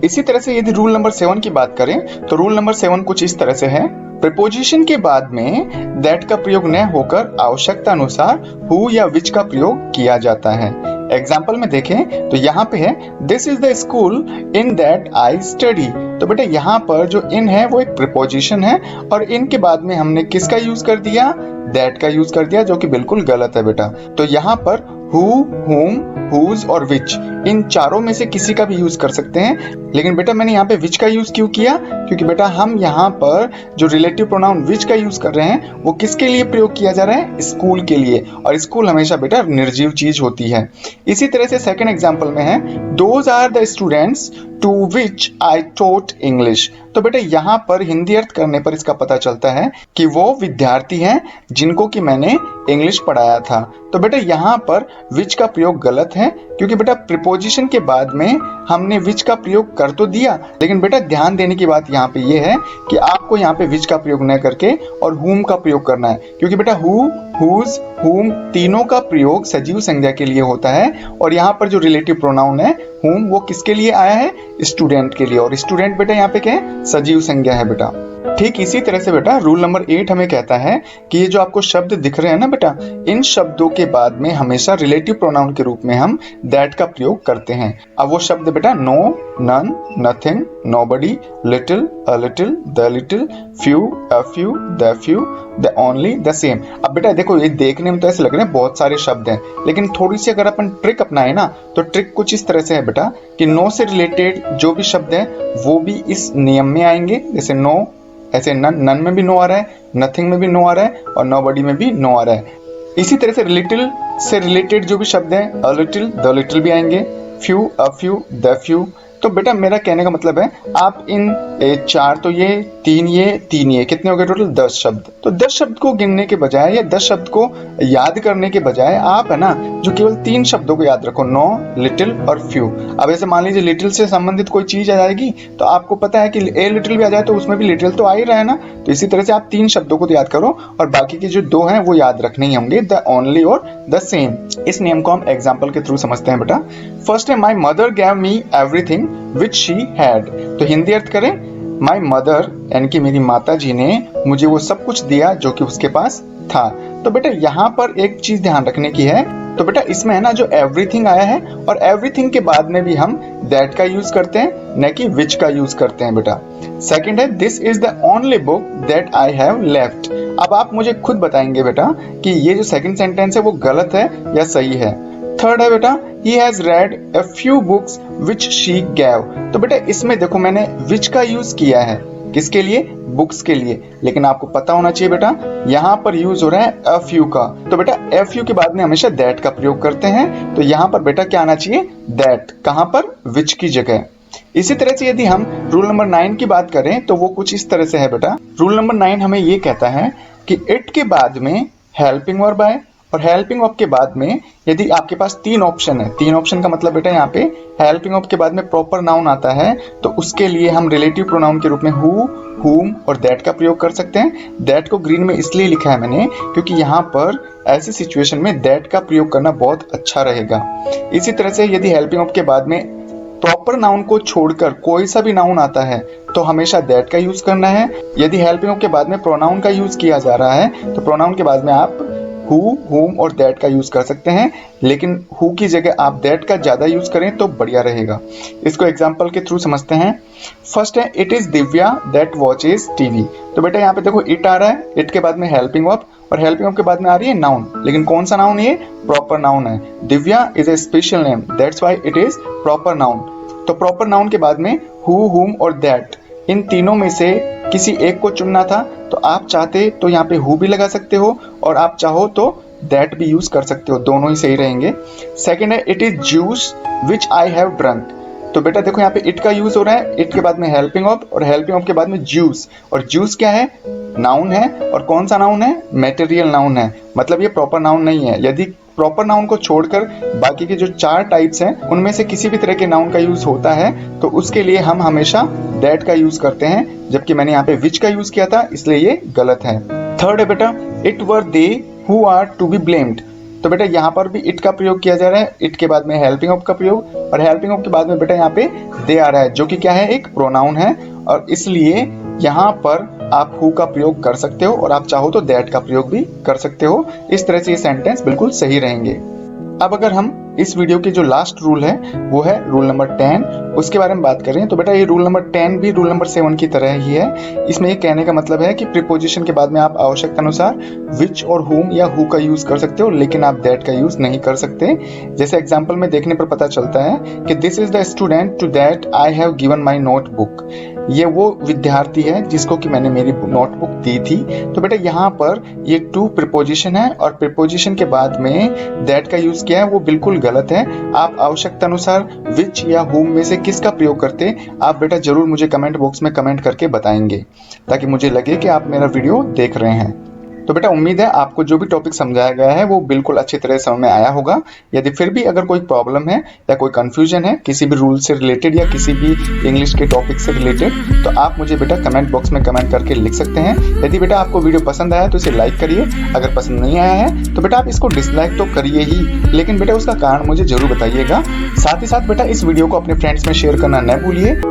इसी तरह से यदि रूल नंबर 7 की बात करें तो रूल नंबर 7 कुछ इस तरह से है, प्रीपोजिशन के बाद में दैट का प्रयोग न होकर आवश्यकता अनुसार हु या विच का प्रयोग किया जाता है। एग्जाम्पल में देखें तो यहाँ पे है this is the school in that I study. तो बेटा यहाँ पर जो इन है वो एक प्रीपोजिशन है और इन के बाद में हमने किसका यूज कर दिया, दैट का यूज कर दिया, जो कि बिल्कुल गलत है बेटा। तो यहाँ पर हु, हुम, हुज और विच इन चारों में से किसी का भी यूज कर सकते हैं, लेकिन बेटा मैंने यहाँ पे विच का यूज क्यों किया, क्योंकि बेटा हम यहाँ पर जो रिलेटिव प्रोनाउन विच का यूज कर रहे हैं वो किसके लिए प्रयोग किया जा रहा है, स्कूल के लिए, और स्कूल हमेशा बेटा निर्जीव चीज होती है। इसी तरह से सेकंड एग्जांपल में है those are the students to which I taught English. तो बेटा यहाँ पर हिंदी अर्थ करने पर इसका पता चलता है कि वो विद्यार्थी हैं जिनको कि मैंने इंग्लिश पढ़ाया था। तो बेटा यहाँ पर विच का प्रयोग गलत है, क्योंकि बेटा प्रीपोजिशन के बाद में हमने विच का प्रयोग कर तो दिया, लेकिन बेटा ध्यान देने की बात यहाँ पे ये है कि आपको यहाँ पे विच का प्रयोग न करके और हुम का प्रयोग करना है, क्योंकि बेटा हु, हुज, हुम तीनों का प्रयोग सजीव संज्ञा के लिए होता है और यहाँ पर जो रिलेटिव प्रोनाउन है हुम वो किसके लिए आया है, स्टूडेंट के लिए, और स्टूडेंट बेटा यहाँ पे क्या है, सजीव संज्ञा है बेटा। ठीक इसी तरह से बेटा रूल नंबर 8 हमें कहता है कि ये जो आपको शब्द दिख रहे हैं ना बेटा, इन शब्दों के बाद में हमेशा रिलेटिव प्रोनाउन के रूप में हम दैट का प्रयोग करते हैं। अब वो शब्द बेटा no, none, nothing, nobody, little, a little, the little, few, a few, the few, the only, the same. अब बेटा देखो ये देखने में तो ऐसे लग रहे हैं बहुत सारे शब्द हैं, लेकिन थोड़ी सी अगर अपन ट्रिक अपनाए ना तो ट्रिक कुछ इस तरह से है बेटा कि नो से रिलेटेड जो भी शब्द है वो भी इस नियम में आएंगे। जैसे नो, ऐसे नन में भी नो आ रहा है, नथिंग में भी नो आ रहा है और नोबडी में भी नो आ रहा है। इसी तरह से लिटिल से रिलेटेड जो भी शब्द हैं, अ लिटिल, द लिटिल भी आएंगे, few, a few, the few. तो बेटा मेरा कहने का मतलब है आप इन 4 तो ये 3 ये कितने हो गए टोटल 10 शब्द। तो 10 शब्द को गिनने के बजाय या 10 शब्द को याद करने के बजाय आप है ना जो केवल 3 शब्दों को याद रखो, नो, लिटिल और फ्यू। अब ऐसे मान लीजिए लिटिल से संबंधित कोई चीज आ जाएगी तो आपको पता है कि ए लिटिल भी आ जाए तो उसमें भी लिटिल तो आ ही रहा है ना। तो इसी तरह से आप 3 शब्दों को तो याद करो और बाकी के जो 2 हैं वो याद रखने ही होंगे, द ओनली और द सेम। इस नियम को हम एग्जाम्पल के थ्रू समझते हैं बेटा। फर्स्ट है my mother gave me everything which she had. तो हिंदी अर्थ करें, माई मदर यानी कि मेरी माता जी ने मुझे वो सब कुछ दिया जो कि उसके पास था। तो बेटा यहाँ पर एक चीज ध्यान रखने की है, तो बेटा इसमें है ना जो एवरीथिंग आया है और एवरीथिंग के बाद में भी हम दैट का यूज करते हैं, न कि विच का यूज करते हैं बेटा। सेकंड है this is the only book that I have left. अब आप मुझे खुद बताएंगे बेटा कि ये जो सेकंड सेंटेंस है वो गलत है या सही है। थर्ड है बेटा he has read a few books which she gave। तो बेटा इसमें देखो मैंने which का यूज किया है, किसके लिए, बुक्स के लिए, लेकिन आपको पता होना चाहिए बेटा यहाँ पर यूज हो रहा है a few का। तो बेटा a few के बाद में हमेशा that का प्रयोग करते हैं, तो यहाँ पर बेटा क्या आना चाहिए, that, कहाँ पर, which की जगह। इसी तरह से यदि हम रूल नंबर 9 की बात करें तो वो कुछ इस तरह से है बेटा। रूल नंबर 9 हमें ये कहता है कि इट के बाद में हेल्पिंग वर्ब आए और हेल्पिंग वर्ब के बाद में यदि आपके पास 3 ऑप्शन है, 3 ऑप्शन का मतलब बेटा यहाँ पे हेल्पिंग वर्ब के बाद में प्रॉपर नाउन आता है तो उसके लिए हम रिलेटिव प्रोनाउन के रूप में हु, हुम और दैट का प्रयोग कर सकते हैं। दैट को ग्रीन में इसलिए लिखा है मैंने क्योंकि यहाँ पर ऐसी सिचुएशन में दैट का प्रयोग करना बहुत अच्छा रहेगा। इसी तरह से यदि हेल्पिंग वर्ब के बाद में प्रॉपर नाउन को छोड़कर कोई सा भी नाउन आता है तो हमेशा दैट का यूज करना है। यदि हेल्पिंग वर्ब के बाद में प्रोनाउन का यूज किया जा रहा है तो प्रोनाउन के बाद में आप हु, हुम और दैट का यूज कर सकते हैं, लेकिन हु की जगह आप दैट का ज्यादा यूज करें तो बढ़िया रहेगा। इसको एग्जांपल के थ्रू समझते हैं। फर्स्ट है it is Divya that watches TV. तो बेटा यहाँ पे देखो इट आ रहा है, इट के बाद में हेल्पिंग वर्ब और हेल्पिंग वर्ब के बाद में आ रही है नाउन, लेकिन कौन सा नाउन है, प्रॉपर नाउन है। Divya is a special name that's why it is proper noun. तो प्रॉपर नाउन के बाद में हु, हुम और दैट इन तीनों में से किसी एक को चुनना था, तो आप चाहते तो यहाँ पे हु भी लगा सकते हो और आप चाहो तो दैट भी यूज कर सकते हो, दोनों ही सही रहेंगे। सेकंड है it is juice which I have drunk. तो बेटा देखो यहाँ पे इट का यूज हो रहा है, इट के बाद में हेल्पिंग ऑफ, और हेल्पिंग ऑफ के बाद में जूस, और जूस क्या है, नाउन है, और कौन सा नाउन है, मटेरियल नाउन है, मतलब ये प्रॉपर नाउन नहीं है। यदि प्रॉपर नाउन को छोड़कर बाकी के जो 4 टाइप्स हैं उनमें से किसी भी तरह के नाउन का यूज होता है तो उसके लिए हम हमेशा दैट का यूज करते हैं, जबकि मैंने यहाँ पे विच का यूज किया था, इसलिए ये गलत है। थर्ड है बेटा, it were they who are to be blamed. तो बेटा यहाँ पर भी इट का प्रयोग किया जा रहा है, इट के बाद में हेल्पिंग ऑफ का प्रयोग, और हेल्पिंग ऑफ के बाद में बेटा यहाँ पे दे आ रहा है, जो कि क्या है, एक प्रोनाउन है, और इसलिए यहाँ पर आप हु का प्रयोग कर सकते हो, और आप चाहो तो दैट का प्रयोग भी कर सकते हो। इस तरह से ये सेंटेंस बिल्कुल सही रहेंगे। अब अगर हम इस वीडियो की जो लास्ट रूल है वो है रूल नंबर 10, उसके बारे में बात करें तो बेटा ये रूल नंबर 10 भी रूल नंबर 7 की तरह ही है। इसमें ये कहने का मतलब है कि प्रीपोजिशन के बाद में आप आवश्यकता अनुसार विच और हुम या हु का यूज कर सकते हो, लेकिन आप दैट का यूज नहीं कर सकते। जैसे एग्जाम्पल में देखने पर पता चलता है कि this is the student to that I have given my notebook. ये वो विद्यार्थी है जिसको कि मैंने मेरी नोटबुक दी थी। तो बेटा यहाँ पर ये टू प्रीपोजिशन है, और प्रीपोजिशन के बाद में दैट का यूज किया है वो बिल्कुल गलत है। आप आवश्यकता अनुसार विच या हुम में से किसका प्रयोग करते आप बेटा जरूर मुझे कमेंट बॉक्स में कमेंट करके बताएंगे, ताकि मुझे लगे कि आप मेरा वीडियो देख रहे हैं। तो बेटा उम्मीद है आपको जो भी टॉपिक समझाया गया है वो बिल्कुल अच्छी तरह समझ में आया होगा। यदि फिर भी अगर कोई प्रॉब्लम है या कोई कंफ्यूजन है किसी भी रूल से रिलेटेड या किसी भी इंग्लिश के टॉपिक से रिलेटेड, तो आप मुझे बेटा कमेंट बॉक्स में कमेंट करके लिख सकते हैं। यदि बेटा आपको वीडियो पसंद आया तो इसे लाइक करिए, अगर पसंद नहीं आया है तो बेटा आप इसको डिसलाइक तो करिए ही, लेकिन बेटा उसका कारण मुझे जरूर बताइएगा। साथ ही साथ बेटा इस वीडियो को अपने फ्रेंड्स में शेयर करना न भूलिए।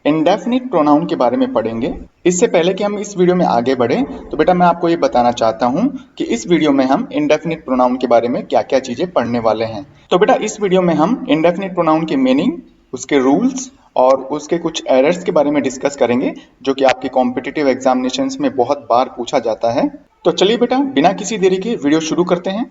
इंडेफिनिट प्रोनाउन के बारे में पढ़ेंगे। इससे पहले कि हम इस वीडियो में आगे बढ़ें तो बेटा मैं आपको ये बताना चाहता हूँ कि इस वीडियो में हम इंडेफिनिट प्रोनाउन के बारे में क्या क्या चीजें पढ़ने वाले हैं। तो बेटा इस वीडियो में हम इंडेफिनिट प्रोनाउन की मीनिंग, उसके रूल्स और उसके कुछ एरर्स के बारे में डिस्कस करेंगे जो कि आपके कॉम्पिटिटिव एग्जामिनेशंस में बहुत बार पूछा जाता है। तो चलिए बेटा बिना किसी देरी के वीडियो शुरू करते हैं।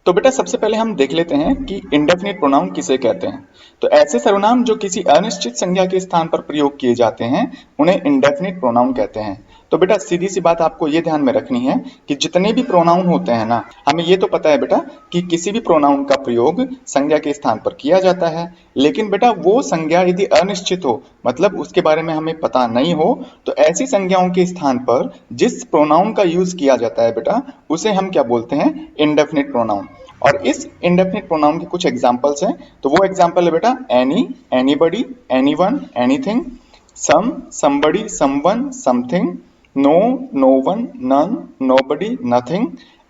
तो बेटा सबसे पहले हम देख लेते हैं कि इंडेफिनिट प्रोनाउन किसे कहते हैं। तो ऐसे सर्वनाम जो किसी अनिश्चित संज्ञा के स्थान पर प्रयोग किए जाते हैं उन्हें इंडेफिनिट प्रोनाउन कहते हैं। तो बेटा सीधी सी बात आपको ये ध्यान में रखनी है कि जितने भी प्रोनाउन होते हैं ना, हमें ये तो पता है बेटा कि किसी भी प्रोनाउन का प्रयोग संज्ञा के स्थान पर किया जाता है, लेकिन बेटा वो संज्ञा यदि अनिश्चित हो, मतलब उसके बारे में हमें पता नहीं हो, तो ऐसी संज्ञाओं के स्थान पर जिस प्रोनाउन का यूज किया जाता है बेटा उसे हम क्या बोलते हैं, इंडेफिनिट प्रोनाउन। और इस इंडेफिनिट प्रोनाउन के कुछ एग्जांपल्स हैं। तो वो एग्जांपल है बेटा any, anybody, anyone, anything, some, somebody, someone, something, no, no one, none, nobody, nothing,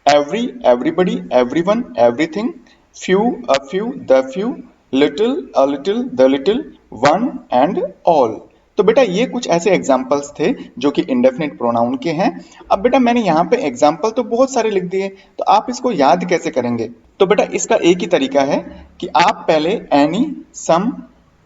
every, everybody, everyone, everything, few, a few, the few, little, a little, the little, one and all. तो बेटा ये कुछ ऐसे एग्जाम्पल्स थे जो कि इंडेफिनिट प्रोनाउन के हैं। अब बेटा मैंने यहाँ पे एग्जाम्पल तो बहुत सारे लिख दिए, तो आप इसको याद कैसे करेंगे? तो बेटा इसका एक ही तरीका है कि आप पहले एनी, सम,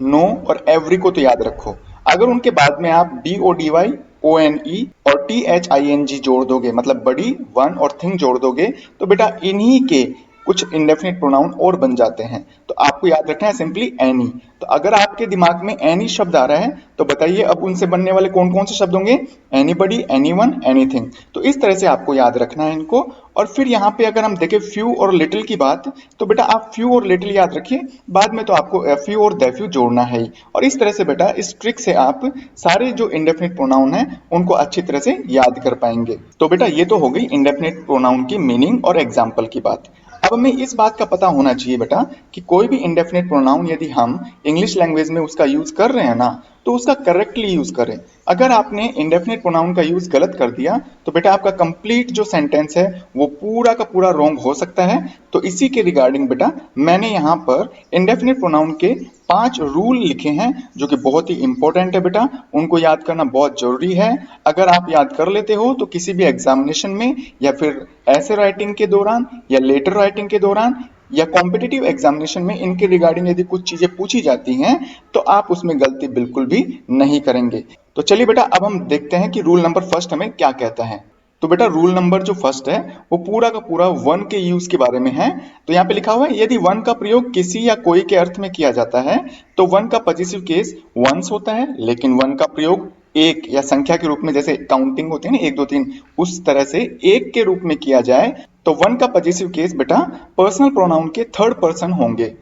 नो और एवरी को तो याद रखो। अगर उनके बाद में आप DODY, ONE और THING जोड़ दोगे, मतलब बड़ी, वन और थिंग जोड़ दोगे, तो बेटा इन्हीं के कुछ इंडेफिनिट प्रोनाउन और बन जाते हैं। तो आपको याद रखना है सिंपली एनी। तो अगर आपके दिमाग में एनी शब्द आ रहा है तो बताइए अब उनसे बनने वाले कौन कौन से शब्द होंगे? Anybody, anyone, anything. तो इस तरह से आपको याद रखना है इनको। और फिर यहाँ पे अगर हम देखें फ्यू और लिटिल की बात, तो बेटा आप फ्यू और लिटिल याद रखिए, बाद में तो आपको फ्यू और द फ्यू जोड़ना है ही। और इस तरह से बेटा इस ट्रिक से आप सारे जो इंडेफिनिट प्रोनाउन है उनको अच्छी तरह से याद कर पाएंगे। तो बेटा ये तो हो गई इंडेफिनिट प्रोनाउन की मीनिंग और एग्जाम्पल की बात। अब हमें इस बात का पता होना चाहिए बेटा कि कोई भी इंडेफिनिट प्रोनाउन यदि हम इंग्लिश लैंग्वेज में उसका यूज कर रहे हैं ना, तो उसका करेक्टली यूज करें। अगर आपने इंडेफिनिट प्रोनाउन का यूज गलत कर दिया तो बेटा आपका कंप्लीट जो सेंटेंस है वो पूरा का पूरा रॉन्ग हो सकता है। तो इसी के रिगार्डिंग बेटा मैंने यहाँ पर इंडेफिनिट प्रोनाउन के 5 रूल लिखे हैं जो कि बहुत ही इंपॉर्टेंट है बेटा, उनको याद करना बहुत जरूरी है। अगर आप याद कर लेते हो तो किसी भी एग्जामिनेशन में या फिर ऐसे राइटिंग के दौरान या लेटर राइटिंग के दौरान या कॉम्पिटिटिव एग्जामिनेशन में इनके रिगार्डिंग यदि कुछ चीजें पूछी जाती हैं तो आप उसमें गलती बिल्कुल भी नहीं करेंगे। तो चलिए बेटा अब हम देखते हैं कि रूल नंबर फर्स्ट हमें क्या कहता है। तो बेटा रूल नंबर जो फर्स्ट है वो पूरा का पूरा वन के यूज के बारे में है। तो यहाँ पे लिखा हुआ है यदि वन का प्रयोग किसी या कोई के अर्थ में किया जाता है तो वन का पॉजिटिव केस वंस होता है, लेकिन वन का प्रयोग एक या संख्या के रूप में, जैसे काउंटिंग होती है ना 1 2 3, उस तरह से एक के रूप में किया जाए तो वन का पॉजिटिव केस बेटा पर्सनल प्रोनाउन के थर्ड पर्सन होंगे।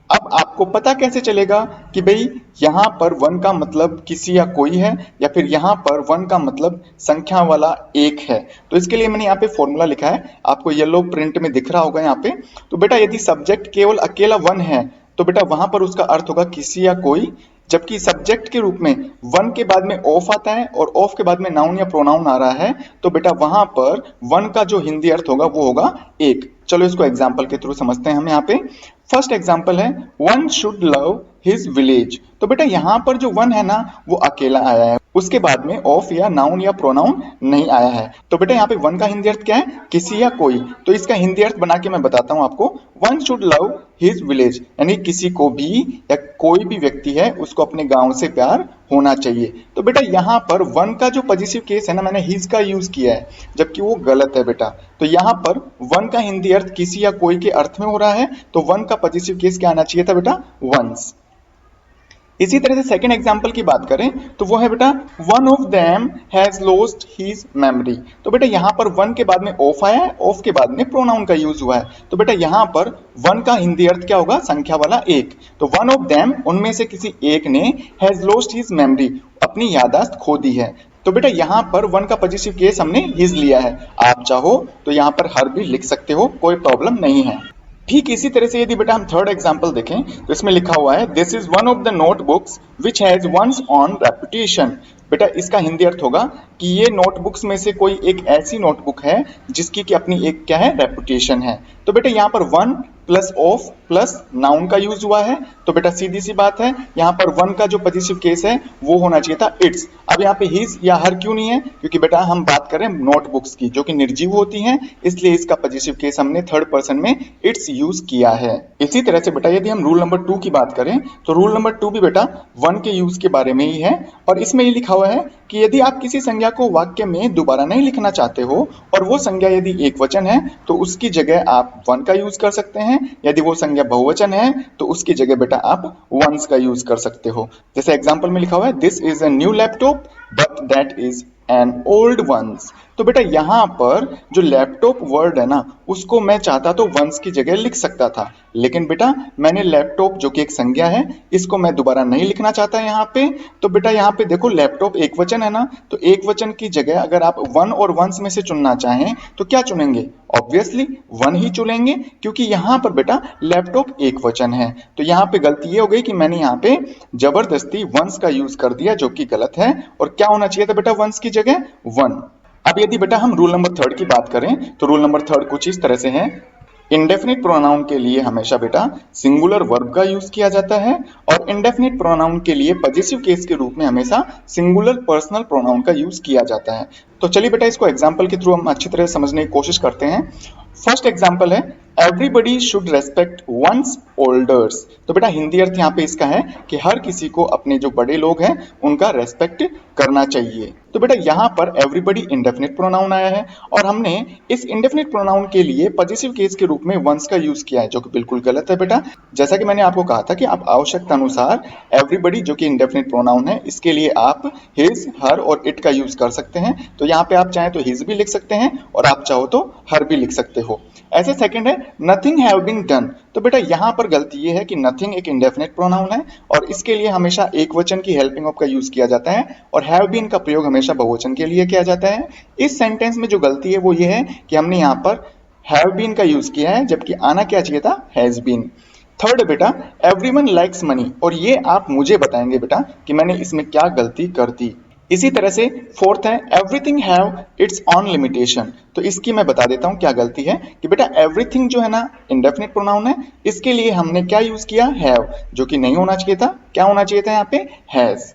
अब आपको पता कैसे चलेगा कि भाई यहाँ पर वन का मतलब किसी या कोई है या फिर यहाँ पर वन का मतलब संख्या वाला एक है? तो इसके लिए मैंने यहाँ पे फॉर्मूला लिखा है, आपको येलो प्रिंट में दिख रहा होगा यहाँ पे। तो बेटा यदि सब्जेक्ट केवल अकेला वन है तो बेटा वहां पर उसका अर्थ होगा किसी या कोई, जबकि सब्जेक्ट के रूप में वन के बाद में ऑफ आता है और ऑफ के बाद में नाउन या प्रोनाउन आ रहा है तो बेटा वहां पर वन का जो हिंदी अर्थ होगा वो होगा एक। चलो इसको एग्जाम्पल के थ्रू समझते हैं हम। यहाँ पे फर्स्ट एग्जाम्पल है one should love his village. तो बेटा यहाँ पर जो वन है ना वो अकेला आया है, उसके बाद में ऑफ या नाउन या प्रोनाउन नहीं आया है। तो बेटा यहाँ पे वन का हिंदी अर्थ क्या है? किसी या कोई। तो इसका हिंदी अर्थ बना के मैं बताता हूँ आपको। One should love his village यानी किसी को भी या कोई भी व्यक्ति है उसको अपने गांव से प्यार होना चाहिए। तो बेटा यहाँ पर वन का जो पॉजिटिव केस है ना, मैंने हिज का यूज किया है जबकि वो गलत है बेटा। तो यहाँ पर वन का हिंदी अर्थ किसी या कोई के अर्थ में हो रहा है, तो वन का पॉजिटिव केस क्या आना चाहिए था बेटा? वंस। इसी तरह से सेकंड एग्जांपल की बात करें तो वो है बेटा one of them has lost his memory. तो बेटा यहाँ पर वन के बाद में ऑफ आया है, ऑफ के बाद में प्रोनाउन का यूज हुआ है। तो बेटा यहाँ पर वन का हिंदी अर्थ क्या होगा? संख्या वाला एक। तो वन ऑफ देम उनमें से किसी एक ने हैज लॉस्ट हिज मेमोरी अपनी याददाश्त खो दी है। तो बेटा यहाँ पर वन का पॉजिटिव केस हमने हिज लिया है। आप चाहो तो यहाँ पर हर भी लिख सकते हो, कोई प्रॉब्लम नहीं है। ठीक इसी तरह से यदि बेटा हम थर्ड एग्जांपल देखें तो इसमें लिखा हुआ है this is one of the notebooks which has once on reputation. बेटा इसका हिंदी अर्थ होगा कि ये नोटबुक्स में से कोई एक ऐसी नोटबुक है जिसकी कि अपनी एक क्या है? रेपुटेशन है। तो बेटा यहाँ पर one plus of plus noun का यूज हुआ है, तो बेटा सीधी सी बात है यहाँ पर वन का जो पॉजिटिव केस है वो होना चाहिए था इट्स। अब यहाँ पे हिज या हर क्यों नहीं है, क्योंकि बेटा हम बात करें नोटबुक्स की जो कि निर्जीव होती हैं, इसलिए इसका पॉजिटिव केस हमने थर्ड पर्सन में इट्स यूज किया है। इसी तरह से बेटा यदि हम रूल नंबर 2 की बात करें तो रूल नंबर 2 भी बेटा वन के यूज के बारे में ही है, और इसमें ये लिखा हुआ है कि यदि आप किसी संज्ञा को वाक्य में दोबारा नहीं लिखना चाहते हो और वो संज्ञा यदि एक वचन है तो उसकी जगह आप वन का यूज कर सकते हैं, यदि वो संज्ञा बहुवचन है तो उसकी जगह बेटा आप वंस का यूज कर सकते हो। जैसे एग्जांपल में लिखा हुआ है this is a new laptop but that is an old ones. तो बेटा यहां पर जो लैपटॉप वर्ड है ना उसको मैं चाहता तो वंस की जगह लिख सकता था, लेकिन बेटा मैंने लैपटॉप जो कि एक संज्ञा है इसको मैं दोबारा नहीं लिखना चाहता यहाँ पे, तो बेटा यहाँ पे देखो लैपटॉप एक वचन है ना, तो एक वचन की जगह अगर आप वन और वंस में से चुनना चाहें तो क्या चुनेंगे, ऑब्वियसली वन ही चुनेंगे, क्योंकि यहाँ पर बेटा लैपटॉप एक वचन है। तो यहाँ पे गलती ये हो गई कि मैंने यहाँ पे जबरदस्ती वंस का यूज कर दिया जो कि गलत है, और क्या होना चाहिए था बेटा वंस की जगह वन। अब यदि बेटा हम रूल नंबर 3 की बात करें तो रूल नंबर 3 कुछ इस तरह से है, इंडेफिनिट प्रोनाउन के लिए हमेशा बेटा सिंगुलर वर्ब का यूज किया जाता है, और इंडेफिनिट प्रोनाउन के लिए पॉजिटिव केस के रूप में हमेशा सिंगुलर पर्सनल प्रोनाउन का यूज किया जाता है। तो चलिए बेटा इसको एग्जांपल के थ्रू हम अच्छी तरह समझने की कोशिश करते हैं। फर्स्ट एग्जांपल है एवरीबडी शुड रेस्पेक्ट वंस ओल्डर्स। तो बेटा हिंदी अर्थ यहाँ पे इसका है कि हर किसी को अपने जो बड़े लोग हैं उनका रेस्पेक्ट करना चाहिए। तो बेटा यहाँ पर एवरीबडी इंडेफिनिट प्रोनाउन आया है और हमने इस इंडेफिनिट प्रोनाउन के लिए पॉजिटिव केस के रूप में वंस का यूज किया है, जो कि बिल्कुल गलत है बेटा। जैसा कि मैंने आपको कहा था कि आप आवश्यकता अनुसार एवरीबडी जो कि इंडेफिनिट प्रोनाउन है इसके लिए आप हिज हर और इट का यूज कर सकते हैं। तो यहाँ पे आप चाहें तो हिज भी लिख सकते हैं और आप चाहो तो हर भी लिख सकते हो। ऐसे सेकंड है नथिंग हैव बीन डन। तो बेटा यहाँ पर गलती ये है कि नथिंग एक इंडेफिनिट प्रोनाउन है और इसके लिए हमेशा एक वचन की हेल्पिंग ऑफ का यूज किया जाता है, और हैव बीन का प्रयोग हमेशा बहुवचन के लिए किया जाता है। इस सेंटेंस में जो गलती है वो ये है कि हमने यहाँ पर हैव बीन का यूज किया है, जबकि आना क्या चाहिए था, हैज बीन। थर्ड है बेटा एवरीवन लाइक्स मनी, और ये आप मुझे बताएंगे बेटा कि मैंने इसमें क्या गलती कर दी। इसी तरह से फोर्थ है everything have it's on limitation. तो इसकी मैं बता देता हूं क्या गलती है कि बेटा एवरीथिंग जो है ना इंडेफिनिट प्रोनाउन है, इसके लिए हमने क्या यूज किया, हैव, जो कि नहीं होना चाहिए था। क्या होना चाहिए था यहाँ पे, हैज।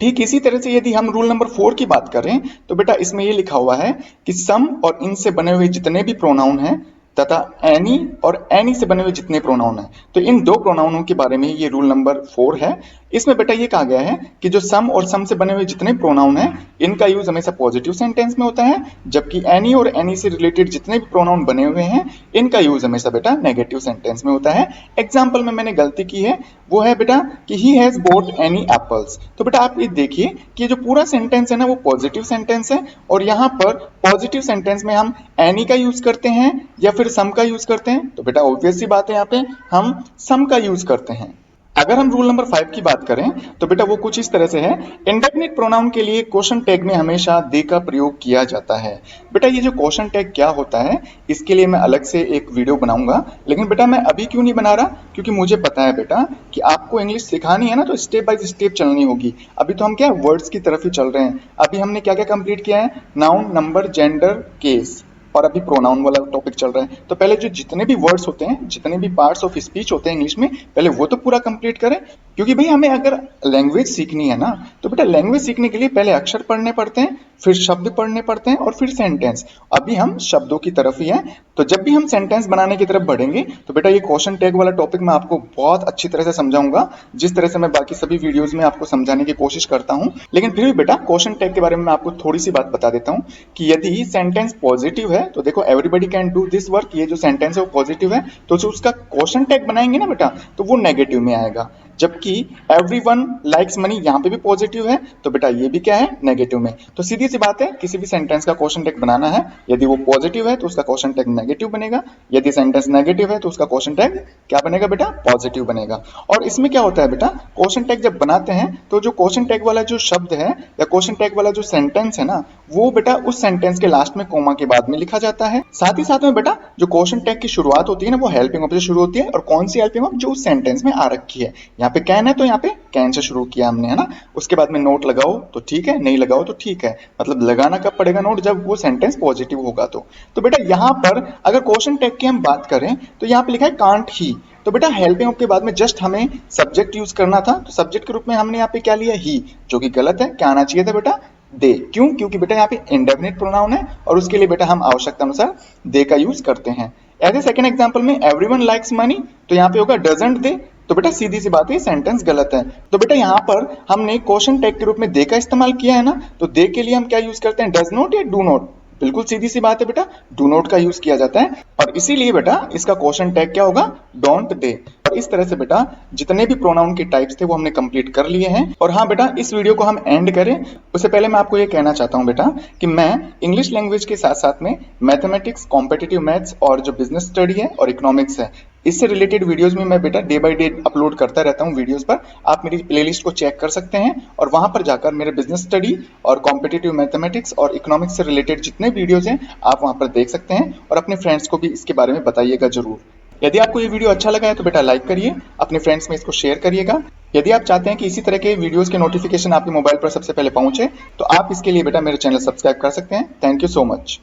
ठीक इसी तरह से यदि हम रूल नंबर 4 की बात करें तो बेटा इसमें ये लिखा हुआ है कि सम और इन से बने हुए जितने भी प्रोनाउन हैं तथा एनी और एनी से बने हुए जितने प्रोनाउन हैं, तो इन दो प्रोनाउनों के बारे में ये रूल नंबर 4 है। इसमें बेटा ये कहा गया है कि जो सम और सम से बने हुए जितने प्रोनाउन हैं इनका यूज हमेशा पॉजिटिव सेंटेंस में होता है, जबकि एनी और एनी से रिलेटेड जितने भी प्रोनाउन बने हुए हैं इनका यूज हमेशा बेटा नेगेटिव सेंटेंस में होता है। एग्जाम्पल में मैंने गलती की है वो है बेटा कि he has boat any apples. तो बेटा आप ये देखिए कि जो पूरा सेंटेंस है ना वो पॉजिटिव सेंटेंस है, और यहाँ पर पॉजिटिव सेंटेंस में हम एनी का यूज करते हैं या फिर सम का यूज करते हैं, तो बेटा ऑब्वियस सी बात है यहाँ पे हम सम का यूज करते हैं। अगर हम रूल नंबर 5 की बात करें तो बेटा वो कुछ इस तरह से है, इंडेफिनिट प्रोनाउन के लिए क्वेश्चन टैग में हमेशा दे का प्रयोग किया जाता है। बेटा ये जो क्वेश्चन टैग क्या होता है इसके लिए मैं अलग से एक वीडियो बनाऊंगा, लेकिन बेटा मैं अभी क्यों नहीं बना रहा, क्योंकि मुझे पता है बेटा कि आपको इंग्लिश सिखानी है ना तो स्टेप बाय स्टेप चलनी होगी। अभी तो हम क्या वर्ड्स की तरफ ही चल रहे हैं। अभी हमने क्या क्या कंप्लीट किया है, नाउन, नंबर, जेंडर, केस, और अभी प्रोनाउन वाला टॉपिक चल रहा है। तो पहले जो जितने भी वर्ड्स होते हैं, जितने भी पार्ट्स ऑफ स्पीच होते हैं इंग्लिश में, पहले वो तो पूरा कंप्लीट करें, क्योंकि भाई हमें अगर लैंग्वेज सीखनी है ना तो बेटा लैंग्वेज सीखने के लिए पहले अक्षर पढ़ने पड़ते हैं, फिर शब्द पढ़ने पड़ते हैं और फिर सेंटेंस। अभी हम शब्दों की तरफ ही हैं, तो जब भी हम सेंटेंस बनाने की तरफ बढ़ेंगे तो बेटा ये क्वेश्चन टैग वाला टॉपिक मैं आपको बहुत अच्छी तरह से समझाऊंगा, जिस तरह से मैं बाकी सभी वीडियोज में आपको समझाने की कोशिश करता हूँ। लेकिन फिर भी बेटा क्वेश्चन टैग के बारे में मैं आपको थोड़ी सी बात बता देता हूँ कि यदि सेंटेंस पॉजिटिव है तो देखो everybody can do this work, ये जो सेंटेंस है वो पॉजिटिव है, तो जो उसका क्वेश्चन टैग बनाएंगे ना बेटा तो वो नेगेटिव में आएगा। जबकि एवरीवन लाइक्स मनी यहाँ पे भी पॉजिटिव है, तो बेटा ये भी क्या है, नेगेटिव में। तो सीधी सी बात है, किसी भी सेंटेंस का क्वेश्चन टैग बनाना है, यदि वो पॉजिटिव है तो उसका क्वेश्चन टैग नेगेटिव बनेगा, यदि सेंटेंस नेगेटिव है तो उसका क्वेश्चन टैग क्या बनेगा बेटा, पॉजिटिव बनेगा। और इसमें क्या होता है बेटा, क्वेश्चन टैग जब बनाते हैं तो जो क्वेश्चन टैग वाला जो शब्द है या क्वेश्चन टैग वाला जो सेंटेंस है ना वो बेटा उस सेंटेंस के लास्ट में कोमा के बाद में लिखा जाता है। साथ ही साथ में बेटा जो क्वेश्चन टैग की शुरुआत होती है ना वो हेल्पिंग ऑफ से शुरू होती है, और कौन सी हेल्पिंग ऑफ, जो उस सेंटेंस में आ रखी है। यहाँ पे कैन है तो यहाँ पे कैन से शुरू किया हमने, है ना। उसके बाद में नोट लगाओ तो ठीक है, नहीं लगाओ तो ठीक है। मतलब लगाना कब पड़ेगा नोट, जब वो सेंटेंस पॉजिटिव होगा तो बेटा यहाँ पर अगर क्वेश्चन टैग की हम बात करें तो यहाँ पे लिखा है कांट ही। तो बेटा हेल्पिंग ऑफ के बाद में जस्ट हमें सब्जेक्ट यूज करना था, तो सब्जेक्ट के रूप में हमने यहाँ पे क्या लिया, ही, जो कि गलत है। क्या आना चाहिए था बेटा, दे। क्यों, क्योंकि बेटा यहाँ पे इंडेफिनिट प्रोनाउन है और उसके लिए बेटा हम आवश्यकता अनुसार दे का यूज करते हैं। एज ए सेकंड एग्जांपल में एवरीवन लाइक्स मनी, तो यहाँ पे होगा डजंट दे। तो बेटा सीधी सी बात है, सेंटेंस गलत है। तो बेटा यहाँ पर हमने क्वेश्चन टैग के रूप में दे का इस्तेमाल किया है ना, तो दे के लिए हम क्या यूज करते हैं, डज नॉट या डू नॉट। बिल्कुल सीधी सी बात है बेटा, डू नॉट का यूज किया जाता है और इसीलिए बेटा इसका क्वेश्चन टैग क्या होगा, डोंट दे। और इस तरह से बेटा जितने भी प्रोनाउन के टाइप्स थे वो हमने कंप्लीट कर लिए हैं। और हाँ बेटा, इस वीडियो को हम एंड करें उससे पहले मैं आपको ये कहना चाहता हूँ बेटा कि मैं इंग्लिश लैंग्वेज के साथ साथ में मैथमेटिक्स, कॉम्पिटिटिव मैथ्स और जो बिजनेस स्टडी है और इकोनॉमिक्स है, इससे रिलेटेड वीडियोस में मैं बेटा डे बाय डे अपलोड करता रहता हूँ वीडियोस पर। आप मेरी प्लेलिस्ट को चेक कर सकते हैं और वहां पर जाकर मेरे बिजनेस स्टडी और कॉम्पिटिटिव मैथमेटिक्स और इकोनॉमिक्स से रिलेटेड जितने वीडियोस हैं आप वहां पर देख सकते हैं और अपने फ्रेंड्स को भी इसके बारे में बताइएगा जरूर। यदि आपको ये वीडियो अच्छा लगा है तो बेटा लाइक करिए, अपने फ्रेंड्स में इसको शेयर करिएगा। यदि आप चाहते हैं कि इसी तरह के वीडियोस के नोटिफिकेशन आपके मोबाइल पर सबसे पहले पहुंचे तो आप इसके लिए बेटा मेरे चैनल सब्सक्राइब कर सकते हैं। Thank you so much.